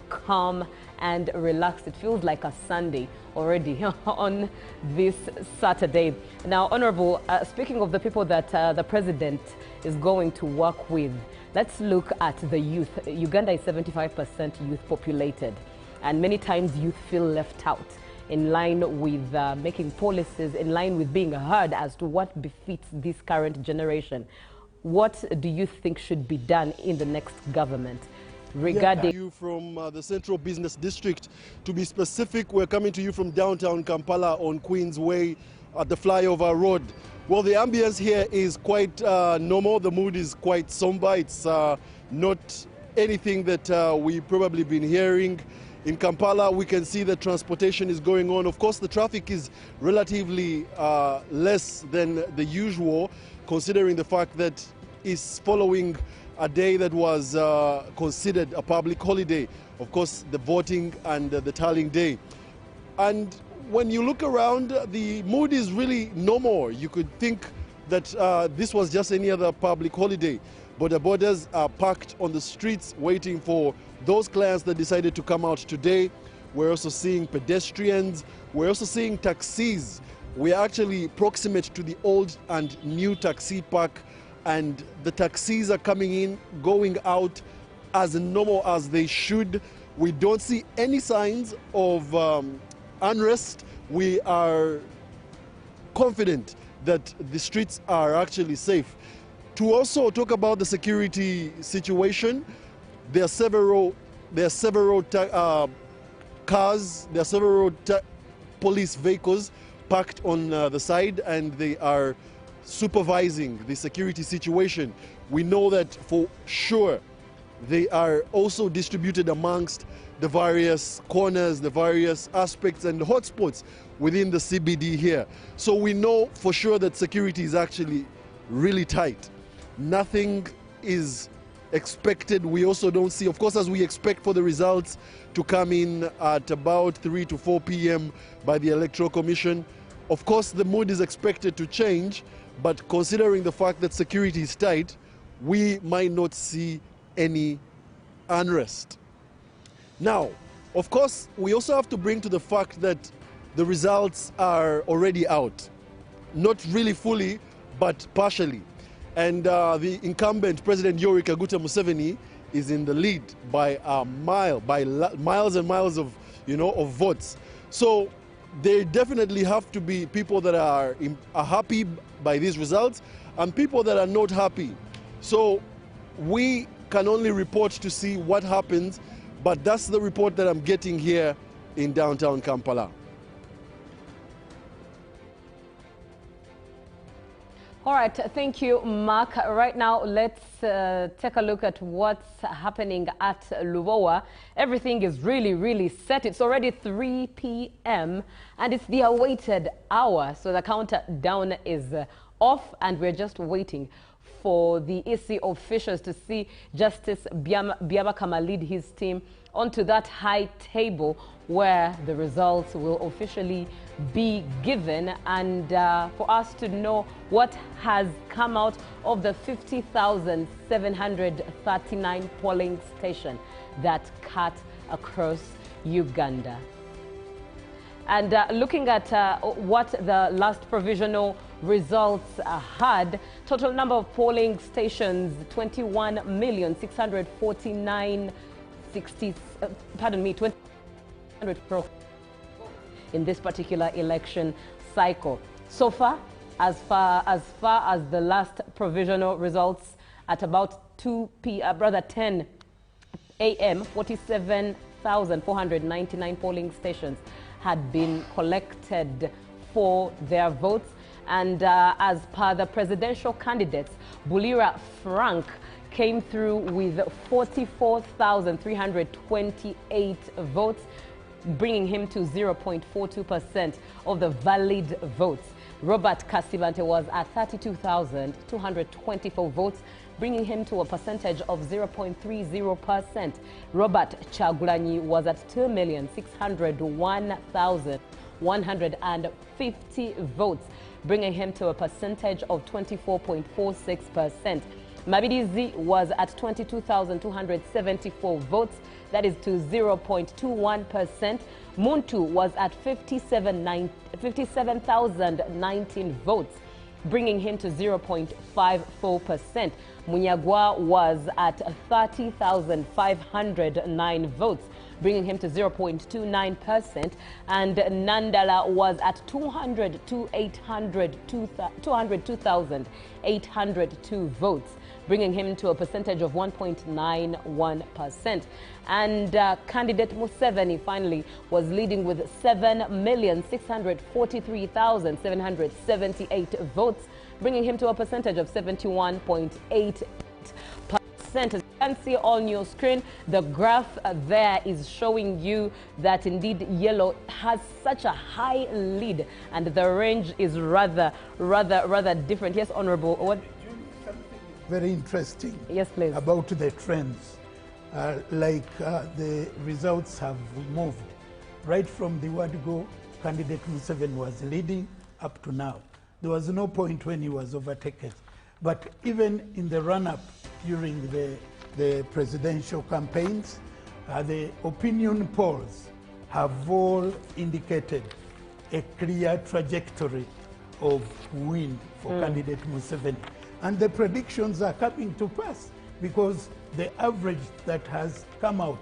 Speaker 2: calm and relaxed. It feels like a Sunday already on this Saturday. Now, Honorable, speaking of the people that the president is going to work with, let's look at the youth. Uganda is 75% youth populated, and many times youth feel left out in line with making policies, in line with being heard as to what befits this current generation. What do you think should be done in the next government regarding...
Speaker 20: You from the Central Business District. To be specific, we're coming to you from downtown Kampala on Queens Way, at the Flyover Road. Well, the ambience here is quite normal. The mood is quite somber. It's not anything that we probably been hearing. In Kampala, we can see that transportation is going on. Of course, the traffic is relatively less than the usual, considering the fact that it's following a day that was considered a public holiday. Of course, the voting and the tallying day. And when you look around, the mood is really normal. You could think that this was just any other public holiday. Border borders are packed on the streets waiting for those clients that decided to come out today. We're also seeing pedestrians. We're also seeing taxis. We're actually proximate to the old and new taxi park, and the taxis are coming in, going out as normal as they should. We don't see any signs of unrest. We are confident that the streets are actually safe. To also talk about the security situation, there are several cars, there are several police vehicles parked on the side, and they are supervising the security situation. We know that for sure they are also distributed amongst the various corners, the various aspects and hotspots within the CBD here. So we know for sure that security is actually really tight. Nothing is expected. We also don't see, of course, as we expect for the results to come in at about 3 to 4 p.m. by the Electoral Commission. Of course, the mood is expected to change, but considering the fact that security is tight, we might not see any unrest. Now, of course, we also have to bring to the fact that the results are already out. Not really fully, but partially. And the incumbent President Yoweri Museveni is in the lead by a mile, by miles and miles of, of votes. So there definitely have to be people that are happy by these results and people that are not happy. So we can only report to see what happens, but that's the report that I'm getting here in downtown Kampala.
Speaker 2: All right, thank you, Mark. Right now, let's take a look at what's happening at Lubowa. Everything is really set. It's already 3 p.m. and it's the awaited hour. So the countdown is off, and we're just waiting for the EC officials to see Justice Byabakama lead his team onto that high table where the results will officially be given, and for us to know what has come out of the 50,739 polling station that cut across Uganda. And looking at what the last provisional results had, total number of polling stations 21,649,000 in this particular election cycle. So far as the last provisional results at about 10 a.m., 47,499 polling stations had been collected for their votes. And as per the presidential candidates, Bulira Frank came through with 44,328 votes, bringing him to 0.42% of the valid votes. Robert Kasibante was at 32,224 votes, bringing him to a percentage of 0.30%. Robert Chagulanyi was at 2,601,150 votes, bringing him to a percentage of 24.46%. Mabidizi was at 22,274 votes, that is to 0.21%. Muntu was at 57,019 votes, bringing him to 0.54%. Munyagwa was at 30,509 votes, bringing him to 0.29%. And Nandala was at 202,802 votes, bringing him to a percentage of 1.91%. And candidate Museveni finally was leading with 7,643,778 votes, bringing him to a percentage of 71.8%. As you can see on your screen, the graph there is showing you that indeed yellow has such a high lead, and the range is rather different. Yes, Honorable. What?
Speaker 1: Very interesting.
Speaker 2: Yes, please.
Speaker 1: About the trends, the results have moved right from the word go. Candidate Museveni was leading up to now. There was no point when he was overtaken. But even in the run-up during the presidential campaigns, the opinion polls have all indicated a clear trajectory of win for candidate Museveni. And the predictions are coming to pass because the average that has come out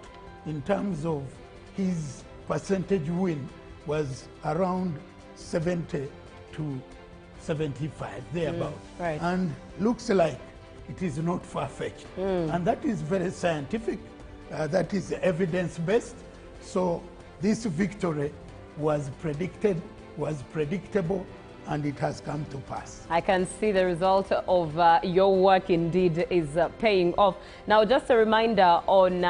Speaker 1: in terms of his percentage win was around 70 to 75, thereabout.
Speaker 2: Right.
Speaker 1: And looks like it is not far-fetched. And that is very scientific. That is evidence-based. So this victory was predicted, was predictable, and it has come to pass.
Speaker 2: I can see the result of your work indeed is paying off. Now, just a reminder on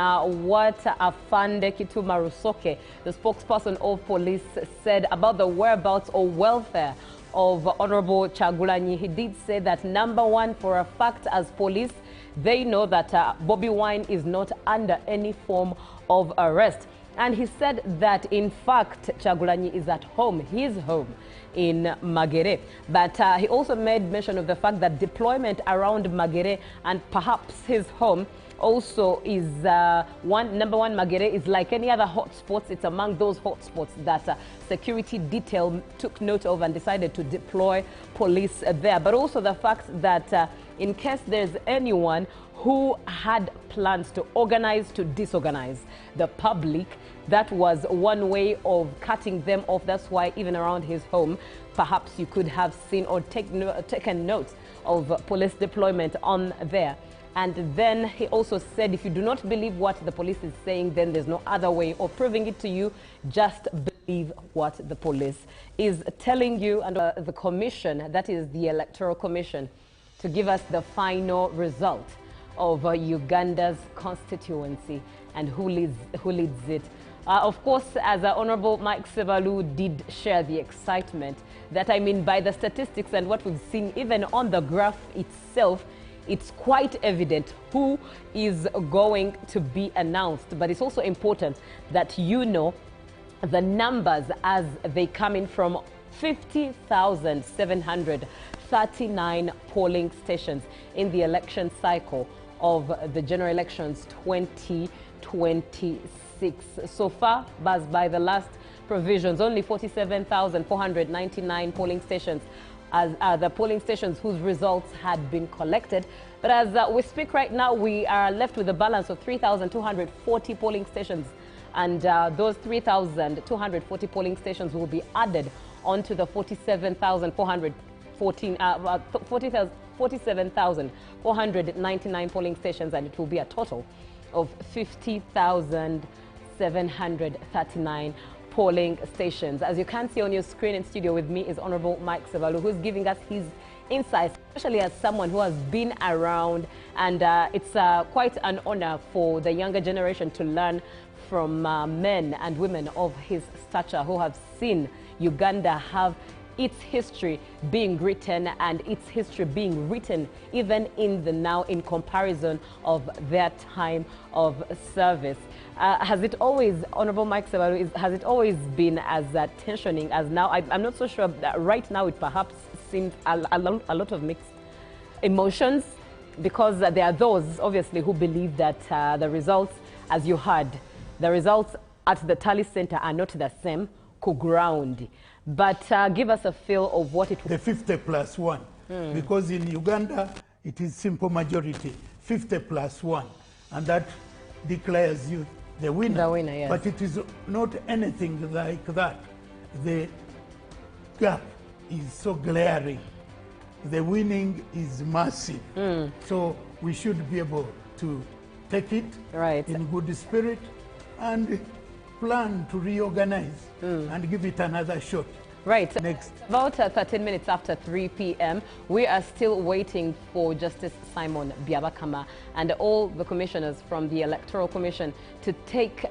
Speaker 2: what Afande Kituma Rusoke, the spokesperson of police, said about the whereabouts or welfare of Honorable Kyagulanyi. He did say that, number one, for a fact, as police, they know that Bobi Wine is not under any form of arrest. And he said that, in fact, Kyagulanyi is at home, his home in Magere. But he also made mention of the fact that deployment around Magere and perhaps his home also is number one. Magere is like any other hotspots. It's among those hotspots that security detail took note of and decided to deploy police there. But also the fact that in case there's anyone who had plans to organize to disorganize the public, that was one way of cutting them off. That's why even around his home, perhaps you could have seen or taken note of police deployment on there. And then he also said, if you do not believe what the police is saying, then there's no other way of proving it to you. Just believe what the police is telling you. And the commission, that is the Electoral Commission, to give us the final result of Uganda's constituency and who leads it. Of course, as Honorable Mike Sebalu did share the excitement, that I mean by the statistics and what we've seen even on the graph itself, it's quite evident who is going to be announced. But it's also important that you know the numbers as they come in from 50,739 polling stations in the election cycle of the general elections 2026. So far, by the last provisions, only 47,499 polling stations as the polling stations whose results had been collected. But as we speak right now, we are left with a balance of 3,240 polling stations. And those 3,240 polling stations will be added onto the 47,499 polling stations, and it will be a total of 50,739 polling stations. As you can see on your screen, in studio with me is Honorable Mike Sebalu, who's giving us his insights, especially as someone who has been around. And it's quite an honor for the younger generation to learn from men and women of his stature who have seen Uganda have its history being written, and its history being written even in the now, in comparison of their time of service. Has it always, Honorable Mike Sebalu, has it always been as tensioning as now? I'm not so sure. That right now it perhaps seems a lot of mixed emotions, because there are those, obviously, who believe that the results, as you heard, the results at the Tally Center are not the same ground. But give us a feel of what it was.
Speaker 1: The 50+1, because in Uganda it is simple majority, 50+1, and that declares you the winner.
Speaker 2: The winner, yes.
Speaker 1: But it is not anything like that. The gap is so glaring. the winning is massive. So we should be able to take it in good spirit and plan to reorganize and give it another shot.
Speaker 2: Right.
Speaker 1: Next.
Speaker 2: About 13 minutes after 3 p.m., we are still waiting for Justice Simon Byabakama and all the commissioners from the Electoral Commission to take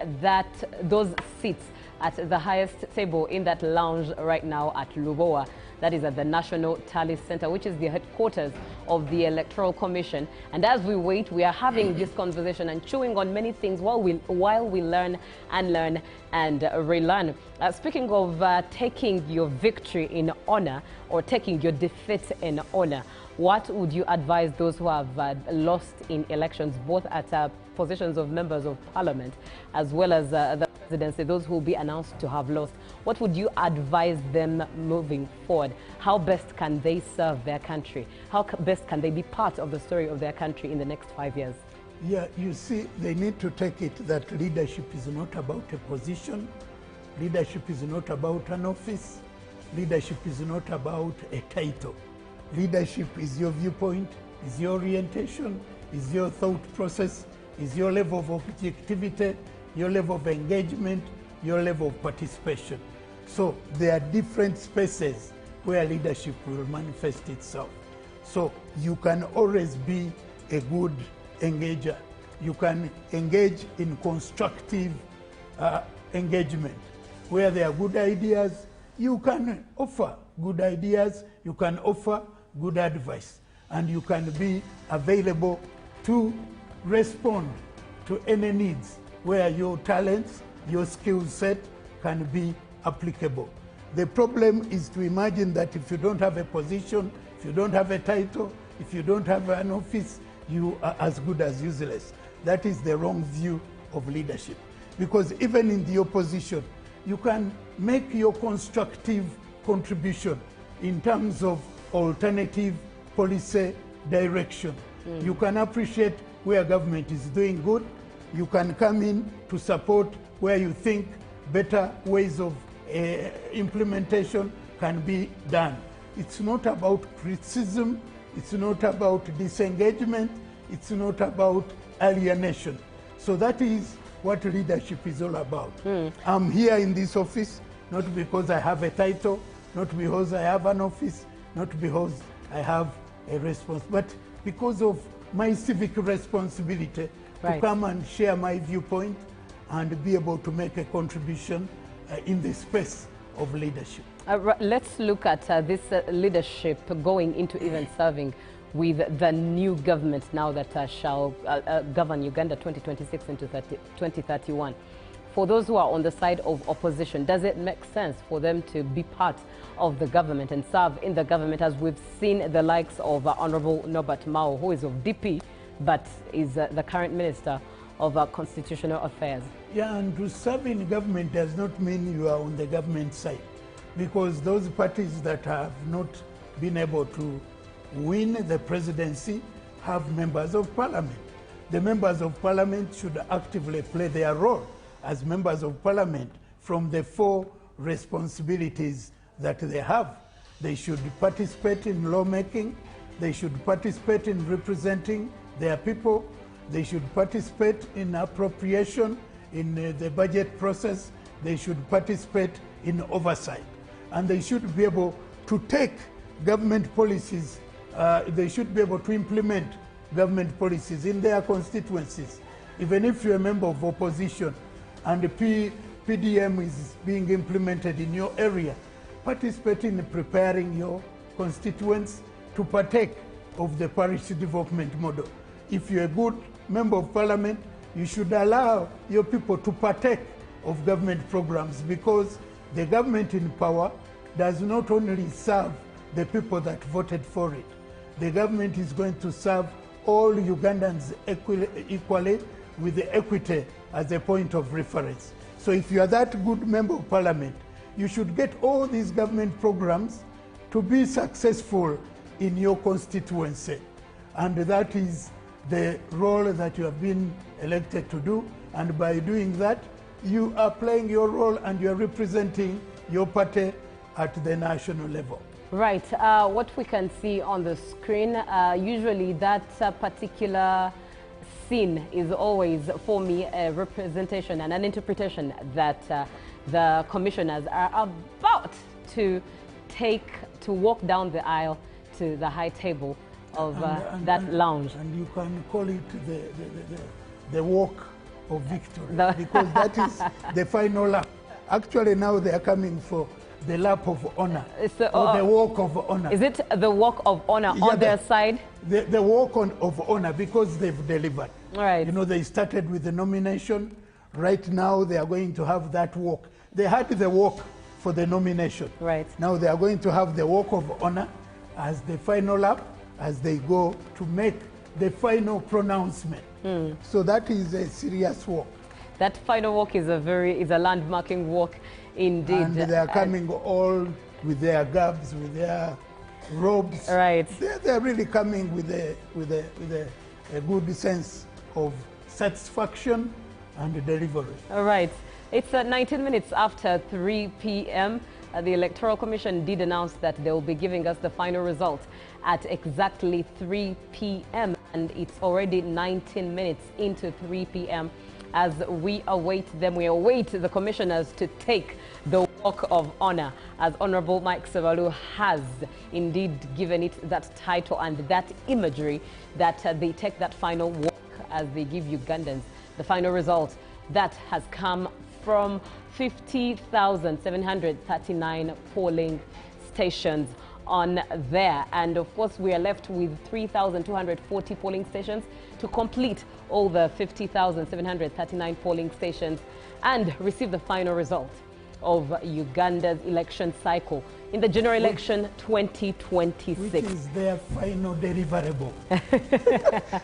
Speaker 2: those seats at the highest table in that lounge right now at Lubowa. That is at the National Tally Center, which is the headquarters of the Electoral Commission. And as we wait, we are having this conversation and chewing on many things while we learn and relearn. Speaking of taking your victory in honor or taking your defeat in honor, what would you advise those who have lost in elections, both at positions of members of parliament as well as the presidency, those who will be announced to have lost? What would you advise them moving forward? How best can they serve their country? How best can they be part of the story of their country in the next 5 years?
Speaker 1: Yeah, you see, they need to take it that leadership is not about a position. Leadership is not about an office. Leadership is not about a title. Leadership is your viewpoint, is your orientation, is your thought process, is your level of objectivity, your level of engagement, your level of participation. So there are different spaces where leadership will manifest itself. So you can always be a good engager. You can engage in constructive engagement. Where there are good ideas, you can offer good ideas, you can offer good advice, and you can be available to respond to any needs where your talents, your skill set can be applicable. The problem is to imagine that if you don't have a position, if you don't have a title, if you don't have an office, you are as good as useless. That is the wrong view of leadership. Because even in the opposition, you can make your constructive contribution in terms of alternative policy direction. You can appreciate where government is doing good. You can come in to support where you think better ways of implementation can be done. It's not about criticism, it's not about disengagement, it's not about alienation. So that is what leadership is all about. I'm here in this office not because I have a title, not because I have an office, not because I have a response, but because of my civic responsibility to come and share my viewpoint and be able to make a contribution in the space of leadership.
Speaker 2: Let's look at this leadership going into even serving with the new government now that shall govern Uganda 2026 into 2031. For those who are on the side of opposition, does it make sense for them to be part of the government and serve in the government, as we've seen the likes of Honorable Norbert Mao, who is of DP, but is the current Minister of Constitutional Affairs?
Speaker 1: Yeah, and to serve in government does not mean you are on the government side, because those parties that have not been able to win the presidency have members of parliament. The members of parliament should actively play their role as members of parliament from the 4 responsibilities that they have. They should participate in lawmaking, they should participate in representing their people, they should participate in appropriation, in the budget process, they should participate in oversight. And they should be able to take government policies, they should be able to implement government policies in their constituencies. Even if you're a member of opposition and the PDM is being implemented in your area, participate in preparing your constituents to partake of the parish development model. If you're a good member of parliament, you should allow your people to partake of government programs, because the government in power does not only serve the people that voted for it. The government is going to serve all Ugandans equally, with the equity as a point of reference. So if you are that good member of parliament, you should get all these government programs to be successful in your constituency. And that is the role that you have been elected to do. And by doing that, you are playing your role and you are representing your party at the national level.
Speaker 2: Right. What we can see on the screen, usually that particular scene is always, for me, a representation and an interpretation that the commissioners are about to walk down the aisle to the high table of that lounge.
Speaker 1: And you can call it the walk of victory, because that is the final lap. Actually, now they are coming for the lap of honor, or the walk of honor.
Speaker 2: Is it the walk of honor on their side?
Speaker 1: The walk of honor, because they've delivered.
Speaker 2: Right.
Speaker 1: You know, they started with the nomination. Right now, they are going to have that walk. They had the walk for the nomination.
Speaker 2: Right.
Speaker 1: Now they are going to have the walk of honor as the final lap, as they go to make the final pronouncement. So that is a serious walk.
Speaker 2: That final walk is a landmarking walk indeed.
Speaker 1: And they are coming all with their garbs, with their robes.
Speaker 2: Right.
Speaker 1: They're really coming with a good sense of satisfaction and delivery.
Speaker 2: All right. It's 19 minutes after 3 p.m. The Electoral Commission did announce that they will be giving us the final result at exactly 3 p.m. And it's already 19 minutes into 3 p.m. as we await them. We await the commissioners to take the walk of honor, as Honorable Mike Sevalu has indeed given it that title and that imagery, that they take that final walk as they give Ugandans the final result that has come from 50,739 polling stations on there. And of course, we are left with 3,240 polling stations to complete all the 50,739 polling stations and receive the final result of Uganda's election cycle in the general election 2026.
Speaker 1: Which is their final deliverable.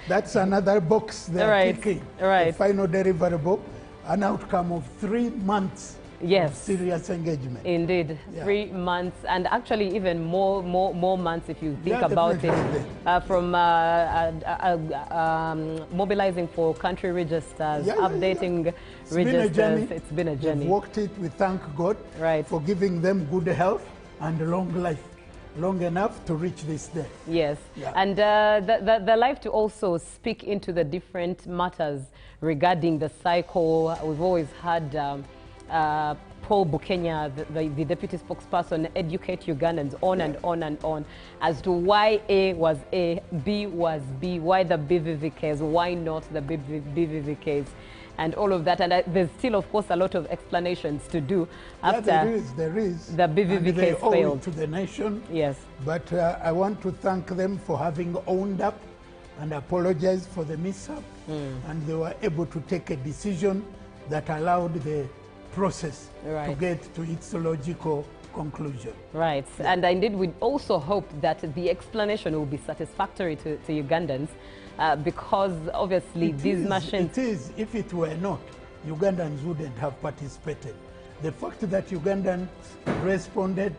Speaker 1: That's another box they're ticking.
Speaker 2: Right.
Speaker 1: The final deliverable, an outcome of 3 months of serious engagement.
Speaker 2: Indeed, 3 months, and actually even more months if you think about it. From mobilizing for country registers, updating registers. It's been a journey.
Speaker 1: They've walked it. We thank God for giving them good health and long life, long enough to reach this day.
Speaker 2: Yes, and the life to also speak into the different matters regarding the cycle. We've always had Paul Bukenya, the deputy spokesperson, educate Ugandans on and on and on as to why A was A, B was B, why the BVVKs, why not the BVVKs, and all of that. And there's still, of course, a lot of explanations to do after
Speaker 1: there is.
Speaker 2: The BVVKs
Speaker 1: failed.
Speaker 2: failed.
Speaker 1: To the nation.
Speaker 2: Yes.
Speaker 1: But I want to thank them for having owned up and apologized for the mishap. And they were able to take a decision that allowed the process to get to its logical conclusion.
Speaker 2: Right. And indeed, we also hope that the explanation will be satisfactory to Ugandans, because obviously these machines...
Speaker 1: It is. If it were not, Ugandans wouldn't have participated. The fact that Ugandans responded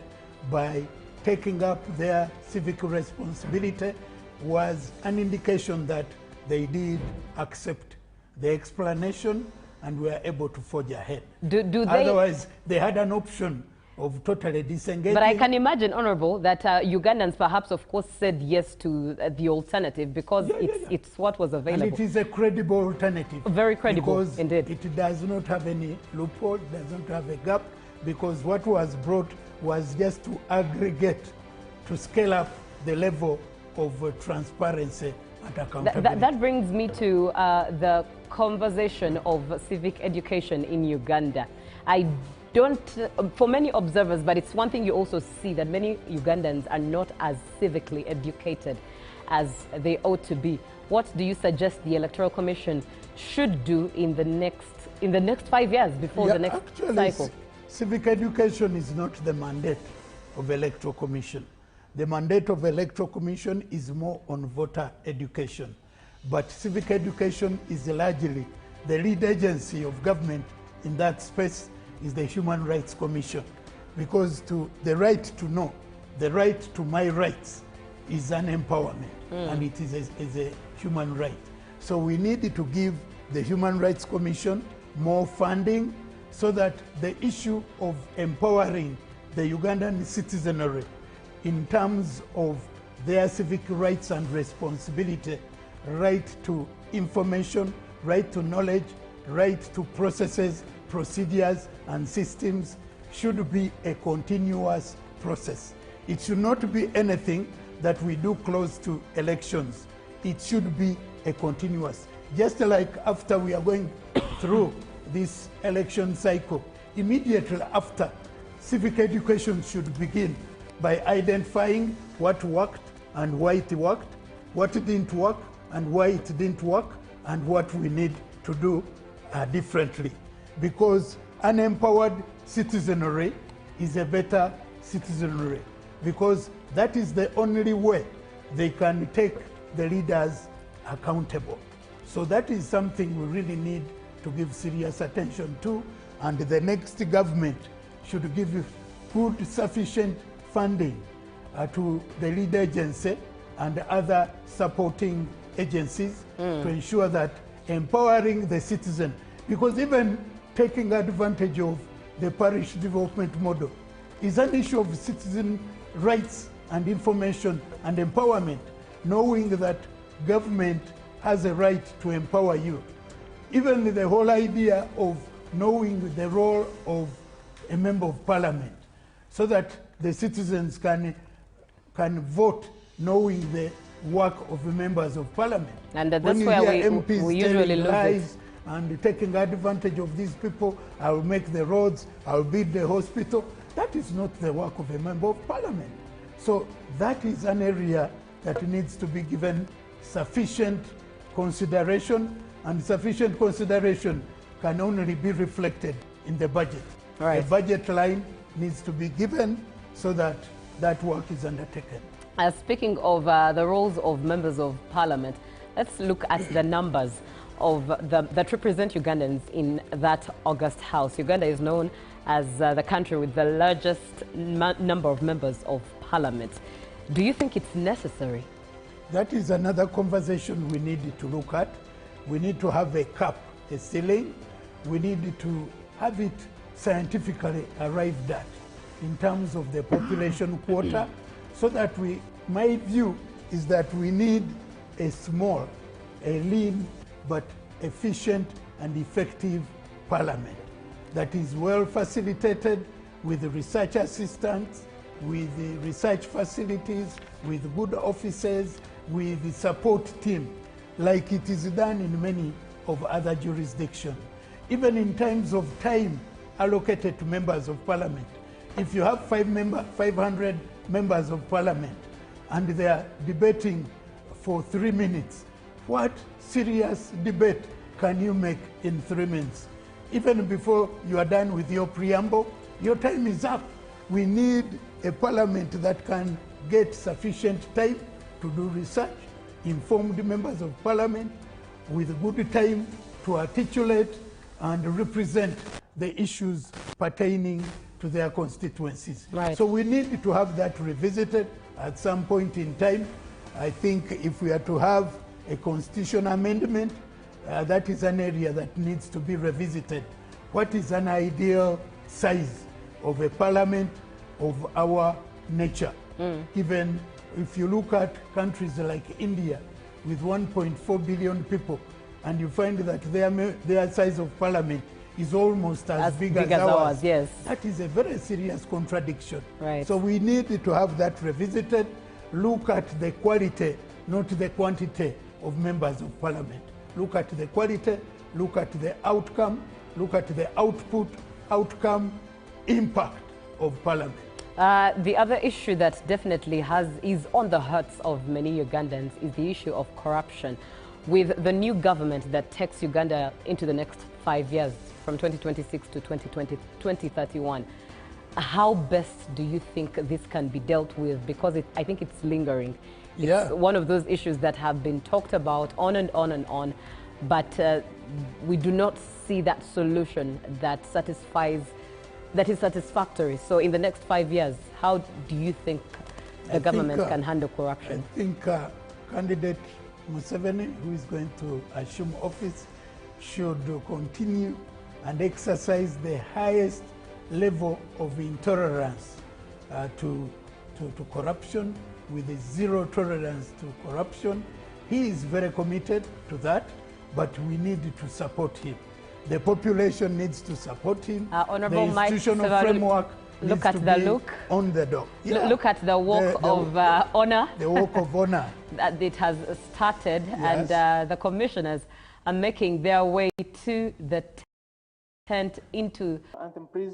Speaker 1: by taking up their civic responsibility was an indication that they did accept the explanation and were able to forge ahead. Otherwise, they had an option of totally disengaging.
Speaker 2: But I can imagine, Honorable, that Ugandans perhaps, of course, said yes to the alternative because it's what was available.
Speaker 1: And it is a credible alternative.
Speaker 2: Very credible,
Speaker 1: because
Speaker 2: indeed.
Speaker 1: It does not have any loophole, doesn't have a gap, because what was brought was just to aggregate, to scale up the level of transparency and accountability.
Speaker 2: That brings me to the conversation of civic education in Uganda. I don't, for many observers, but it's one thing you also see, that many Ugandans are not as civically educated as they ought to be. What do you suggest the Electoral Commission should do in the next 5 years before the next cycle?
Speaker 1: Civic education is not the mandate of Electoral Commission. The mandate of Electoral Commission is more on voter education. But civic education is largely the lead agency of government in that space is the Human Rights Commission, because the right to know, the right to my rights is an empowerment, and it is a human right. So we need to give the Human Rights Commission more funding so that the issue of empowering the Ugandan citizenry in terms of their civic rights and responsibility, right to information, right to knowledge, right to processes, procedures, and systems should be a continuous process. It should not be anything that we do close to elections. It should be a continuous. Just like after we are going through this election cycle, immediately after, civic education should begin by identifying what worked and why it worked, what didn't work and why it didn't work, and what we need to do differently. Because an empowered citizenry is a better citizenry, because that is the only way they can take the leaders accountable. So that is something we really need to give serious attention to, and the next government should give good, sufficient funding to the lead agency and other supporting agencies to ensure that empowering the citizen, because even taking advantage of the parish development model is an issue of citizen rights and information and empowerment, knowing that government has a right to empower you. Even the whole idea of knowing the role of a member of parliament, so that the citizens can vote knowing the work of the members of parliament.
Speaker 2: And that's where we usually lose it.
Speaker 1: And taking advantage of these people, I will make the roads, I will build the hospital. That is not the work of a member of parliament. So that is an area that needs to be given sufficient consideration, and sufficient consideration can only be reflected in the budget.
Speaker 2: Right.
Speaker 1: The budget line needs to be given so that that work is undertaken.
Speaker 2: Speaking of the roles of members of parliament, let's look at the numbers of that represent Ugandans in that August House. Uganda is known as the country with the largest number of members of parliament. Do you think it's necessary?
Speaker 1: That is another conversation we need to look at. We need to have a cap, a ceiling. We need to have it scientifically arrived at in terms of the population quota, so that my view is that we need a small, a lean, but efficient and effective parliament that is well facilitated with research assistants, with the research facilities, with good officers, with the support team, like it is done in many of other jurisdictions. Even in terms of time allocated to members of parliament, if you have 500 members of parliament and they are debating for 3 minutes, what serious debate can you make in 3 minutes? Even before you are done with your preamble, your time is up. We need a parliament that can get sufficient time to do research, informed members of parliament with good time to articulate and represent the issues pertaining to their constituencies.
Speaker 2: Right.
Speaker 1: So we need to have that revisited at some point in time. I think if we are to have a constitution amendment, that is an area that needs to be revisited. What is an ideal size of a parliament of our nature? Even if you look at countries like India with 1.4 billion people, and you find that their size of parliament is almost as big as ours.
Speaker 2: Yes.
Speaker 1: That is a very serious contradiction.
Speaker 2: Right.
Speaker 1: So we need to have that revisited, look at the quality, not the quantity of members of parliament. Look at the quality, look at the outcome, look at the outcome, impact of parliament.
Speaker 2: The other issue that definitely is on the hearts of many Ugandans is the issue of corruption. With the new government that takes Uganda into the next 5 years, from 2026 to 2031, how best do you think this can be dealt with? Because I think it's lingering. It's one of those issues that have been talked about on and on and on, but we do not see that solution that is satisfactory. So in the next 5 years, how do you think the government can handle corruption?
Speaker 1: I think candidate Museveni, who is going to assume office, should continue and exercise the highest level of intolerance to to corruption, with a zero tolerance to corruption. He is very committed to that, but we need to support him. The population needs to support him.
Speaker 2: Honorable
Speaker 1: the institutional framework
Speaker 2: look at the look
Speaker 1: on the door. Yeah.
Speaker 2: Look at the walk of honor.
Speaker 1: The walk of honor
Speaker 2: that it has started,
Speaker 1: yes.
Speaker 2: And the commissioners are making their way to the tent into.
Speaker 7: Anthem, please.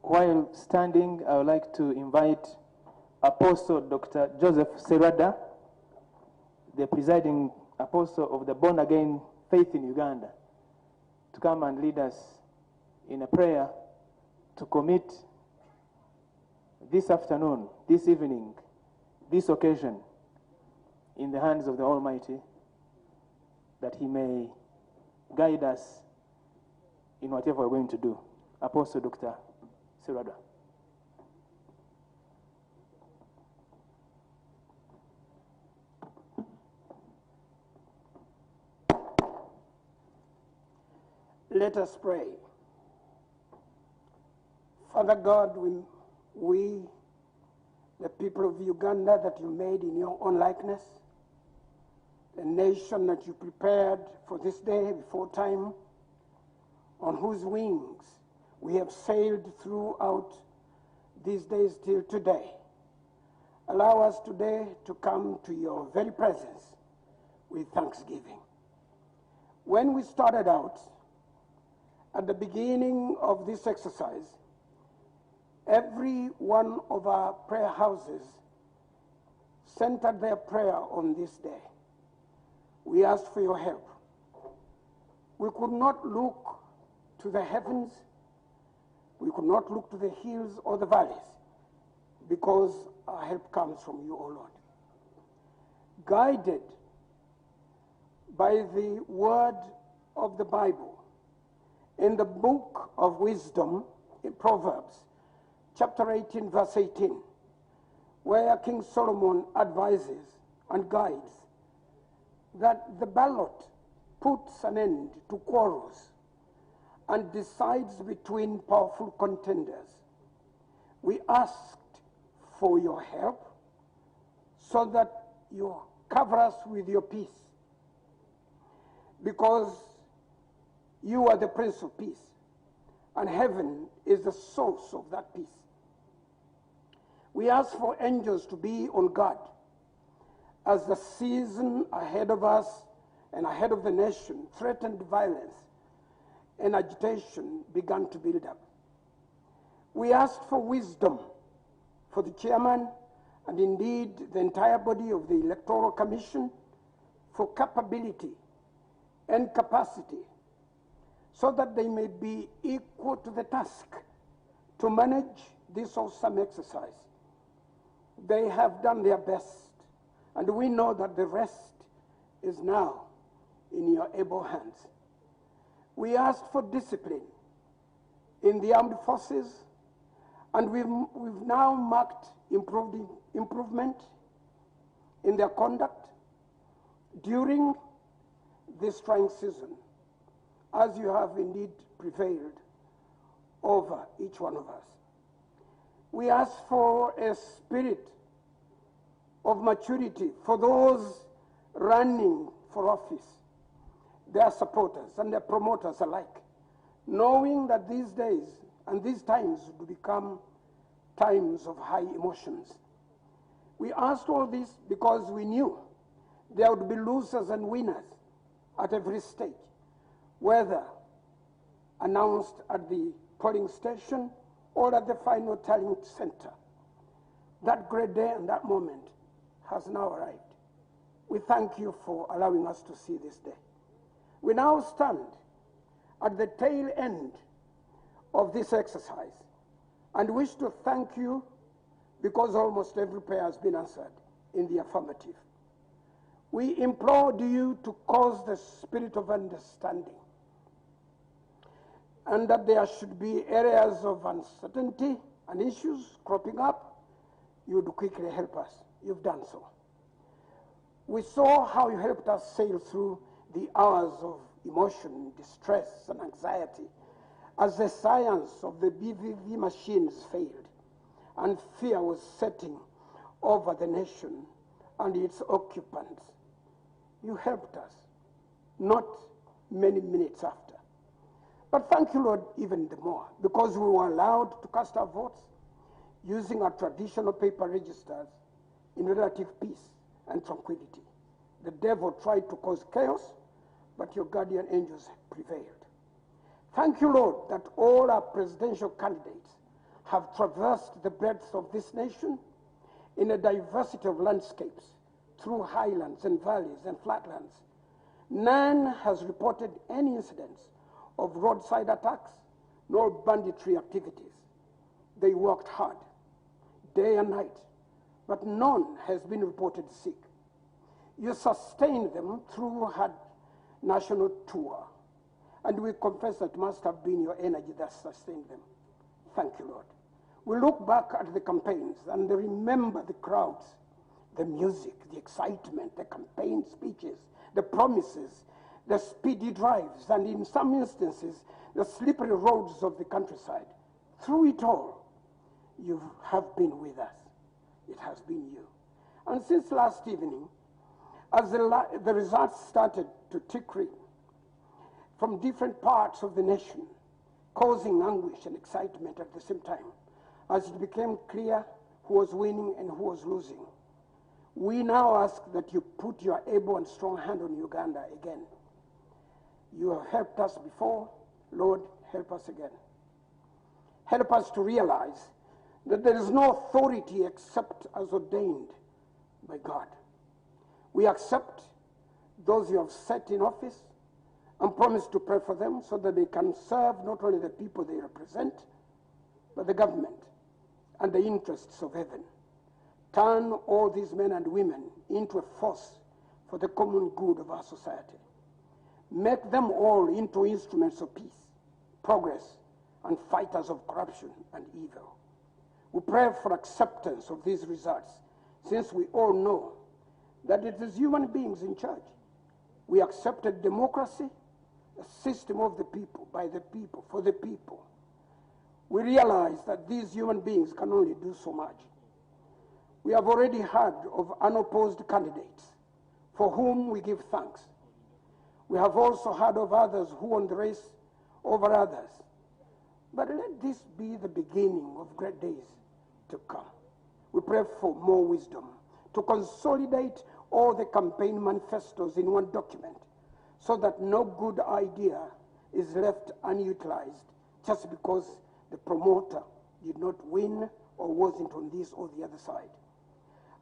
Speaker 7: While standing, I would like to invite Apostle Dr. Joseph Serada, the presiding apostle of the Born Again Faith in Uganda, to come and lead us in a prayer to commit this afternoon, this evening, this occasion in the hands of the Almighty, that He may guide us in whatever we're going to do. Apostle Dr. Serada.
Speaker 21: Let us pray. Father God, we, the people of Uganda that you made in your own likeness, the nation that you prepared for this day before time, on whose wings we have sailed throughout these days till today. Allow us today to come to your very presence with thanksgiving. When we started out, at the beginning of this exercise, every one of our prayer houses centered their prayer on this day. We asked for your help. We could not look to the heavens, we could not look to the hills or the valleys, because our help comes from you, O Lord. Guided by the word of the Bible, in the book of wisdom, in Proverbs, chapter 18, verse 18, where King Solomon advises and guides that the ballot puts an end to quarrels and decides between powerful contenders. We asked for your help so that you cover us with your peace, because you are the Prince of Peace, and heaven is the source of that peace. We ask for angels to be on guard as the season ahead of us and ahead of the nation threatened violence and agitation began to build up. We asked for wisdom for the chairman and indeed the entire body of the Electoral Commission, for capability and capacity so that they may be equal to the task to manage this awesome exercise. They have done their best, and we know that the rest is now in your able hands. We asked for discipline in the armed forces, and we've now marked improvement in their conduct during this trying season, as you have indeed prevailed over each one of us. We ask for a spirit of maturity for those running for office, their supporters and their promoters alike, knowing that these days and these times would become times of high emotions. We asked all this because we knew there would be losers and winners at every stage, whether announced at the polling station or at the final tallying center. That great day and that moment has now arrived. We thank you for allowing us to see this day. We now stand at the tail end of this exercise and wish to thank you because almost every prayer has been answered in the affirmative. We implore you to cause the spirit of understanding, and that there should be areas of uncertainty and issues cropping up, you would quickly help us. You've done so. We saw how you helped us sail through the hours of emotion, distress, and anxiety as the science of the BVV machines failed and fear was setting over the nation and its occupants. You helped us, not many minutes after. But thank you, Lord, even the more, because we were allowed to cast our votes using our traditional paper registers in relative peace and tranquility. The devil tried to cause chaos, but your guardian angels prevailed. Thank you, Lord, that all our presidential candidates have traversed the breadth of this nation in a diversity of landscapes, through highlands and valleys and flatlands. None has reported any incidents of roadside attacks nor banditry activities. They worked hard, day and night, but none has been reported sick. You sustained them through a national tour, and we confess that must have been your energy that sustained them. Thank you, Lord. We look back at the campaigns and remember the crowds, the music, the excitement, the campaign speeches, the promises, the speedy drives, and in some instances, the slippery roads of the countryside through it all, you have been with us. It has been you. And since last evening, as the results started to trickle in from different parts of the nation, causing anguish and excitement at the same time, as it became clear who was winning and who was losing, we now ask that you put your able and strong hand on Uganda again. You have helped us before. Lord, help us again. Help us to realize that there is no authority except as ordained by God. We accept those you have set in office and promise to pray for them so that they can serve not only the people they represent, but the government and the interests of heaven. Turn all these men and women into a force for the common good of our society. Make them all into instruments of peace, progress, and fighters of corruption and evil. We pray for acceptance of these results, since we all know that it is human beings in charge. We accepted democracy, a system of the people, by the people, for the people. We realize that these human beings can only do so much. We have already heard of unopposed candidates for whom we give thanks. We have also heard of others who won the race over others. But let this be the beginning of great days to come. We pray for more wisdom to consolidate all the campaign manifestos in one document, so that no good idea is left unutilized just because the promoter did not win or wasn't on this or the other side.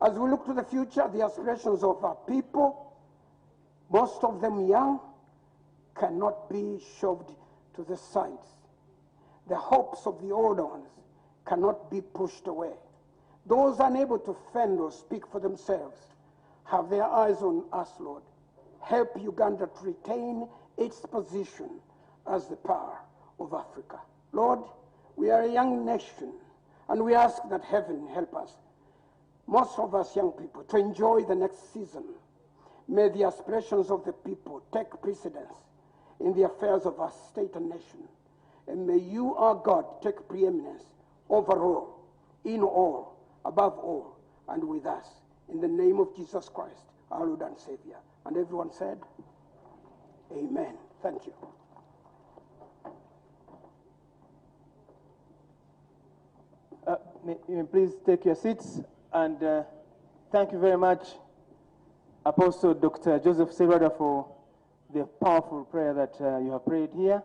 Speaker 21: As we look to the future, the aspirations of our people, most of them young, cannot be shoved to the sides. The hopes of the older ones cannot be pushed away. Those unable to fend or speak for themselves have their eyes on us, Lord. Help Uganda to retain its position as the power of Africa. Lord, we are a young nation, and we ask that heaven help us, most of us young people, to enjoy the next season. May the aspirations of the people take precedence in the affairs of our state and nation. And may you, our God, take preeminence over all, in all, above all, and with us. In the name of Jesus Christ, our Lord and Savior. And everyone said, amen. Thank you.
Speaker 7: You may please take your seats, and thank you very much, Apostle Dr. Joseph Serrada, for the powerful prayer that you have prayed here.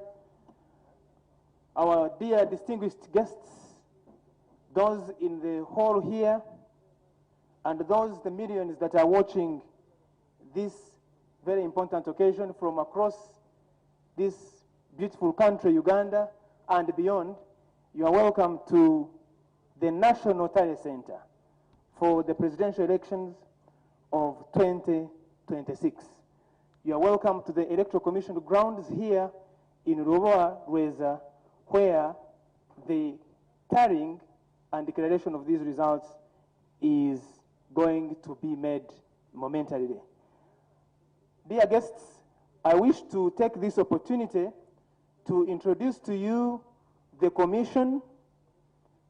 Speaker 7: Our dear distinguished guests, those in the hall here, and those, the millions that are watching this very important occasion from across this beautiful country, Uganda, and beyond, you are welcome to the National Tally Center for the presidential elections of 2026. You are welcome to the Electoral Commission grounds here in Ruboa, Rweza, where the tallying and declaration of these results is going to be made momentarily. Dear guests, I wish to take this opportunity to introduce to you the commission,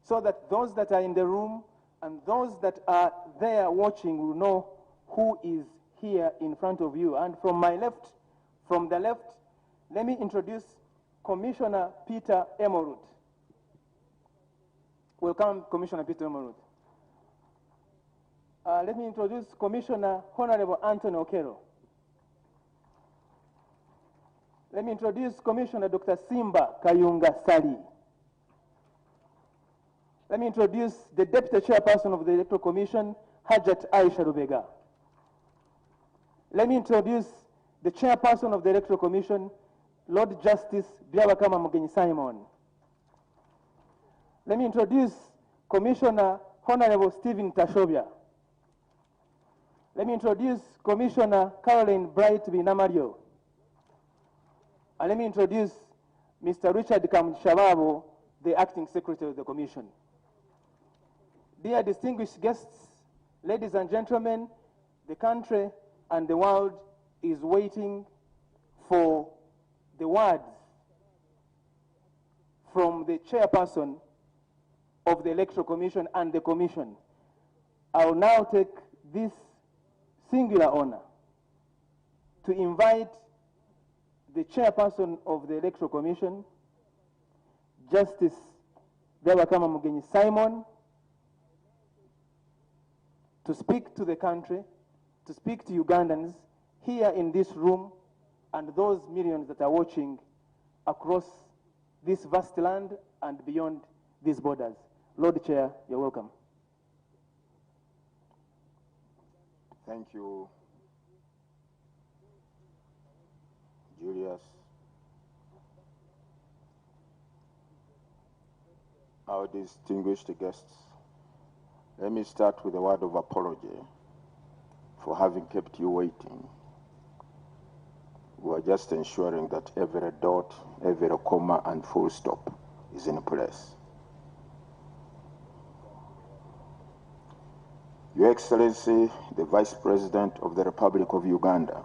Speaker 7: so that those that are in the room and those that are there watching will know who is here in front of you. And from my left, from the left, let me introduce Commissioner Peter Emorut. Welcome, Commissioner Peter Emorut. Let me introduce Commissioner Honorable Anthony Okero. Let me introduce Commissioner Dr. Simba Kayunga Sali. Let me introduce the Deputy Chairperson of the Electoral Commission, Hajat Aisha Rubega. Let me introduce the Chairperson of the Electoral Commission, Lord Justice Byabakama Mugenyi Simon. Let me introduce Commissioner Honorable Stephen Tashobia. Let me introduce Commissioner Caroline Bright Binamario. And let me introduce Mr. Richard Kamushababo, the Acting Secretary of the Commission. Dear distinguished guests, ladies and gentlemen, the country and the world is waiting for the words from the chairperson of the Electoral Commission and the Commission, I will now take this singular honor to invite the chairperson of the Electoral Commission, Justice Byabakama Mugenyi Simon, to speak to the country, to speak to Ugandans here in this room and those millions that are watching across this vast land and beyond these borders. Lord Chair, you're welcome.
Speaker 8: Thank you, Julius. Our distinguished guests, let me start with a word of apology for having kept you waiting. We are just ensuring that every dot, every comma, and full stop is in place. Your Excellency, the Vice President of the Republic of Uganda,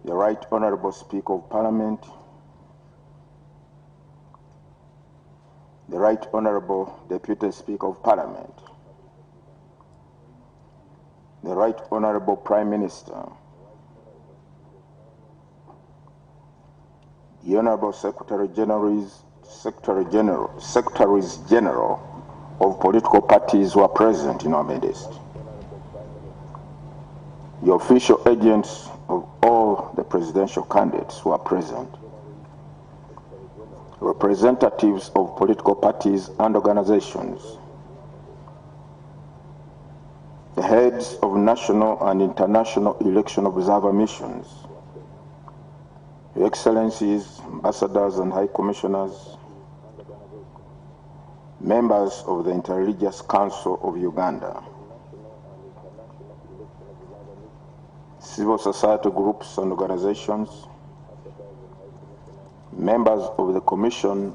Speaker 8: the Right Honorable Speaker of Parliament, the Right Honorable Deputy Speaker of Parliament, the Right Honorable Prime Minister, the Honorable Secretaries General of political parties who are present in our midst, the official agents of all the presidential candidates who are present, representatives of political parties and organizations, the heads of national and international election observer missions, Your Excellencies, ambassadors and high commissioners, members of the Interreligious Council of Uganda, civil society groups and organizations, members of the Commission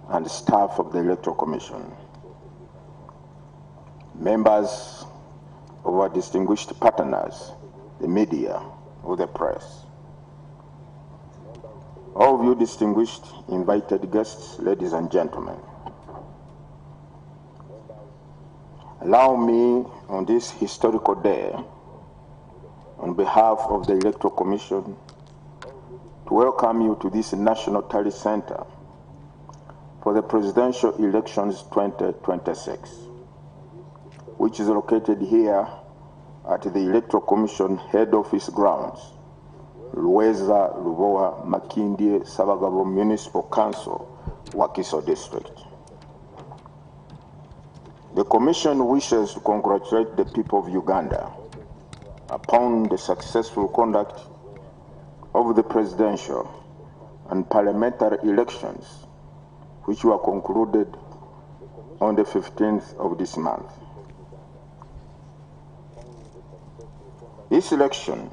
Speaker 8: and staff of the Electoral Commission, members of our distinguished partners, the media, or the press, all of you distinguished invited guests, ladies and gentlemen. Allow me on this historical day, on behalf of the Electoral Commission, to welcome you to this National Tally Center for the presidential elections 2026, which is located here at the Electoral Commission head office grounds, Luweza, Lubowa, Makindye, Sabagabo Municipal Council, Wakiso District. The Commission wishes to congratulate the people of Uganda upon the successful conduct of the presidential and parliamentary elections, which were concluded on the 15th of this month. This election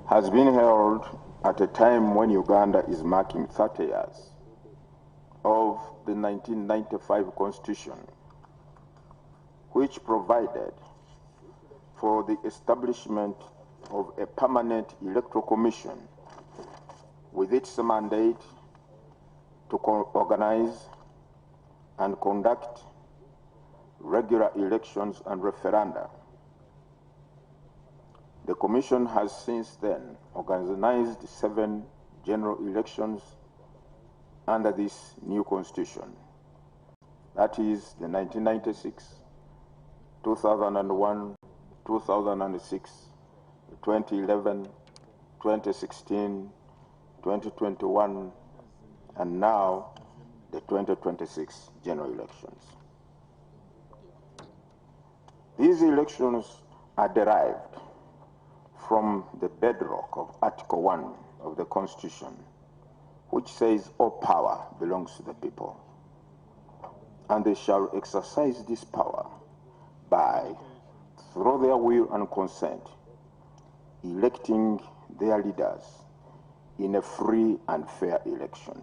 Speaker 8: has been held at a time when Uganda is marking 30 years of the 1995 Constitution, which provided for the establishment of a permanent electoral commission with its mandate to organize and conduct regular elections and referenda. The Commission has since then organized 7 general elections under this new Constitution. That is the 1996, 2001, 2006, 2011, 2016, 2021, and now the 2026 general elections. These elections are derived from the bedrock of Article 1 of the Constitution, which says all power belongs to the people, and they shall exercise this power by, through their will and consent, electing their leaders in a free and fair election.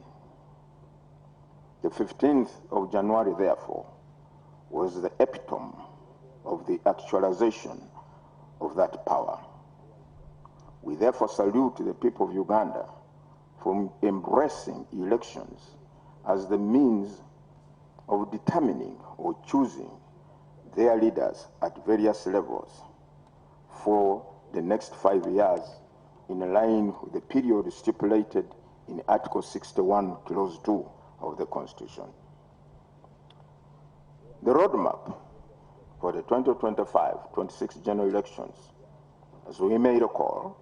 Speaker 8: The 15th of January, therefore, was the epitome of the actualization of that power. We therefore salute the people of Uganda for embracing elections as the means of determining or choosing their leaders at various levels for the next 5 years in line with the period stipulated in Article 61, Clause 2 of the Constitution. The roadmap for the 2025-26 general elections, as we may recall,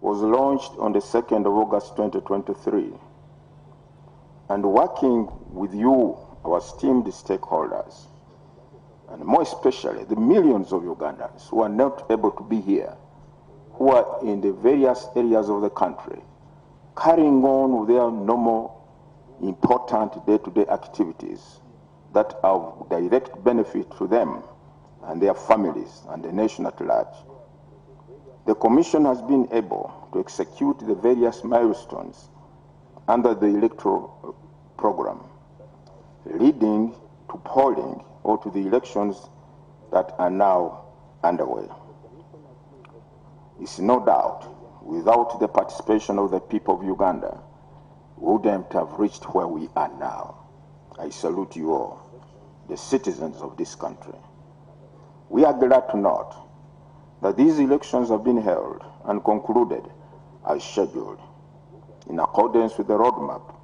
Speaker 8: was launched on the 2nd of August 2023, and working with you, our esteemed stakeholders, and more especially the millions of Ugandans who are not able to be here, who are in the various areas of the country, carrying on with their normal, important day-to-day activities that are of direct benefit to them and their families and the nation at large. The Commission has been able to execute the various milestones under the electoral program, leading to polling or to the elections that are now underway. It's no doubt, without the participation of the people of Uganda, we wouldn't have reached where we are now. I salute you all, the citizens of this country. We are glad to note that these elections have been held and concluded as scheduled, in accordance with the roadmap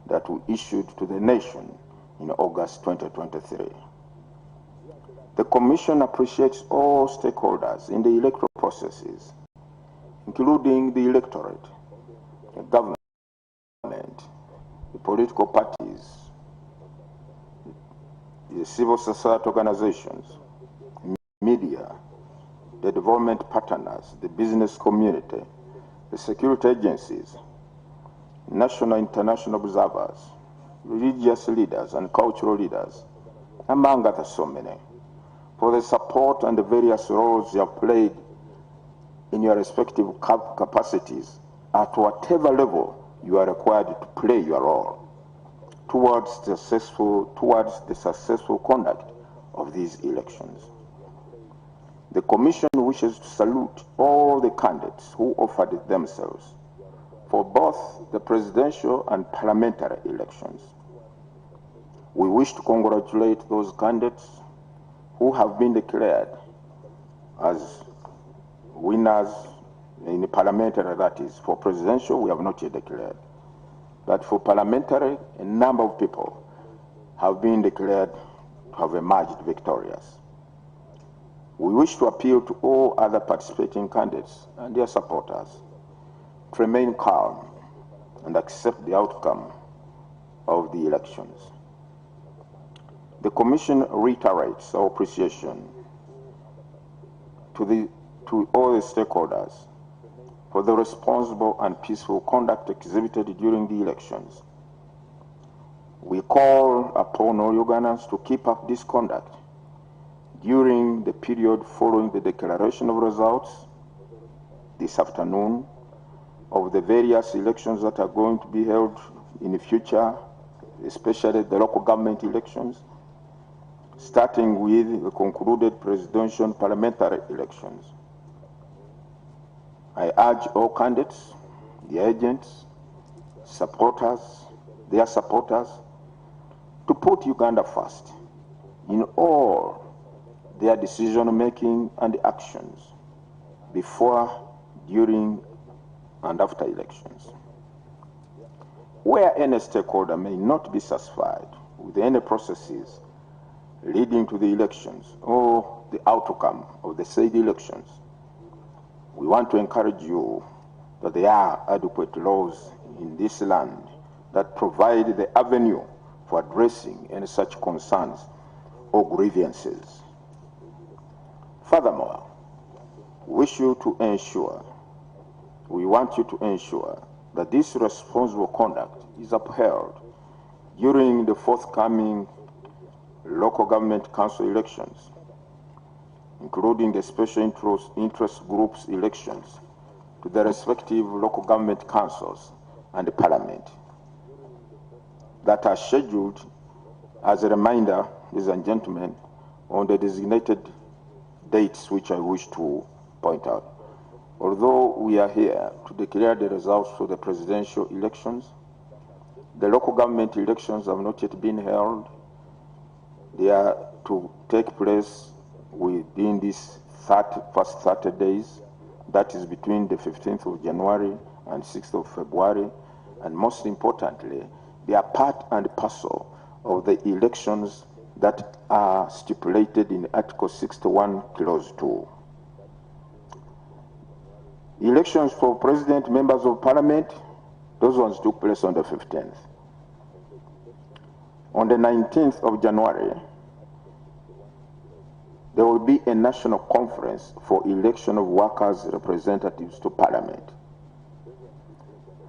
Speaker 8: that we issued to the nation in August 2023. The Commission appreciates all stakeholders in the electoral processes, including the electorate, the government, the political parties, the civil society organizations, media, the development partners, the business community, the security agencies, national and international observers, religious leaders and cultural leaders, among others so many, for the support and the various roles you have played in your respective capacities at whatever level you are required to play your role towards the successful conduct of these elections. The Commission wishes to salute all the candidates who offered themselves for both the presidential and parliamentary elections. We wish to congratulate those candidates who have been declared as winners in the parliamentary, that is. For presidential, we have not yet declared. But for parliamentary, a number of people have been declared to have emerged victorious. We wish to appeal to all other participating candidates and their supporters to remain calm and accept the outcome of the elections. The Commission reiterates our appreciation to all the stakeholders for the responsible and peaceful conduct exhibited during the elections. We call upon all Ugandans to keep up this conduct during the period following the declaration of results this afternoon of the various elections that are going to be held in the future, especially the local government elections, starting with the concluded presidential and parliamentary elections. I urge all candidates, the agents, supporters, their supporters, to put Uganda first in all their decision-making and actions before, during, and after elections. Where any stakeholder may not be satisfied with any processes leading to the elections or the outcome of the said elections, we want to encourage you that there are adequate laws in this land that provide the avenue for addressing any such concerns or grievances. Furthermore, we want you to ensure that this responsible conduct is upheld during the forthcoming local government council elections, including the special interest groups elections to the respective local government councils and the parliament that are scheduled, as a reminder, ladies and gentlemen, on the designated dates which I wish to point out. Although we are here to declare the results for the presidential elections, The local government elections have not yet been held. They are to take place within these first 30 days. That is between the 15th of January and 6th of February. And most importantly, they are part and parcel of the elections that are stipulated in Article 61, Clause 2. Elections for President, members of Parliament, those ones took place on the 15th. On the 19th of January, there will be a national conference for election of workers' representatives to Parliament.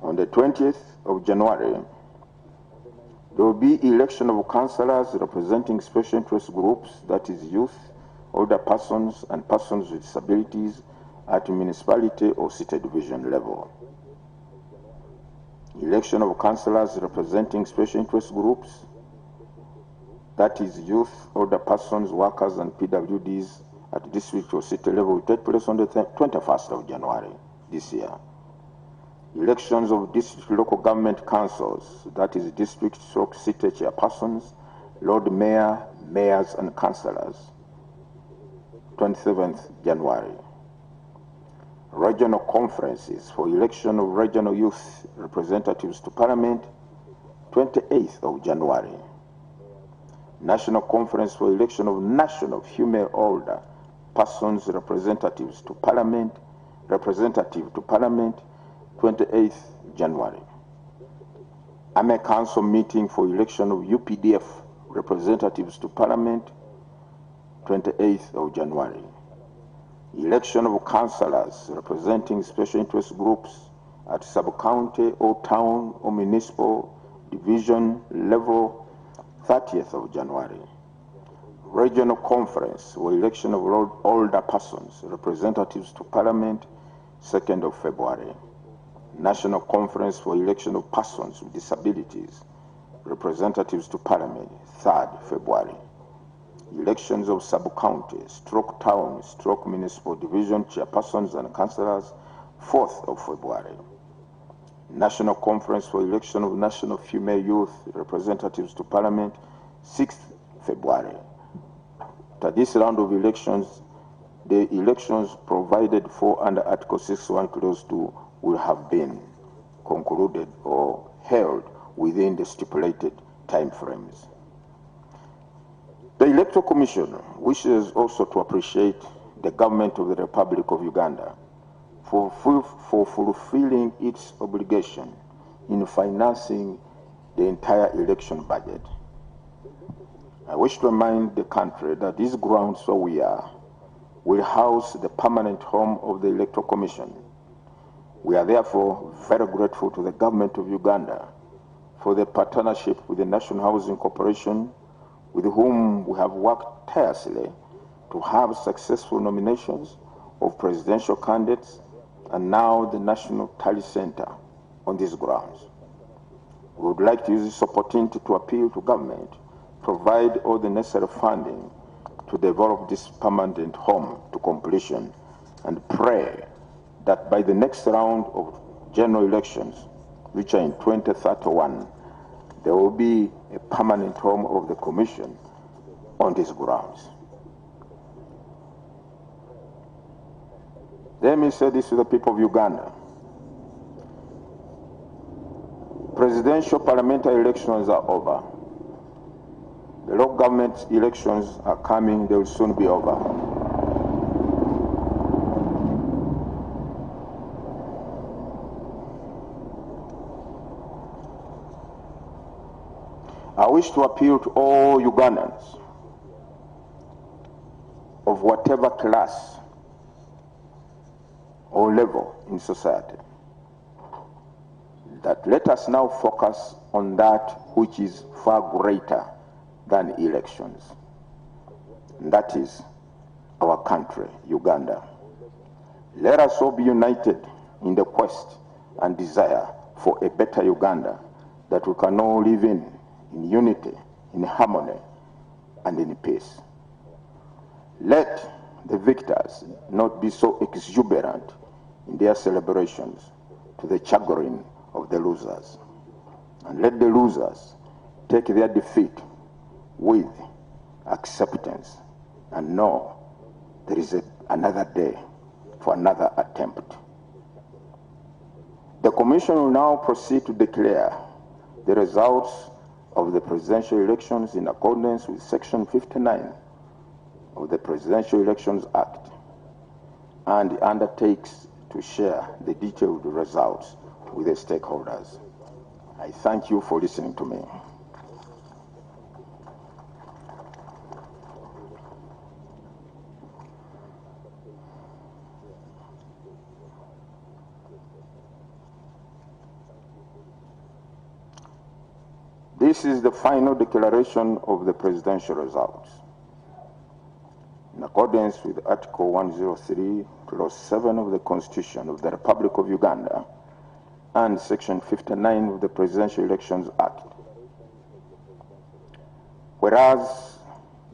Speaker 8: On the 20th of January, there will be election of councillors representing special interest groups, that is youth, older persons, and persons with disabilities at municipality or city division level. Election of councillors representing special interest groups, that is youth, older persons, workers, and PWDs at district or city level will take place on the 21st of January this year. Elections of district local government councils, that is district stroke city chairpersons, Lord Mayor, mayors, and councillors, 27th January. Regional conferences for election of regional youth representatives to Parliament, 28th of January. National conference for election of national female older persons representative to Parliament, 28th January. Army Council meeting for election of UPDF representatives to Parliament, 28th of January. Election of councillors representing special interest groups at sub-county or town or municipal division level, 30th of January. Regional conference for election of older persons representatives to Parliament, 2nd of February. National conference for election of persons with disabilities representatives to Parliament, 3rd February. Elections of sub-county, stroke town, stroke municipal division chairpersons and councillors, 4th of February. National conference for election of national female youth representatives to Parliament, 6th February. After this round of elections, the elections provided for under Article 61 Clause 2 will have been concluded or held within the stipulated time frames. The Electoral Commission wishes also to appreciate the government of the Republic of Uganda for fulfilling its obligation in financing the entire election budget. I wish to remind the country that these grounds where we are will house the permanent home of the Electoral Commission. We are therefore very grateful to the government of Uganda for the partnership with the National Housing Corporation, with whom we have worked tirelessly to have successful nominations of presidential candidates and now the National Tally Center on these grounds. We would like to use this opportunity to appeal to government, provide all the necessary funding to develop this permanent home to completion, and pray that by the next round of general elections, which are in 2031, there will be a permanent home of the Commission on these grounds. Let me say this to the people of Uganda. Presidential parliamentary elections are over. The local government elections are coming, they will soon be over. I wish to appeal to all Ugandans of whatever class or level in society that let us now focus on that which is far greater than elections. And that is our country, Uganda. Let us all be united in the quest and desire for a better Uganda that we can all live in unity, in harmony, and in peace. Let the victors not be so exuberant in their celebrations to the chagrin of the losers. and let the losers take their defeat with acceptance and know there is another day for another attempt. The Commission will now proceed to declare the results of the presidential elections in accordance with Section 59 of the Presidential Elections Act and undertakes to share the detailed results with the stakeholders. I thank you for listening to me. This is the final declaration of the presidential results. In accordance with Article 103, Clause 7 of the Constitution of the Republic of Uganda and Section 59 of the Presidential Elections Act. Whereas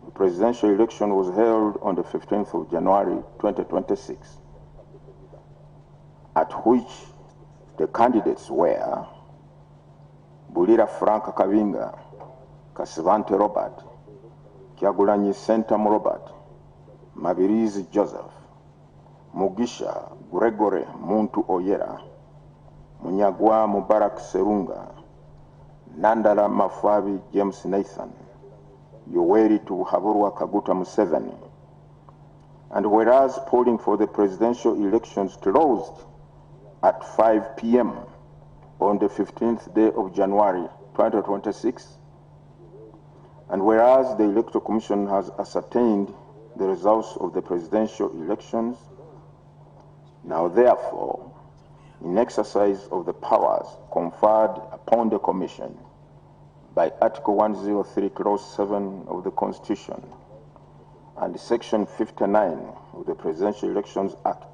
Speaker 8: the presidential election was held on the 15th of January 2026, at which the candidates were Bulira Frank Kavinga, Kasivante Robert, Kyagulanyi Sentam Robert, Mabirizi Joseph, Mugisha Gregory Muntu Oyera, Munyagwa Mubarak Serunga, Nandala Mafabi James Nathan, Yoweri Haburwa Kaguta Museveni. And whereas polling for the presidential elections closed at 5 p.m. on the 15th day of January 2026, and whereas the Electoral Commission has ascertained the results of the presidential elections, now therefore, in exercise of the powers conferred upon the Commission by Article 103, Clause 7 of the Constitution and Section 59 of the Presidential Elections Act,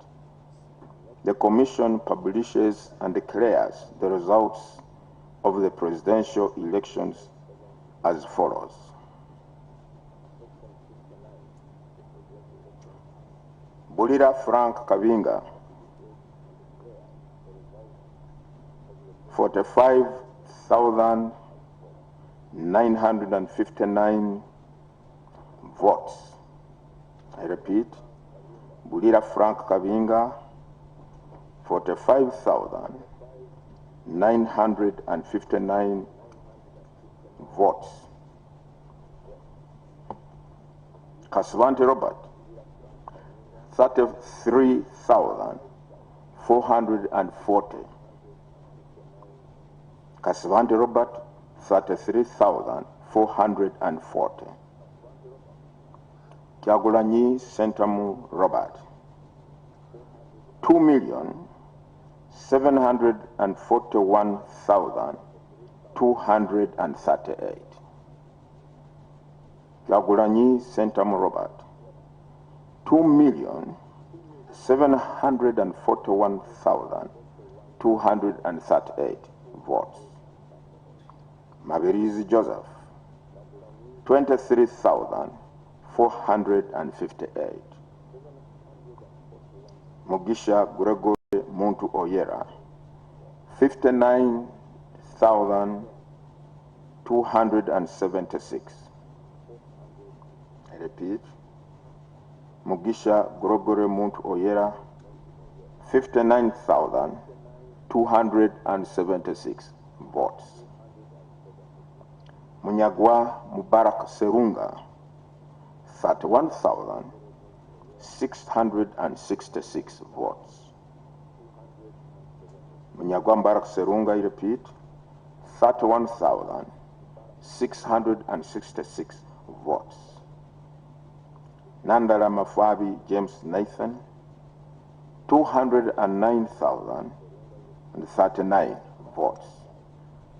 Speaker 8: the Commission publishes and declares the results of the presidential elections as follows. Bulira Frank Kavinga, 45,959 votes. I repeat, Bulira Frank Kavinga, 45,959 votes. Kasivante Robert, 33,440. Kasivante Robert, 33,440. Kyagulanyi Sentamu Robert, 2,741,238. Kyagulanyi Sentamu Robert, 2,741,238 votes. Mabirizi Joseph, 23,458. Mugisha Gregory Muntu Oyera, 59,276. I repeat, Mugisha Gregory Muntu Oyera, 59,276 votes. Munyagwa Mubarak Serunga, 31,666 votes. Munyagwa Mubarak Serunga, I repeat, 31,666 votes. Nandala Mafabi James Nathan, 209,039 votes.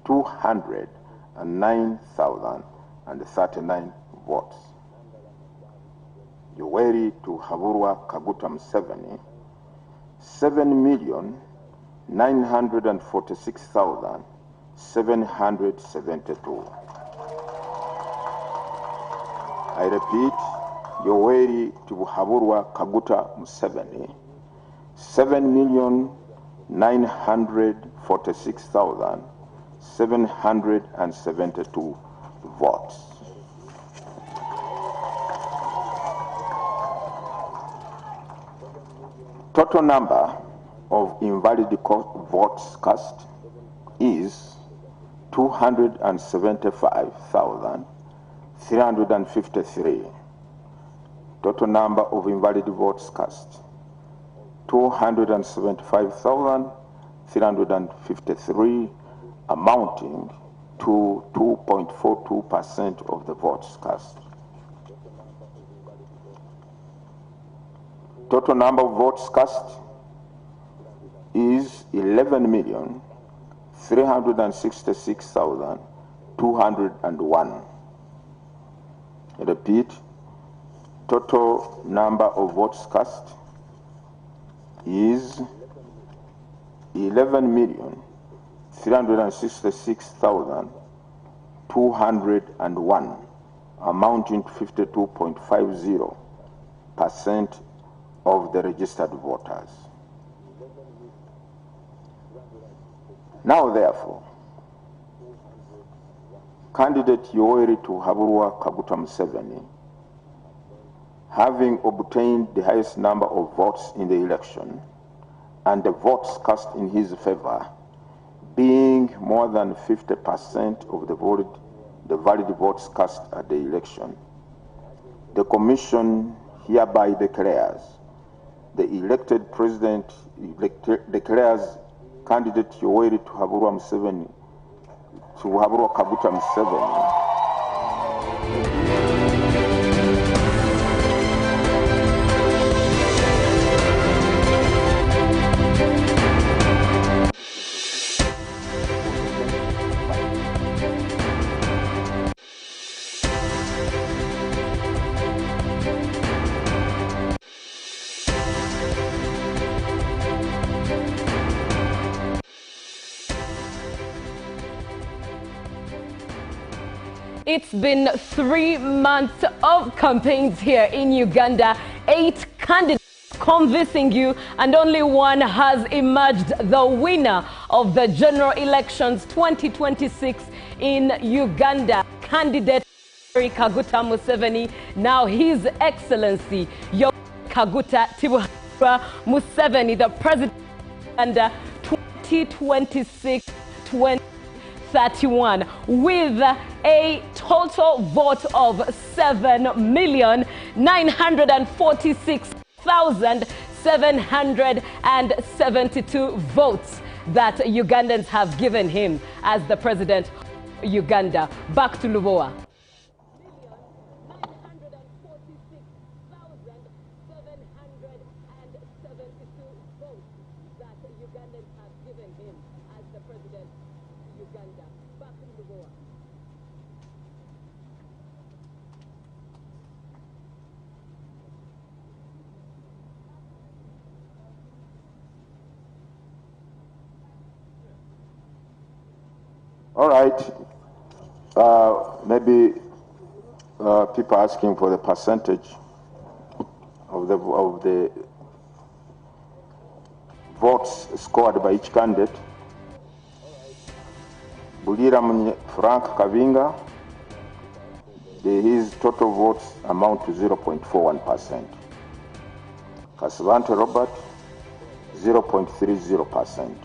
Speaker 8: 209,039 votes. Yoweri Haburwa Kaguta Museveni, 7,946,772. I repeat, Yoweri Haburwa Kaguta Museveni, 7,946,772. 772 votes. Total number of invalid votes cast is 275,353. Total number of invalid votes cast, 275,353, amounting to 2.42% of the votes cast. Total number of votes cast is 11,366,201. I repeat, total number of votes cast is 11,366,201, amounting to 52.50% of the registered voters. Now, therefore, candidate Yoweri Kaguta Museveni, having obtained the highest number of votes in the election and the votes cast in his favor being more than 50% of the valid votes cast at the election, the Commission hereby declares the elected president declares candidate Yoweri Kaguta Museveni
Speaker 2: It's been 3 months of campaigns here in Uganda, 8 candidates convincing you, and only one has emerged the winner of the general elections 2026 in Uganda. Candidate Yoweri Kaguta Museveni, now His Excellency Yoweri Kaguta Museveni, the President of Uganda 2026-2031, with a total vote of 7,946,772 votes that Ugandans have given him as the President of Uganda. Back to Lubowa.
Speaker 8: All right. Maybe people asking for the percentage of the votes scored by each candidate. Bulira Frank Kavinga, his total votes amount to 0.41%. Kasvante Robert, 0.30%.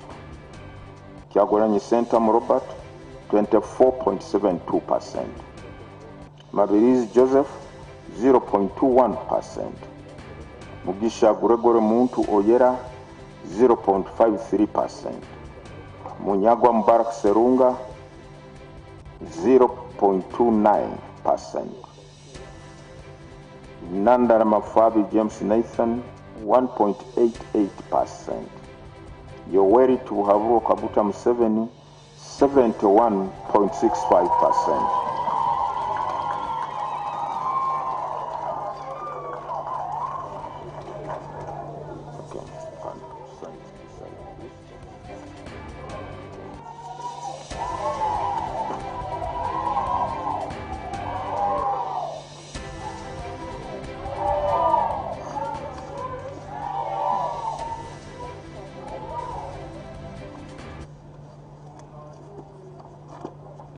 Speaker 8: Kyagulanyi Sentam Robert, 24.72%. Mabirizi Joseph, 0.21%. Mugisha Gregory Muntu Oyera, 0.53%. Munyagwa Mbarak Serunga, 0.29%. Nandara Mafabi James Nathan, 1.88%. Yoweri Kaguta Museveni, 71.65%.